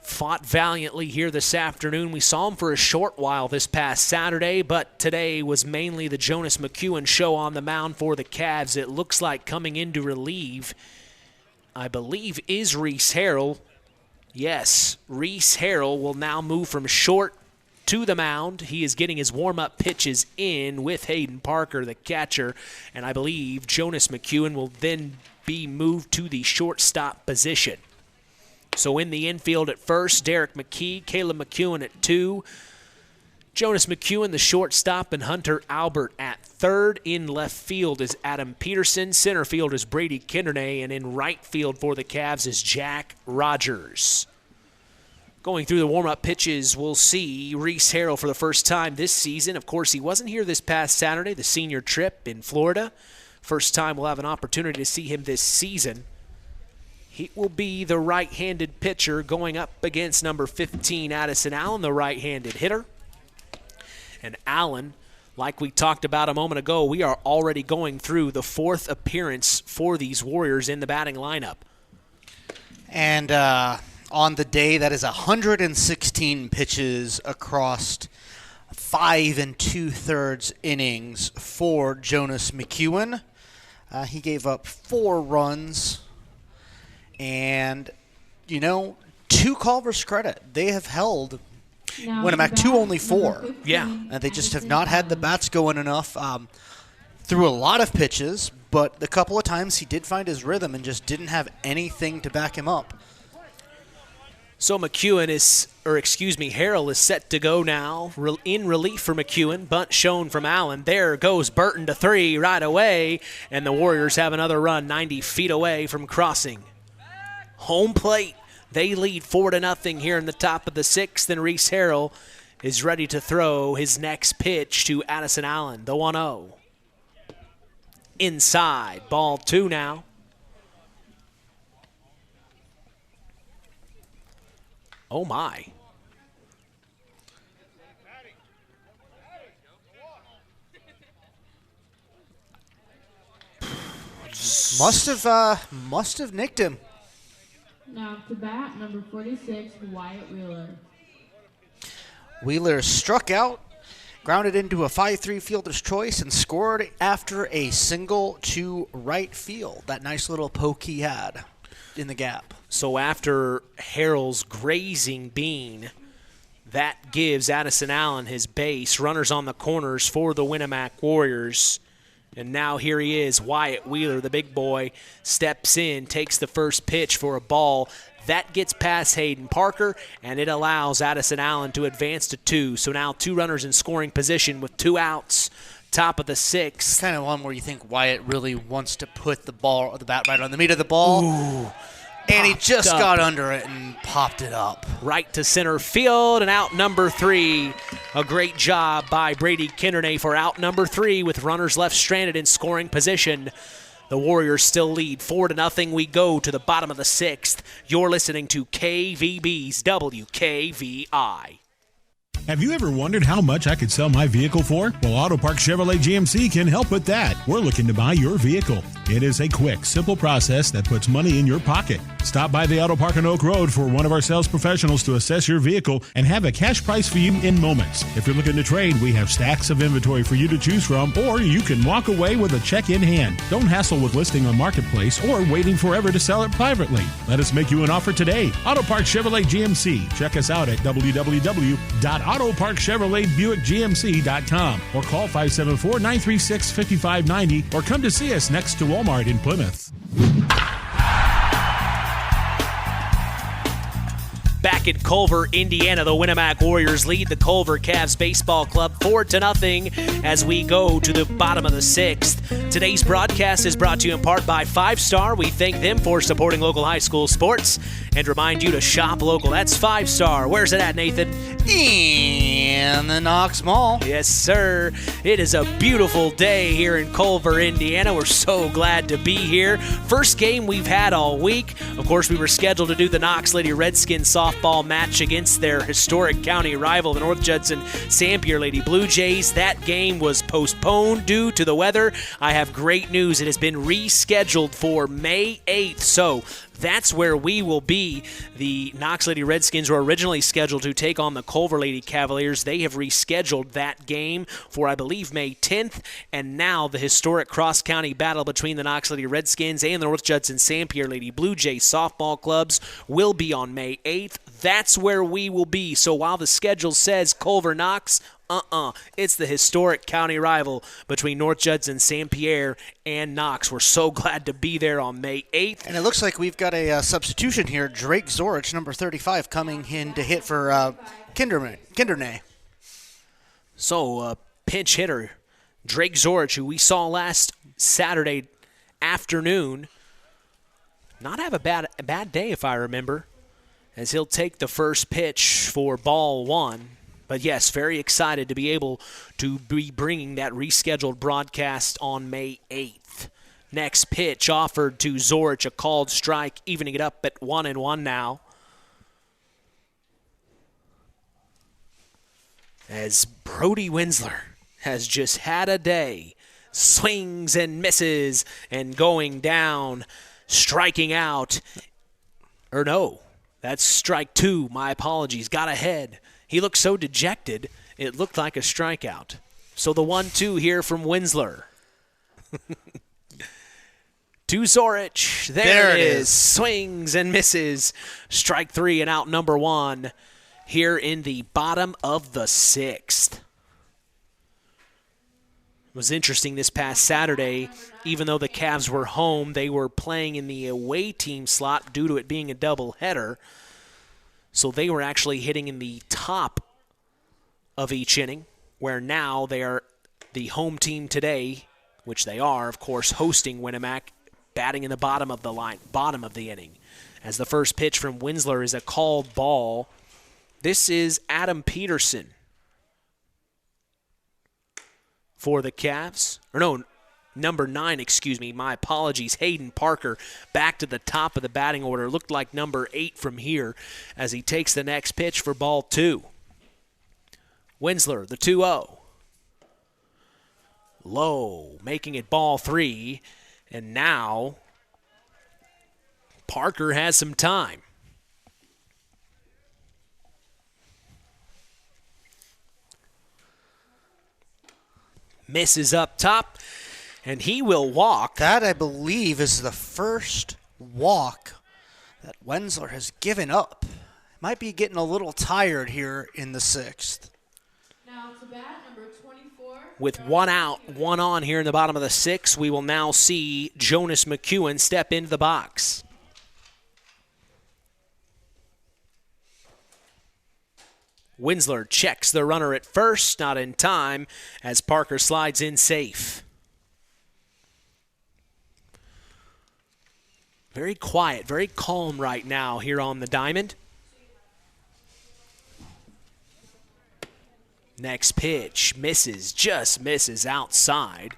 Fought valiantly here this afternoon. We saw him for a short while this past Saturday, but today was mainly the Jonas McEwen show on the mound for the Cavs. It looks like coming in to relieve, I believe, is Reese Harrell. Yes, Reese Harrell will now move from short to the mound. He is getting his warm-up pitches in with Hayden Parker, the catcher, and I believe Jonas McEwen will then be moved to the shortstop position. So in the infield at first, Derek McKee, Caleb McEwen at 2, Jonas McEwen, the shortstop, and Hunter Albert at 3rd. In left field is Adam Peterson. Center field is Brady Kindernay, and in right field for the Cavs is Jack Rogers. Going through the warm-up pitches, we'll see Reese Harrell for the first time this season. Of course, he wasn't here this past Saturday, the senior trip in Florida. First time we'll have an opportunity to see him this season. He will be the right-handed pitcher going up against number 15, Addison Allen, the right-handed hitter. And Allen, like we talked about a moment ago, we are already going through the 4th appearance for these Warriors in the batting lineup. And on the day, that is 116 pitches across 5 2/3 innings for Jonas McEwen. He gave up 4 runs. And, to Culver's credit, they have held Winamac to only 4. Yeah. And they just have not had the bats going enough through a lot of pitches, but the couple of times he did find his rhythm and just didn't have anything to back him up. So Harrell is set to go now. In relief for McEwen. Bunt shown from Allen. There goes Burton to 3 right away. And the Warriors have another run 90 feet away from crossing. Home plate. They lead 4-0 here in the top of the 6th. And Reese Harrell is ready to throw his next pitch to Addison Allen, the 1-0. Inside. Ball 2 now. Oh, my. Must have nicked him. Now to bat, number 46, Wyatt Wheeler. Wheeler struck out, grounded into a 5-3 fielder's choice, and scored after a single to right field. That nice little poke he had in the gap. So after Harrell's grazing bean, that gives Addison Allen his base. Runners on the corners for the Winamac Warriors. And now here he is, Wyatt Wheeler, the big boy, steps in, takes the first pitch for a ball. That gets past Hayden Parker, and it allows Addison Allen to advance to 2. So now 2 runners in scoring position with 2 outs. Top of the 6th. Kind of one where you think Wyatt really wants to put the bat right on the meat of the ball. Ooh. And he just got under it and popped it up. Right to center field and out number 3. A great job by Brady Kindernay for out number 3 with runners left stranded in scoring position. The Warriors still lead 4-0. We go to the bottom of the 6th. You're listening to KVB's WKVI. Have you ever wondered how much I could sell my vehicle for? Well, Auto Park Chevrolet GMC can help with that. We're looking to buy your vehicle. It is a quick, simple process that puts money in your pocket. Stop by the Auto Park on Oak Road for one of our sales professionals to assess your vehicle and have a cash price for you in moments. If you're looking to trade, we have stacks of inventory for you to choose from, or you can walk away with a check in hand. Don't hassle with listing on Marketplace or waiting forever to sell it privately. Let us make you an offer today. Auto Park Chevrolet GMC. Check us out at www.autoparkchevroletbuickgmc.com or call 574-936-5590 or come to see us next to Walmart in Plymouth. Back in Culver, Indiana, the Winamac Warriors lead the Culver Cavs Baseball Club 4-0 as we go to the bottom of the 6th. Today's broadcast is brought to you in part by 5 Star. We thank them for supporting local high school sports and remind you to shop local. That's 5 Star. Where's it at, Nathan? In the Knox Mall. Yes, sir. It is a beautiful day here in Culver, Indiana. We're so glad to be here. First game we've had all week. Of course, we were scheduled to do the Knox Lady Redskins softball match against their historic county rival, the North Judson Sampier Lady Blue Jays. That game was postponed due to the weather. I have great news. It has been rescheduled for May 8th. So that's where we will be. The Knox Lady Redskins were originally scheduled to take on the Culver Lady Cavaliers. They have rescheduled that game for, I believe, May 10th. And now the historic cross-county battle between the Knox Lady Redskins and the North Judson Sampier Lady Blue Jays softball clubs will be on May 8th. That's where we will be. So while the schedule says Culver Knox, it's the historic county rival between North Judson, Sampier, and Knox. We're so glad to be there on May 8th. And it looks like we've got a substitution here. Drake Zorich, number 35, coming in to hit for Kindernay. So, pinch hitter Drake Zorich, who we saw last Saturday afternoon, not have a bad day, if I remember. as he'll take the first pitch for ball one. But yes, very excited to be able to be bringing that rescheduled broadcast on May 8th. Next pitch offered to Zorich, a called strike, evening it up at 1-1 now. As Brody Winsler has just had a day, swings and misses and going down, striking out. Or no, that's strike two. My apologies. Got ahead. He looked so dejected, it looked like a strikeout. So the 1-2 here from Winsler. To Zorich. There it is. Swings and misses. Strike three and out number one here in the bottom of the sixth. It was interesting this past Saturday. Even though the Cavs were home, they were playing in the away team slot due to it being a doubleheader. So they were actually hitting in the top of each inning, where now they are the home team today, which they are, of course, hosting Winamac, batting in the bottom of the inning. As the first pitch from Winsler is a called ball. This is Adam Peterson for the Cavs. Or no, number 9, excuse me. My apologies. Hayden Parker back to the top of the batting order. Looked like number 8 from here as he takes the next pitch for ball 2. Winsler, the 2-0. Low, making it ball 3. And now Parker has some time. Misses up top, and he will walk. That, I believe, is the first walk that Winsler has given up. Might be getting a little tired here in the sixth. Now to bat, number 24. With one out, one on here in the bottom of the sixth, we will now see Jonas McEwen step into the box. Winsler checks the runner at first, not in time, as Parker slides in safe. Very quiet, very calm right now here on the diamond. Next pitch, misses, just misses outside.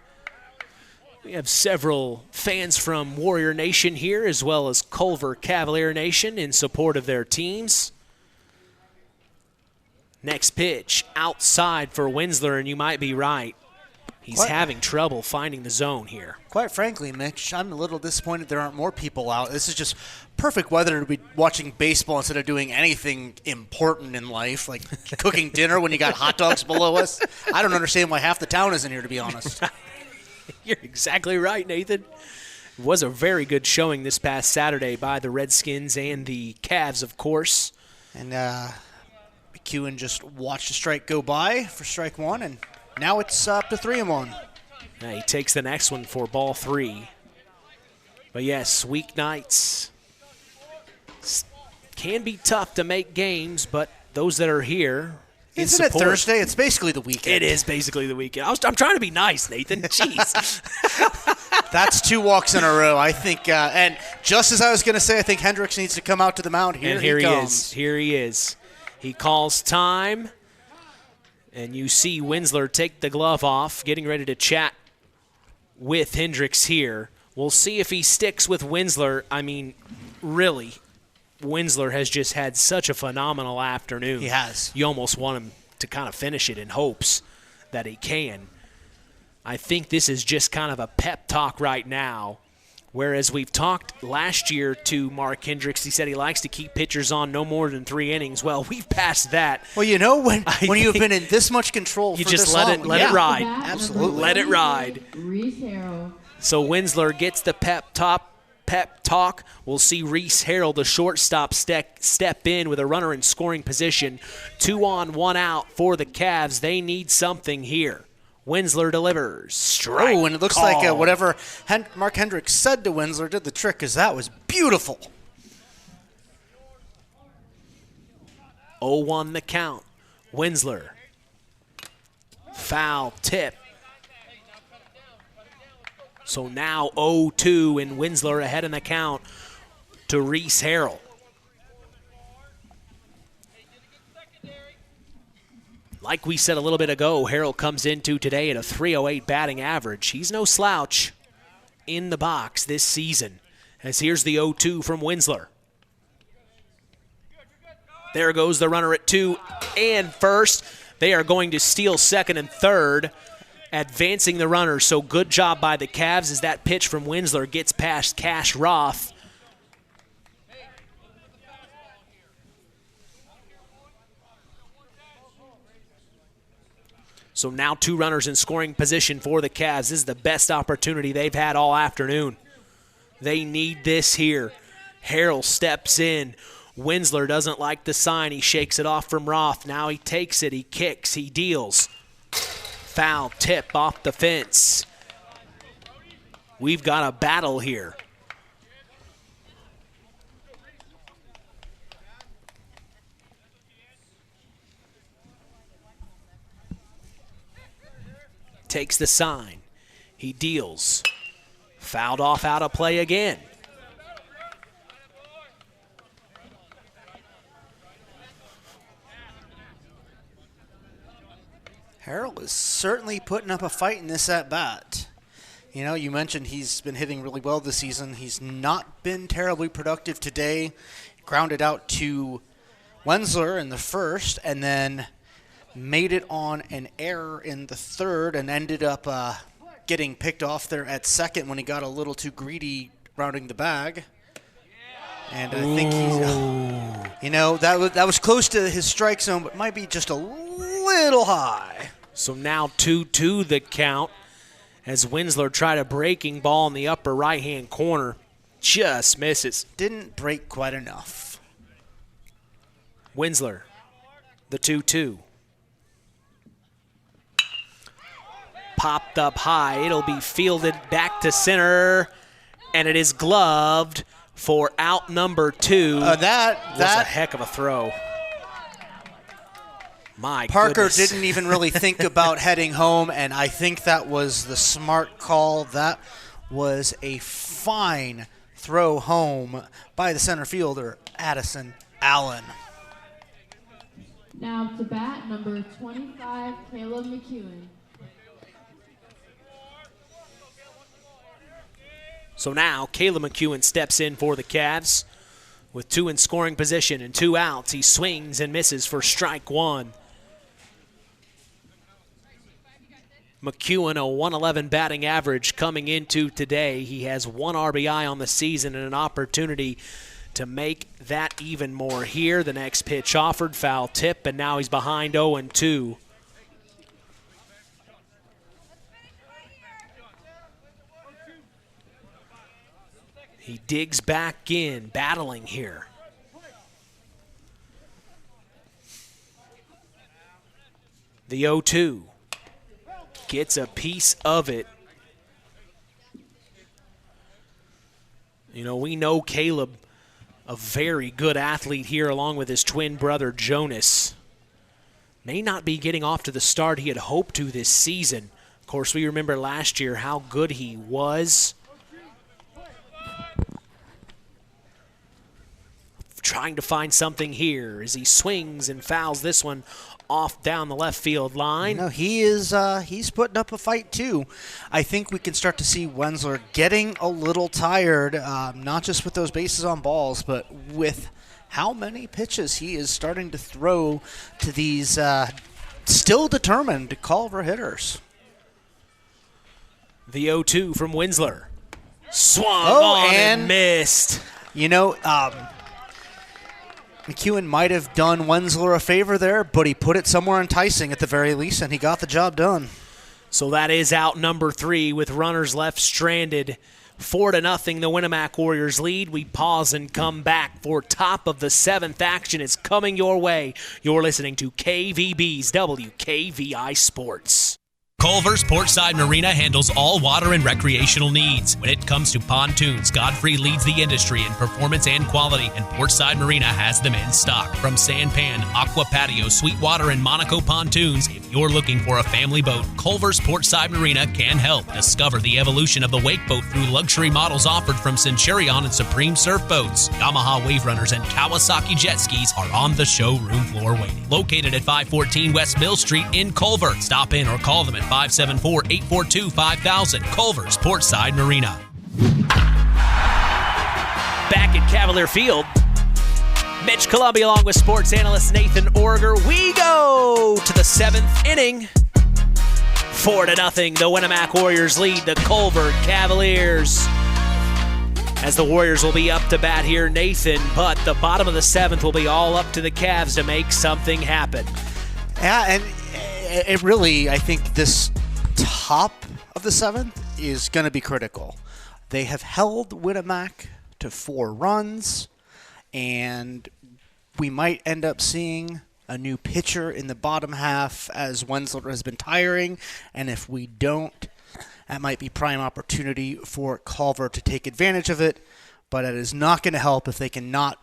We have several fans from Warrior Nation here, as well as Culver Cavalier Nation in support of their teams. Next pitch, outside for Winsler, and you might be right. He's having trouble finding the zone here. Quite frankly, Mitch, I'm a little disappointed there aren't more people out. This is just perfect weather to be watching baseball instead of doing anything important in life, like cooking dinner when you got hot dogs below us. I don't understand why half the town isn't here, to be honest. You're exactly right, Nathan. It was a very good showing this past Saturday by the Redskins and the Cavs, of course. And McEwen just watched the strike go by for strike one, and now it's up to 3-1. Now he takes the next one for ball 3. But yes, weeknights can be tough to make games, but those that are here in Isn't support, it Thursday? It's basically the weekend. It is basically the weekend. I'm trying to be nice, Nathan. Jeez. That's 2 walks in a row, I think. And just as I was going to say, I think Hendricks needs to come out to the mound. Here he is. Here he is. He calls time. And you see Winsler take the glove off, getting ready to chat with Hendricks here. We'll see if he sticks with Winsler. I mean, really, Winsler has just had such a phenomenal afternoon. He has. You almost want him to kind of finish it in hopes that he can. I think this is just kind of a pep talk right now. Whereas we've talked last year to Mark Hendricks, he said he likes to keep pitchers on no more than 3 innings. Well, we've passed that. Well, you know, when you've been in this much control you for just this let long, it ride. Absolutely. Let it ride. So Winsler gets the pep talk. We'll see Reese Harrell, the shortstop, step in with a runner in scoring position. 2 on, 1 out for the Cavs. They need something here. Winsler delivers. Strike. Oh, and it looks like whatever Mark Hendricks said to Winsler did the trick, because that was beautiful. 0-1 the count. Winsler. Foul tip. So now 0-2, and Winsler ahead in the count to Reese Harrell. Like we said a little bit ago, Harrell comes into today at a .308 batting average. He's no slouch in the box this season. As here's the 0-2 from Winsler. There goes the runner at 2 and first. They are going to steal second and third, advancing the runner. So good job by the Cavs as that pitch from Winsler gets past Cash Roth. So now 2 runners in scoring position for the Cavs. This is the best opportunity they've had all afternoon. They need this here. Harrell steps in. Winsler doesn't like the sign. He shakes it off from Roth. Now he takes it. He kicks. He deals. Foul tip off the fence. We've got a battle here. Takes the sign. He deals. Fouled off out of play again. Harrell is certainly putting up a fight in this at-bat. You know, you mentioned he's been hitting really well this season. He's not been terribly productive today. Grounded out to Winsler in the first, and then made it on an error in the third, and ended up getting picked off there at second when he got a little too greedy rounding the bag. And I think he's, you know, that was close to his strike zone, but might be just a little high. So now 2-2 the count as Winsler tried a breaking ball in the upper right-hand corner. Just misses. Didn't break quite enough. Winsler, the 2-2. Popped up high. It'll be fielded back to center, and it is gloved for out number 2. That was a heck of a throw. My Parker goodness. didn't even really think about heading home, and I think that was the smart call. That was a fine throw home by the center fielder, Addison Allen. Now to bat, number 25, Caleb McEwen. So now Caleb McEwen steps in for the Cavs with 2 in scoring position and 2 outs. He swings and misses for strike 1. McEwen, a 111 batting average coming into today. He has 1 RBI on the season and an opportunity to make that even more here. The next pitch offered, foul tip, and now he's behind 0-2. He digs back in, battling here. The 0-2 gets a piece of it. You know, we know Caleb, a very good athlete here, along with his twin brother Jonas. May not be getting off to the start he had hoped to this season. Of course, we remember last year how good he was. Trying to find something here as he swings and fouls this one off down the left field line. You know, he's putting up a fight too. I think we can start to see Winsler getting a little tired, not just with those bases on balls, but with how many pitches he is starting to throw to these still determined Culver hitters. The 0-2 from Winsler. Swung on and missed. You know, McEwen might have done Winsler a favor there, but he put it somewhere enticing at the very least, and he got the job done. So that is out number 3 with runners left stranded. 4-0, the Winamac Warriors lead. We pause and come back for top of the 7th. Action is coming your way. You're listening to KVB's WKVI Sports. Culver's Portside Marina handles all water and recreational needs. When it comes to pontoons, Godfrey leads the industry in performance and quality, and Portside Marina has them in stock. From Sanpan, Aqua Patio, Sweetwater, and Monaco pontoons, if you're looking for a family boat, Culver's Portside Marina can help. Discover the evolution of the wake boat through luxury models offered from Centurion and Supreme Surf Boats. Yamaha Wave Runners and Kawasaki jet skis are on the showroom floor waiting. Located at 514 West Mill Street in Culver. Stop in or call them at 574-842-5000. Culver's Portside Marina. Back at Cavalier Field, Mitch Columbia along with sports analyst Nathan Orger. We go to the 7th inning. 4-0, the Winamac Warriors lead the Culver Cavaliers. As the Warriors will be up to bat here, Nathan, but the bottom of the 7th will be all up to the Cavs to make something happen. Yeah, and it really, I think this top of the 7th is going to be critical. They have held Winamac to 4 runs, and we might end up seeing a new pitcher in the bottom half as Wensler has been tiring, and if we don't, that might be prime opportunity for Culver to take advantage of it, but it is not going to help if they cannot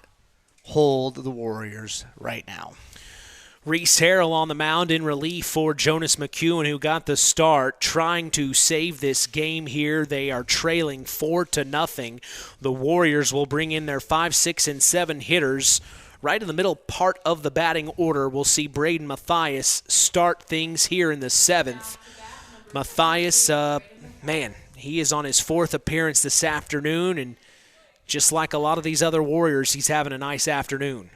hold the Warriors right now. Reese Harrell on the mound in relief for Jonas McEwen, who got the start, trying to save this game here. They are trailing 4-0. The Warriors will bring in their 5, 6, and 7 hitters. Right in the middle part of the batting order, we'll see Braden Mathias start things here in the 7th. Mathias, he is on his 4th appearance this afternoon, and just like a lot of these other Warriors, he's having a nice afternoon.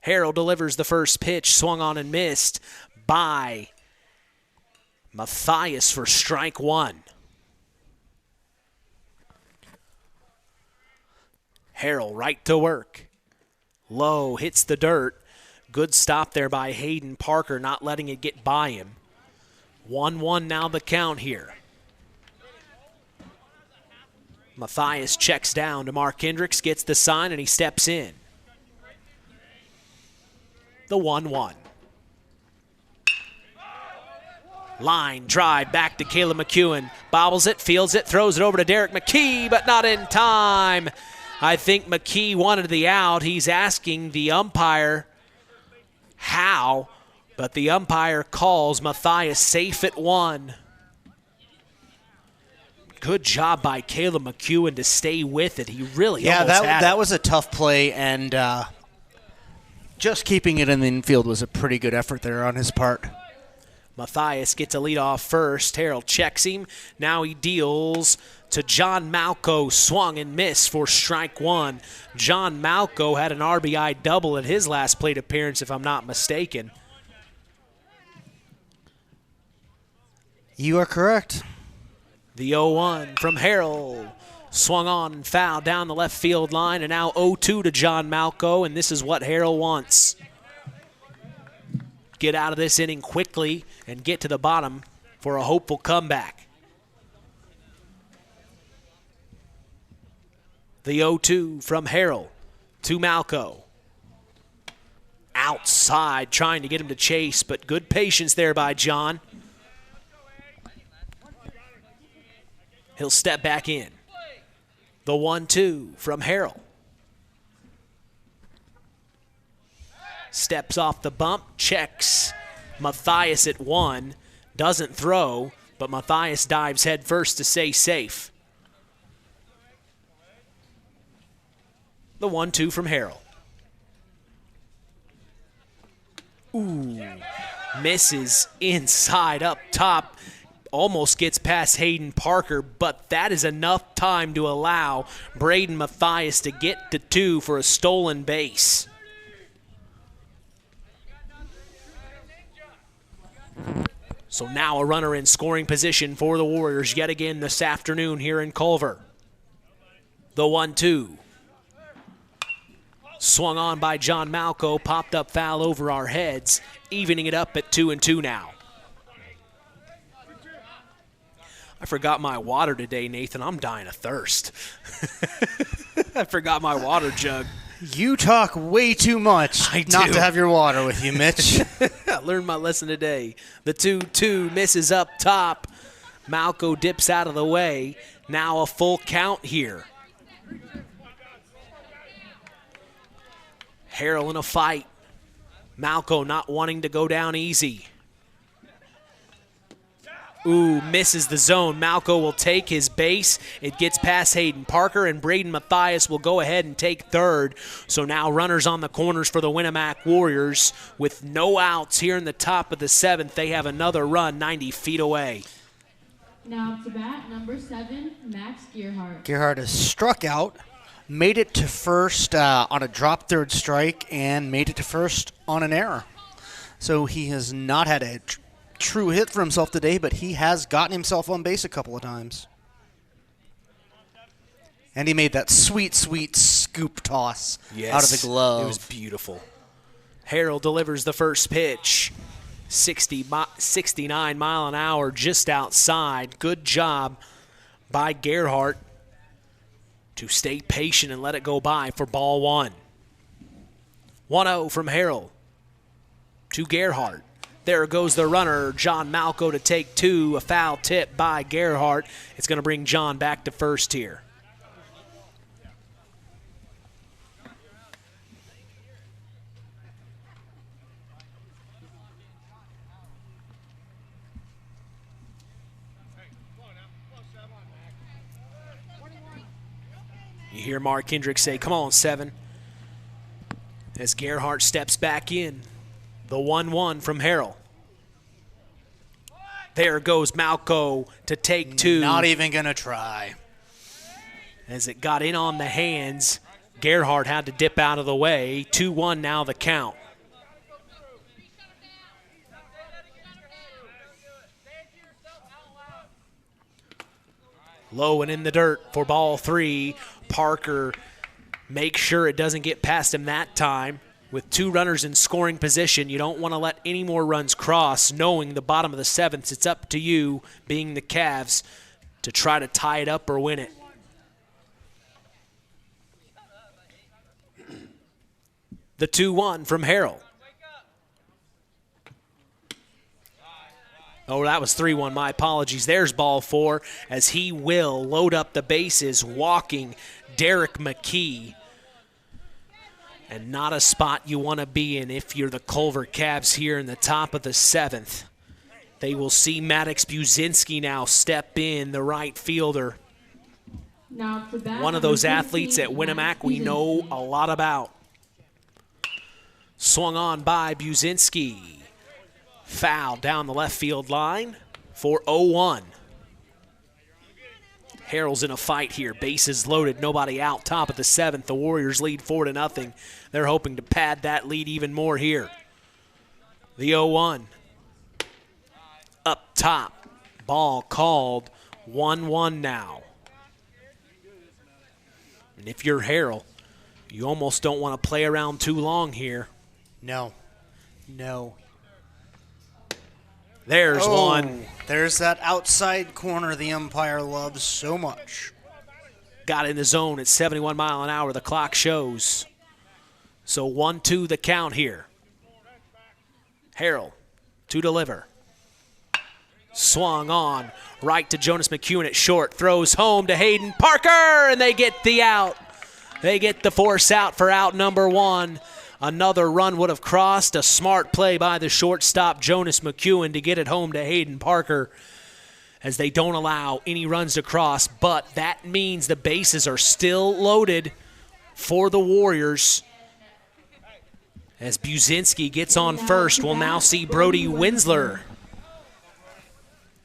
Harrell delivers the first pitch, swung on and missed by Mathias for strike 1. Harrell right to work. Low, hits the dirt. Good stop there by Hayden Parker, not letting it get by him. 1-1 now the count here. Mathias checks down to Mark Hendricks, gets the sign, and he steps in. The 1-1. Line drive back to Caleb McEwen. Bobbles it, fields it, throws it over to Derek McKee, but not in time. I think McKee wanted the out. He's asking the umpire how, but the umpire calls Mathias safe at 1. Good job by Caleb McEwen to stay with it. He really almost had it. That was a tough play, and just keeping it in the infield was a pretty good effort there on his part. Mathias gets a lead off first. Harrell checks him. Now he deals to John Malco. Swung and missed for strike 1. John Malco had an RBI double at his last plate appearance, if I'm not mistaken. You are correct. The 0-1 from Harrell. Swung on and fouled down the left field line, and now 0-2 to John Malco, and this is what Harrell wants. Get out of this inning quickly and get to the bottom for a hopeful comeback. The 0-2 from Harrell to Malco. Outside, trying to get him to chase, but good patience there by John. He'll step back in. The 1-2 from Harrell. Steps off the bump, checks Mathias at 1. Doesn't throw, but Mathias dives head first to stay safe. The 1-2 from Harrell. Ooh, misses inside up top. Almost gets past Hayden Parker, but that is enough time to allow Braden Mathias to get to 2 for a stolen base. So now a runner in scoring position for the Warriors yet again this afternoon here in Culver. The 1-2. Swung on by John Malco, popped up foul over our heads, evening it up at 2-2 now. I forgot my water today, Nathan. I'm dying of thirst. I forgot my water jug. You talk way too much not to have your water with you, Mitch. I learned my lesson today. The 2-2 misses up top. Malco dips out of the way. Now a full count here. Harrell in a fight. Malco not wanting to go down easy. Ooh, misses the zone. Malco will take his base. It gets past Hayden Parker, and Braden Mathias will go ahead and take third. So now runners on the corners for the Winamac Warriors. With no outs here in the top of the 7th, they have another run 90 feet away. Now to bat, number 7, Max Gearhart. Gearhart is struck out, made it to first on a drop third strike, and made it to first on an error. So he has not had a true hit for himself today, but he has gotten himself on base a couple of times. And he made that sweet, sweet scoop toss out of the glove. It was beautiful. Harrell delivers the first pitch. 69 mile an hour just outside. Good job by Gerhardt to stay patient and let it go by for ball 1. 1-0 from Harrell to Gerhardt. There goes the runner, John Malco, to take 2. A foul tip by Gerhardt. It's going to bring John back to first here. You hear Mark Hendricks say, "Come on, 7." As Gerhardt steps back in. The 1-1 from Harrell. There goes Malco to take 2. Not even going to try. As it got in on the hands, Gerhardt had to dip out of the way. 2-1 now the count. Low and in the dirt for ball 3. Parker makes sure it doesn't get past him that time. With 2 runners in scoring position, you don't want to let any more runs cross, knowing the bottom of the 7th, it's up to you, being the Cavs, to try to tie it up or win it. The 2-1 from Harrell. Oh, that was 3-1. My apologies. There's ball 4 as he will load up the bases, walking Derek McKee. And not a spot you want to be in if you're the Culver Cavs here in the top of the 7th. They will see Maddox Buzinski now step in, the right fielder. Now to bat, one of those athletes at Winamac we know a lot about. Swung on by Buzinski. Foul down the left field line for 0-1. Harrell's in a fight here. Bases loaded, nobody out. Top of the 7th, the Warriors lead 4-0. They're hoping to pad that lead even more here. The 0-1. Up top, ball called. 1-1 now. And if you're Harrell, you almost don't want to play around too long here. No. There's one. There's that outside corner the umpire loves so much. Got in the zone at 71 mile an hour, the clock shows. So 1-2 the count here. Harrell to deliver. Swung on right to Jonas McEwen at short. Throws home to Hayden Parker, and they get the out. They get the force out for out number 1. Another run would have crossed. A smart play by the shortstop, Jonas McEwen, to get it home to Hayden Parker as they don't allow any runs to cross. But that means the bases are still loaded for the Warriors. As Buzinski gets on first, we'll now see Brody Winsler.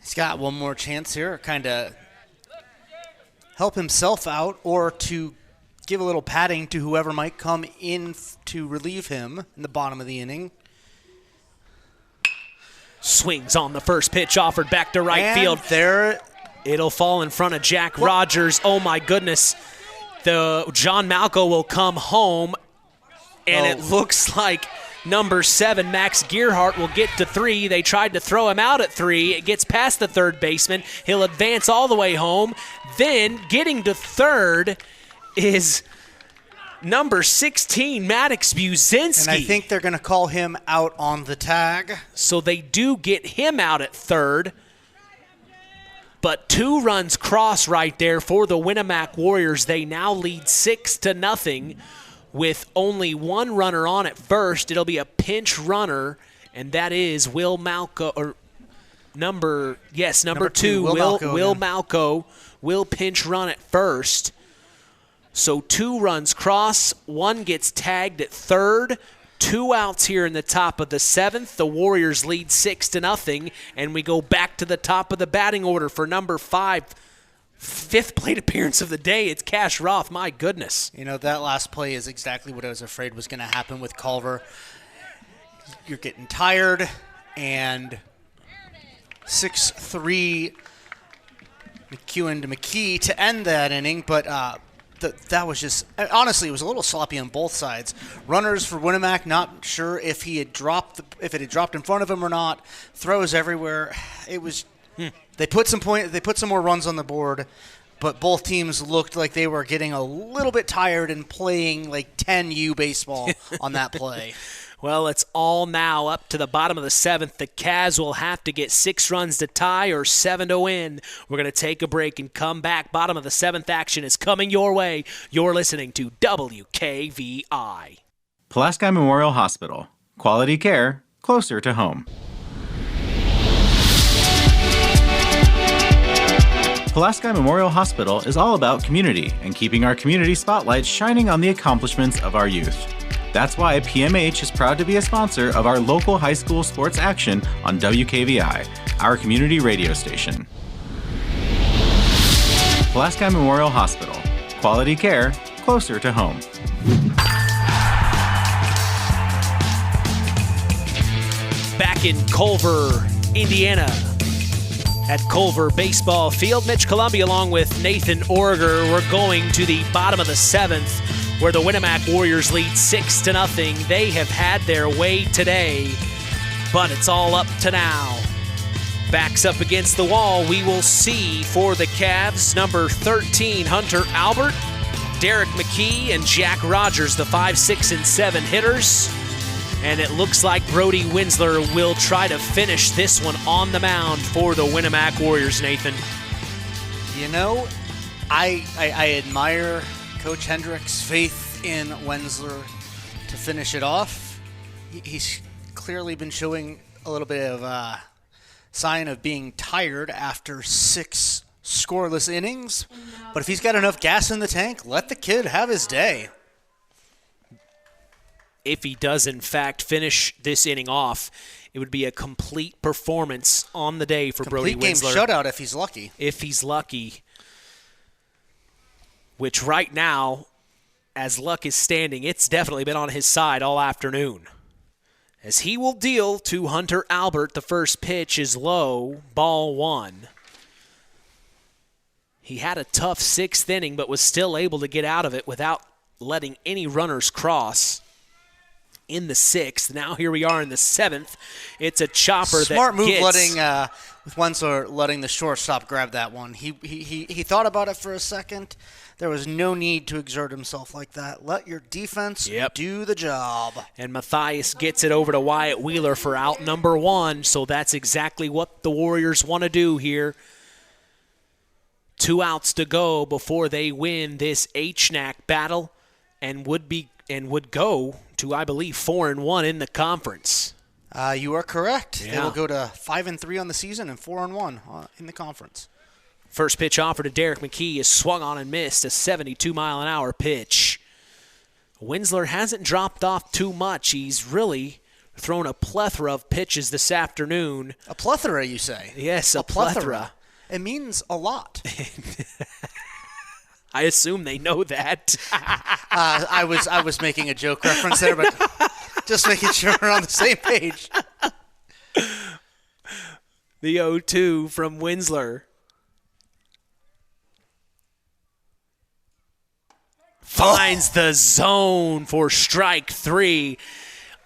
He's got one more chance here, kind of help himself out or to give a little padding to whoever might come in to relieve him in the bottom of the inning. Swings on the first pitch, offered back to right and field. There, it'll fall in front of Jack Rogers. Oh my goodness. The John Malco will come home, and it looks like number 7, Max Gearhart, will get to 3. They tried to throw him out at 3. It gets past the third baseman. He'll advance all the way home. Then getting to third is number 16, Maddox Buzinski. And I think they're going to call him out on the tag. So they do get him out at third. But 2 runs cross right there for the Winamac Warriors. They now lead 6-0 with only 1 runner on at first. It'll be a pinch runner, and that is Will Malco, or number 2, Will Malco will pinch run at first. So 2 runs cross, 1 gets tagged at third. 2 outs here in the top of the 7th. The Warriors lead 6-0, and we go back to the top of the batting order for number 5. 5th plate appearance of the day. It's Cash Roth. My goodness. You know, that last play is exactly what I was afraid was going to happen with Culver. You're getting tired, and 6-3 McEwen to McKee to end that inning, but that was just, honestly, it was a little sloppy on both sides. Runners for Winamac, not sure if it had dropped in front of him or not. Throws everywhere. It was. They put some more runs on the board, but both teams looked like they were getting a little bit tired and playing like 10U baseball on that play. Well, it's all now up to the bottom of the 7th. The Cavs will have to get 6 runs to tie or 7 to win. We're going to take a break and come back. Bottom of the 7th action is coming your way. You're listening to WKVI. Pulaski Memorial Hospital. Quality care closer to home. Pulaski Memorial Hospital is all about community and keeping our community spotlight shining on the accomplishments of our youth. That's why PMH is proud to be a sponsor of our local high school sports action on WKVI, our community radio station. Pulaski Memorial Hospital. Quality care closer to home. Back in Culver, Indiana, at Culver Baseball Field, Mitch Columbia along with Nathan Orger. We're going to the bottom of the 7th, where the Winamac Warriors lead 6-0. They have had their way today, but it's all up to now. Backs up against the wall. We will see for the Cavs, number 13, Hunter Albert, Derek McKee, and Jack Rogers, the 5, 6, and 7 hitters. And it looks like Brody Winsler will try to finish this one on the mound for the Winamac Warriors, Nathan. You know, I admire Coach Hendrick's faith in Winsler to finish it off. He's clearly been showing a little bit of a sign of being tired after 6 scoreless innings. But if he's got enough gas in the tank, let the kid have his day. If he does, in fact, finish this inning off, it would be a complete performance on the day for Brody Winsler. Complete game shutout if he's lucky. If he's lucky. Which right now, as luck is standing, it's definitely been on his side all afternoon. As he will deal to Hunter Albert, the first pitch is low, ball 1. He had a tough 6th inning, but was still able to get out of it without letting any runners cross. In the 6th. Now here we are in the 7th. It's a chopper. Smart move gets, with Winsler letting the shortstop grab that one. He thought about it for a second. There was no need to exert himself like that. Let your defense do the job. And Matthias gets it over to Wyatt Wheeler for out number 1. So that's exactly what the Warriors want to do here. 2 outs to go before they win this HNAC battle and would go to, I believe, 4-1 in the conference. You are correct. Yeah. They will go to 5-3 on the season and 4-1 in the conference. First pitch offered to Derek McKee is swung on and missed, a 72-mile-an-hour pitch. Winsler hasn't dropped off too much. He's really thrown a plethora of pitches this afternoon. A plethora, you say? Yes, a plethora. It means a lot. I assume they know that. I was making a joke reference there, but just making sure we're on the same page. The 0-2 from Winsler. Finds the zone for strike 3.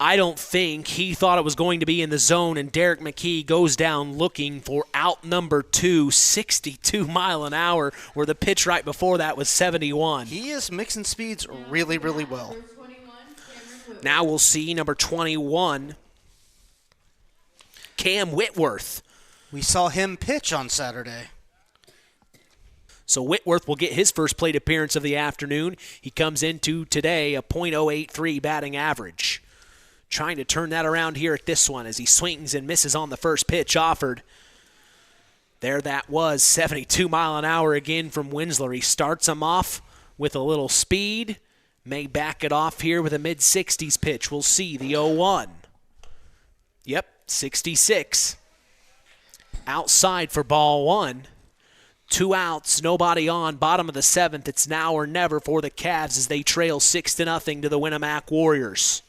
I don't think he thought it was going to be in the zone, and Derek McKee goes down looking for out number 2, 62 mile an hour, where the pitch right before that was 71. He is mixing speeds really, really well. Now we'll see number 21, Cam Whitworth. We saw him pitch on Saturday. So Whitworth will get his first plate appearance of the afternoon. He comes into today a .083 batting average. Trying to turn that around here at this one as he swings and misses on the first pitch offered. There that was, 72 mile an hour again from Winsler. He starts him off with a little speed. May back it off here with a mid-60s pitch. We'll see the 0-1. Yep, 66. Outside for ball 1. 2 outs, nobody on. Bottom of the 7th. It's now or never for the Cavs as they trail 6-0 to the Winamac Warriors.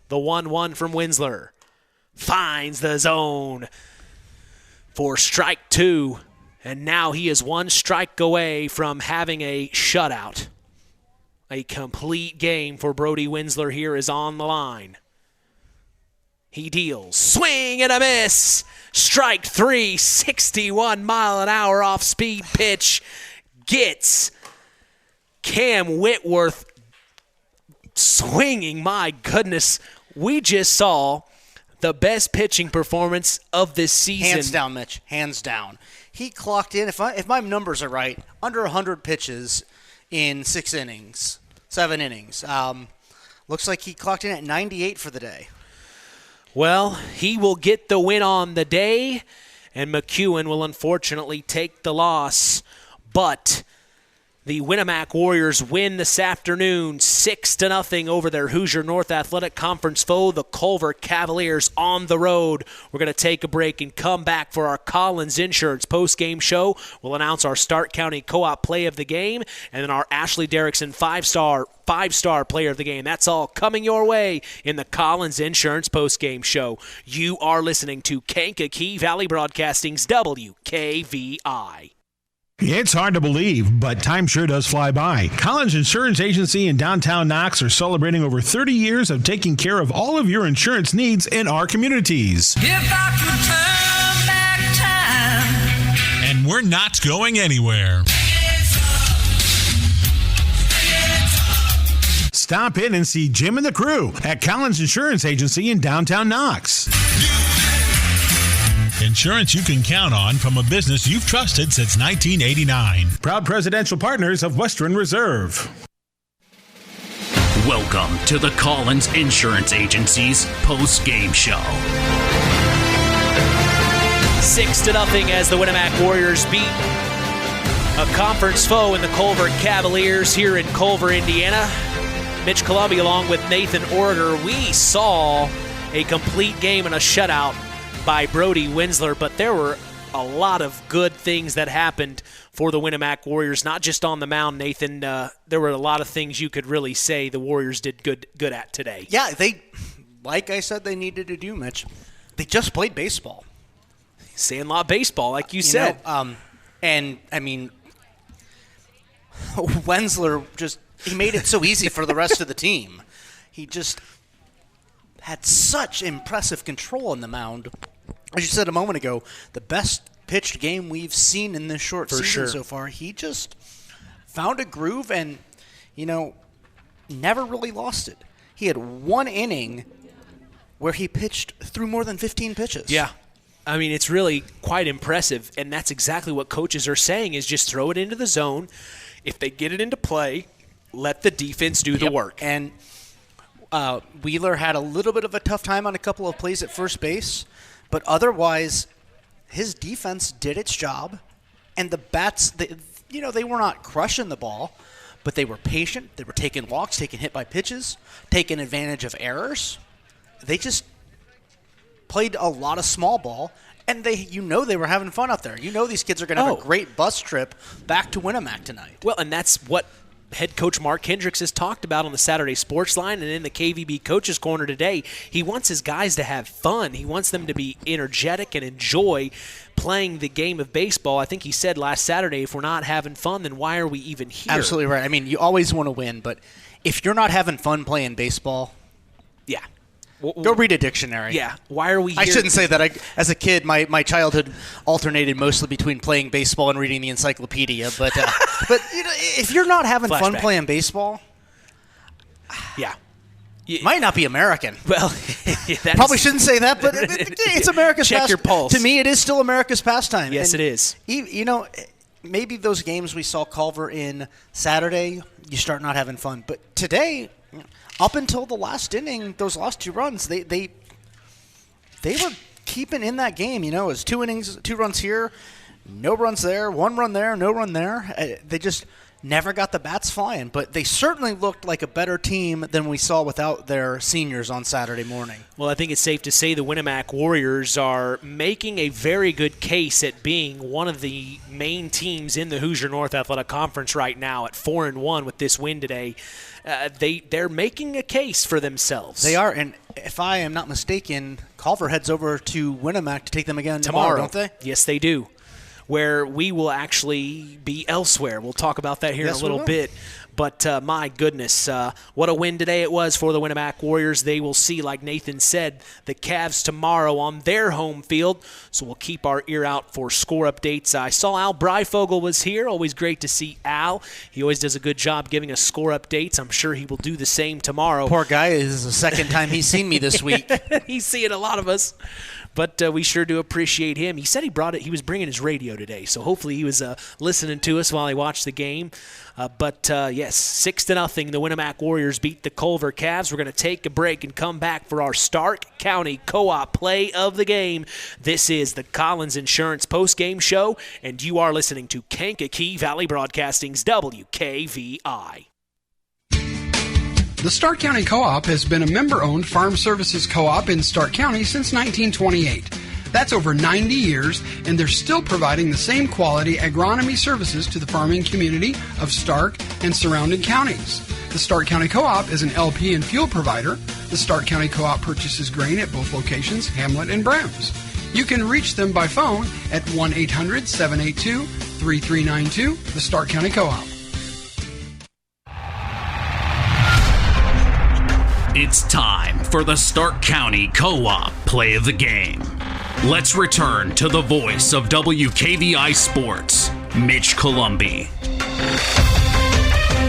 The 1-1 from Winsler finds the zone for strike 2. And now he is 1 strike away from having a shutout. A complete game for Brody Winsler here is on the line. He deals. Swing and a miss. Strike 3, 61 mile an hour off speed pitch. Gets Cam Whitworth swinging. My goodness. We just saw the best pitching performance of this season. Hands down, Mitch. Hands down. He clocked in, if my numbers are right, under 100 pitches in 7 innings. Looks like he clocked in at 98 for the day. Well, he will get the win on the day, and McEwen will unfortunately take the loss. But the Winamac Warriors win this afternoon 6-0 over their Hoosier North Athletic Conference foe, the Culver Cavaliers, on the road. We're going to take a break and come back for our Collins Insurance post-game show. We'll announce our Stark County Co-op play of the game, and then our Ashley Derrickson five-star player of the game. That's all coming your way in the Collins Insurance post-game show. You are listening to Kankakee Valley Broadcasting's WKVI. It's hard to believe, but time sure does fly by. Collins Insurance Agency in downtown Knox are celebrating over 30 years of taking care of all of your insurance needs in our communities. If I could turn back time. And we're not going anywhere. Stop in and see Jim and the crew at Collins Insurance Agency in downtown Knox. Insurance you can count on from a business you've trusted since 1989. Proud presidential partners of Western Reserve. Welcome to the Collins Insurance Agency's post-game show. 6-0 as the Winamac Warriors beat a conference foe in the Culver Cavaliers here in Culver, Indiana. Mitch Columbi along with Nathan Orger. We saw a complete game and a shutout by Brody Winsler, but there were a lot of good things that happened for the Winamac Warriors, not just on the mound, Nathan. There were a lot of things you could really say the Warriors did good at today. Yeah, they, like I said, they needed to do, Mitch. They just played baseball. Sandlot baseball, like you said. And, I mean, Winsler he made it so easy for the rest of the team. He just had such impressive control on the mound. As you said a moment ago, the best pitched game we've seen in this short season so far. He just found a groove and, never really lost it. He had 1 inning where he pitched through more than 15 pitches. Yeah. I mean, it's really quite impressive, and that's exactly what coaches are saying is just throw it into the zone. If they get it into play, let the defense do the work. And Wheeler had a little bit of a tough time on a couple of plays at first base, but otherwise his defense did its job, and the bats, they were not crushing the ball, but they were patient. They were taking walks, taking hit by pitches, taking advantage of errors. They just played a lot of small ball, and they were having fun out there. These kids are going to have a great bus trip back to Winamac tonight. Well, and that's what head coach Mark Hendricks has talked about on the Saturday Sports Line and in the KVB Coaches Corner today. He wants his guys to have fun. He wants them to be energetic and enjoy playing the game of baseball. I think he said last Saturday, if we're not having fun, then why are we even here? Absolutely right. I mean, you always want to win, but if you're not having fun playing baseball, Go read a dictionary. Yeah. Why are we here? I shouldn't say that. As a kid, my childhood alternated mostly between playing baseball and reading the encyclopedia. But if you're not having fun playing baseball, yeah, you might not be American. Well, probably shouldn't say that, but it's America's pastime. Check your pulse. To me, it is still America's pastime. Yes, it is. Maybe those games we saw Culver in Saturday, you start not having fun. But today, up until the last inning, those last 2 runs, they were keeping in that game. It was 2 innings, 2 runs here, no runs there, 1 run there, no run there. They just never got the bats flying. But they certainly looked like a better team than we saw without their seniors on Saturday morning. Well, I think it's safe to say the Winamac Warriors are making a very good case at being one of the main teams in the Hoosier North Athletic Conference right now at 4-1 with this win today. They're making a case for themselves. They are, and if I am not mistaken, Culver heads over to Winamac to take them again tomorrow, don't they? Yes, they do, where we will actually be elsewhere. We'll talk about that here in a little bit. But my goodness, what a win today it was for the Winamac Warriors. They will see, like Nathan said, the Cavs tomorrow on their home field. So we'll keep our ear out for score updates. I saw Al Breifogel was here. Always great to see Al. He always does a good job giving us score updates. I'm sure he will do the same tomorrow. Poor guy, this is the second time he's seen me this week. He's seeing a lot of us. But we sure do appreciate him. He said he was bringing his radio today, so hopefully he was listening to us while he watched the game. Yes, 6-0, the Winamac Warriors beat the Culver Cavs. We're going to take a break and come back for our Stark County Co-op play of the game. This is the Collins Insurance post-game show, and you are listening to Kankakee Valley Broadcasting's WKVI. The Stark County Co-op has been a member-owned farm services co-op in Stark County since 1928. That's over 90 years, and they're still providing the same quality agronomy services to the farming community of Stark and surrounding counties. The Stark County Co-op is an LP and fuel provider. The Stark County Co-op purchases grain at both locations, Hamlet and Browns. You can reach them by phone at 1-800-782-3392, the Stark County Co-op. It's time for the Stark County Co-op play of the game. Let's return to the voice of WKVI Sports, Mitch Columbi.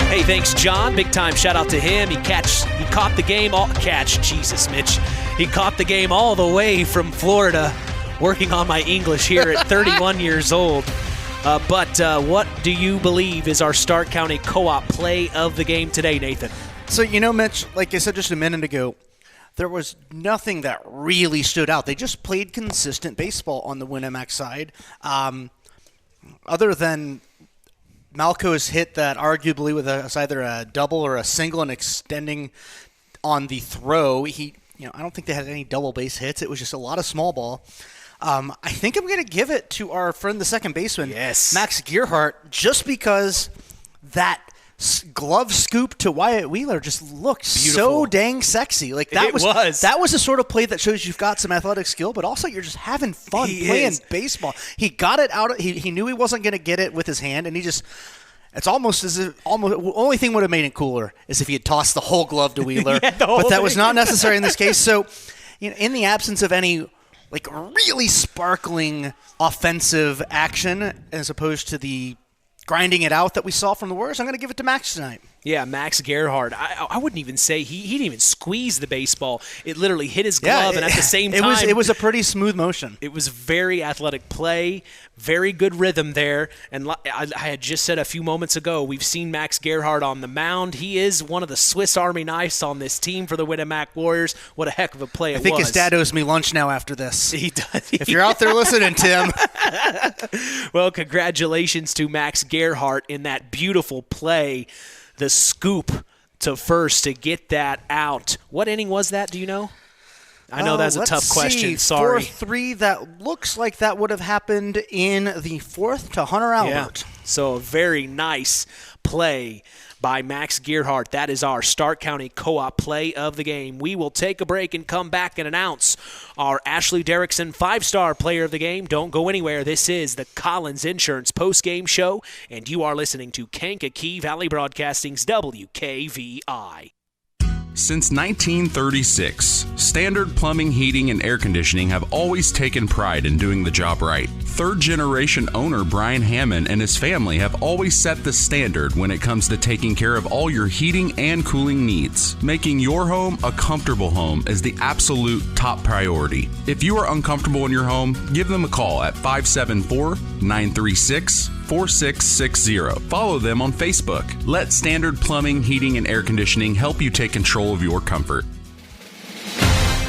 Hey, thanks, John. Big time shout out to him. He caught the game Mitch. He caught the game all the way from Florida, working on my English here at 31 years old. But what do you believe is our Stark County Co-op play of the game today, Nathan? So, Mitch, like I said just a minute ago, there was nothing that really stood out. They just played consistent baseball on the Winamac side. Other than Malco's hit that arguably with either a double or a single and extending on the throw, I don't think they had any double base hits. It was just a lot of small ball. I think I'm going to give it to our friend, the second baseman, Max Gearhart, just because that glove scoop to Wyatt Wheeler just looked so dang sexy. Like that was the sort of play that shows you've got some athletic skill, but also you're just having fun playing baseball. He got it out. He knew he wasn't going to get it with his hand, and it's almost as if the only thing would have made it cooler is if he had tossed the whole glove to Wheeler, but that was not necessary in this case. So, in the absence of any really sparkling offensive action, as opposed to the grinding it out that we saw from the Warriors, I'm going to give it to Max tonight. Yeah, Max Gerhardt. I wouldn't even say he didn't even squeeze the baseball. It literally hit his glove, and at the same time, it was a pretty smooth motion. It was very athletic play, very good rhythm there. And I had just said a few moments ago, we've seen Max Gerhardt on the mound. He is one of the Swiss Army knives on this team for the Winamac Warriors. What a heck of a play it was. I think his dad owes me lunch now after this. He does. If you're out there listening, Tim. Well, congratulations to Max Gerhardt in that beautiful play. The scoop to first to get that out. What inning was that? Do you know? I know that's a tough question. Sorry. 4-3. That looks like that would have happened in the fourth to Hunter Albert. Yeah. So a very nice play by Max Gerhardt. That is our Stark County Co-op play of the game. We will take a break and come back and announce our Ashley Derrickson 5-star player of the game. Don't go anywhere. This is the Collins Insurance post-game show, and you are listening to Kankakee Valley Broadcasting's WKVI. Since 1936, Standard Plumbing, Heating, and Air Conditioning have always taken pride in doing the job right. Third-generation owner Brian Hammond and his family have always set the standard when it comes to taking care of all your heating and cooling needs. Making your home a comfortable home is the absolute top priority. If you are uncomfortable in your home, give them a call at 574-936-4660. Follow them on Facebook. Let Standard Plumbing, Heating, and Air Conditioning help you take control of your comfort.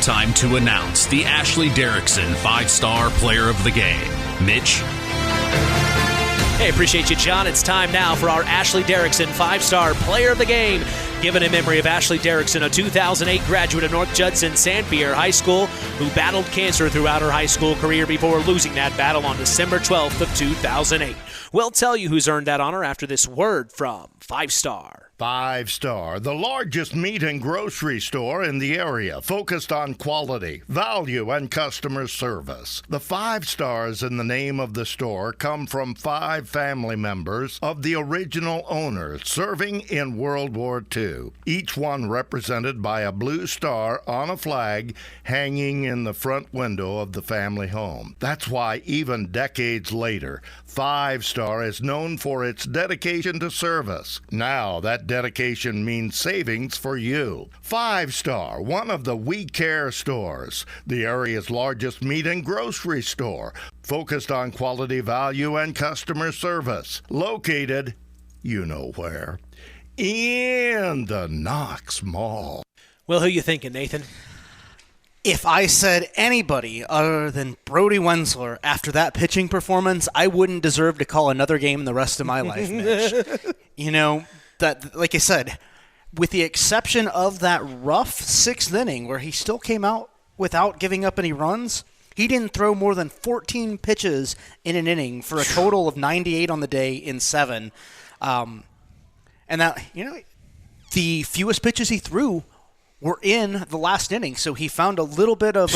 Time to announce the Ashley Derrickson 5-Star Player of the Game. Mitch? Hey, appreciate you, John. It's time now for our Ashley Derrickson 5-Star Player of the Game, given in memory of Ashley Derrickson, a 2008 graduate of North Judson St. Pierre High School who battled cancer throughout her high school career before losing that battle on December 12th of 2008. We'll tell you who's earned that honor after this word from 5-Star. 5-Star, the largest meat and grocery store in the area, focused on quality, value, and customer service. The 5 stars in the name of the store come from 5 family members of the original owners serving in World War II, each one represented by a blue star on a flag hanging in the front window of the family home. That's why even decades later, 5-Star is known for its dedication to service. Now, that dedication means savings for you. 5-Star, one of the We Care stores, the area's largest meat and grocery store, focused on quality, value, and customer service. Located, you know where, in the Knox Mall. Well, who you thinking, Nathan? If I said anybody other than Brody Wensler after that pitching performance, I wouldn't deserve to call another game the rest of my life, Mitch. You know, that, like I said, with the exception of that rough 6th inning where he still came out without giving up any runs, he didn't throw more than 14 pitches in an inning for a total of 98 on the day in 7. And that, you know, the fewest pitches he threw were in the last inning, so he found a little bit of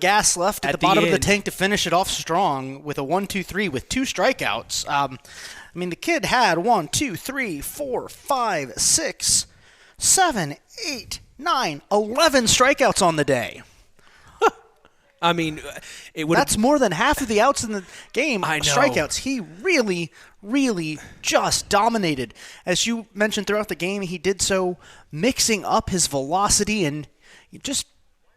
gas left at the bottom of the tank to finish it off strong with a 1-2-3 with 2 strikeouts. I mean, the kid had 11 strikeouts on the day. I mean, that's more than half of the outs in the game. I know. Strikeouts. He really, really just dominated. As you mentioned throughout the game, he did so mixing up his velocity and just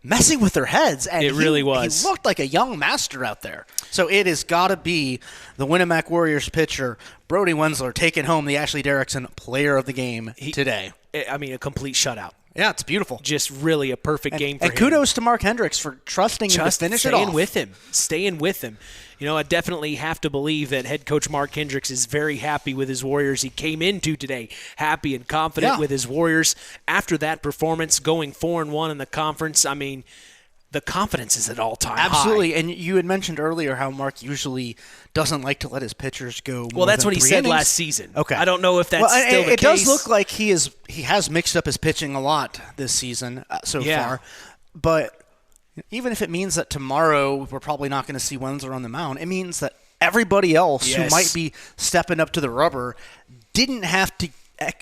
messing with their heads. And it really was. He looked like a young master out there. So it has got to be the Winamac Warriors pitcher, Brody Wensler, taking home the Ashley Derrickson Player of the Game today. I mean, a complete shutout. Yeah, it's beautiful. Just really a perfect game for him. And kudos to Mark Hendricks for trusting him to finish it off. Staying with him. You know, I definitely have to believe that head coach Mark Hendricks is very happy with his Warriors. He came into today happy and confident with his Warriors. After that performance, going 4-1 in the conference, I mean, the confidence is at all-time high. Absolutely, and you had mentioned earlier how Mark usually doesn't like to let his pitchers go Well, that's than what he 3 said innings. last season. Okay. I don't know if that's still the case. It does look like he has mixed up his pitching a lot this season so far. But even if it means that tomorrow we're probably not going to see Wensler on the mound, it means that everybody else who might be stepping up to the rubber didn't have to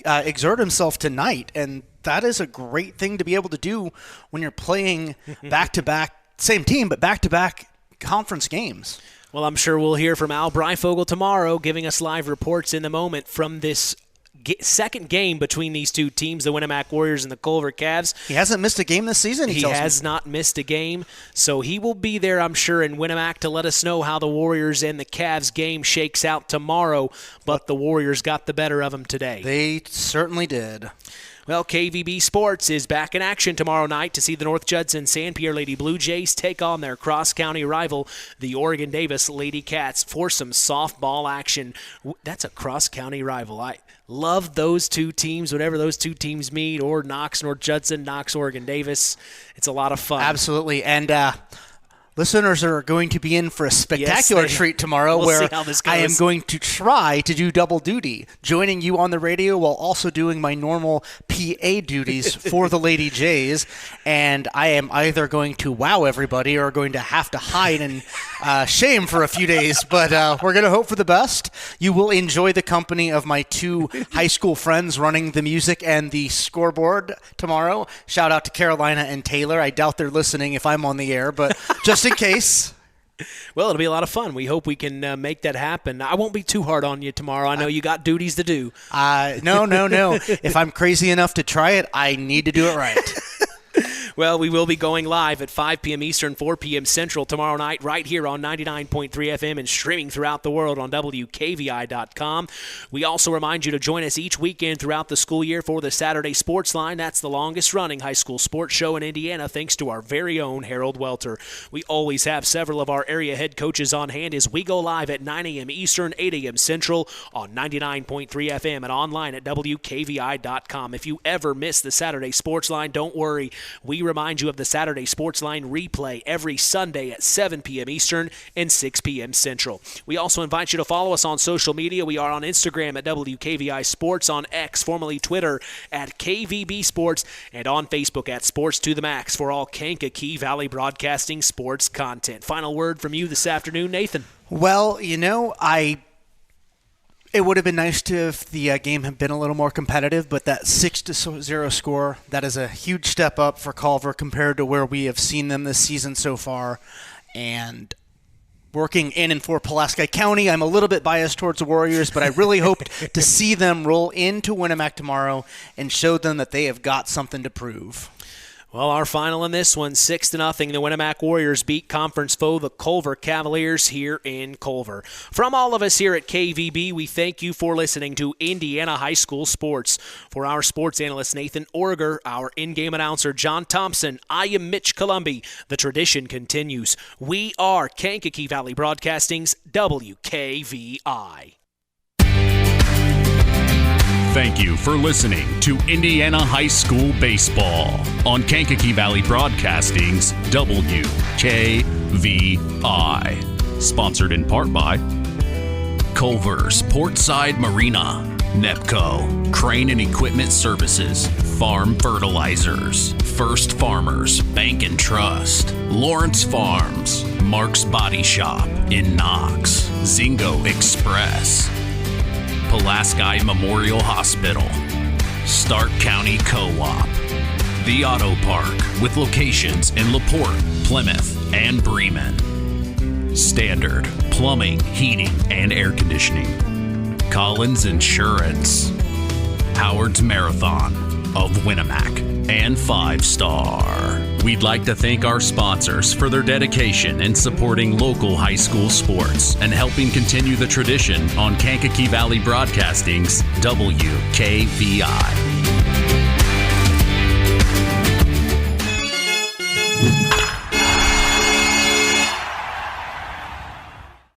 exert himself tonight, and that is a great thing to be able to do when you're playing back-to-back, same team, but back-to-back conference games. Well, I'm sure we'll hear from Al Breifogel tomorrow, giving us live reports in the moment from this second game between these two teams, the Winamac Warriors and the Culver Cavs. He hasn't missed a game this season, he has not missed a game, so he will be there, I'm sure, in Winamac to let us know how the Warriors and the Cavs game shakes out tomorrow, but the Warriors got the better of them today. They certainly did. Well, KVB Sports is back in action tomorrow night to see the North Judson St. Pierre Lady Blue Jays take on their cross-county rival, the Oregon Davis Lady Cats, for some softball action. That's a cross-county rival. I love those two teams, whenever those two teams meet, or Knox, North Judson, Knox, Oregon Davis. It's a lot of fun. Absolutely, and listeners are going to be in for a spectacular treat tomorrow where I am going to try to do double duty, joining you on the radio while also doing my normal PA duties for the Lady Jays, and I am either going to wow everybody or going to have to hide in shame for a few days. But we're going to hope for the best. You will enjoy the company of my two high school friends running the music and the scoreboard tomorrow. Shout out to Carolina and Taylor. I doubt they're listening if I'm on the air, but just in case. Well, it'll be a lot of fun. We hope we can make that happen. I won't be too hard on you tomorrow. I know you got duties to do. No. If I'm crazy enough to try it, I need to do it right. Well, we will be going live at 5 p.m. Eastern, 4 p.m. Central tomorrow night right here on 99.3 FM and streaming throughout the world on WKVI.com. We also remind you to join us each weekend throughout the school year for the Saturday Sports Line. That's the longest-running high school sports show in Indiana, thanks to our very own Harold Welter. We always have several of our area head coaches on hand as we go live at 9 a.m. Eastern, 8 a.m. Central on 99.3 FM and online at WKVI.com. If you ever miss the Saturday Sports Line, don't worry. We remind you of the Saturday Sports Line replay every Sunday at 7 p.m. Eastern and 6 p.m. Central. We also invite you to follow us on social media. We are on Instagram at WKVI Sports, on X, formerly Twitter, at KVB Sports, and on Facebook at Sports to the Max for all Kankakee Valley Broadcasting sports content. Final word from you this afternoon, Nathan. Well, it would have been nice if the game had been a little more competitive, but that 6-0 score, that is a huge step up for Culver compared to where we have seen them this season so far. And working in and for Pulaski County, I'm a little bit biased towards the Warriors, but I really hoped to see them roll into Winamac tomorrow and show them that they have got something to prove. Well, our final in this one, 6-0. The Winamac Warriors beat conference foe, the Culver Cavaliers, here in Culver. From all of us here at KVB, we thank you for listening to Indiana High School Sports. For our sports analyst, Nathan Orger, our in-game announcer, John Thompson, I am Mitch Columbi. The tradition continues. We are Kankakee Valley Broadcasting's WKVI. Thank you for listening to Indiana High School Baseball on Kankakee Valley Broadcasting's WKVI. Sponsored in part by Culver's Portside Marina, NEPCO, Crane and Equipment Services, Farm Fertilizers, First Farmers Bank and Trust, Lawrence Farms, Mark's Body Shop in Knox, Zingo Express, Pulaski Memorial Hospital, Stark County Co-op, The Auto Park with locations in LaPorte, Plymouth, and Bremen, Standard Plumbing, Heating, and Air Conditioning, Collins Insurance, Howard's Marathon of Winamac, and 5 Star. We'd like to thank our sponsors for their dedication in supporting local high school sports and helping continue the tradition on Kankakee Valley Broadcasting's WKVI.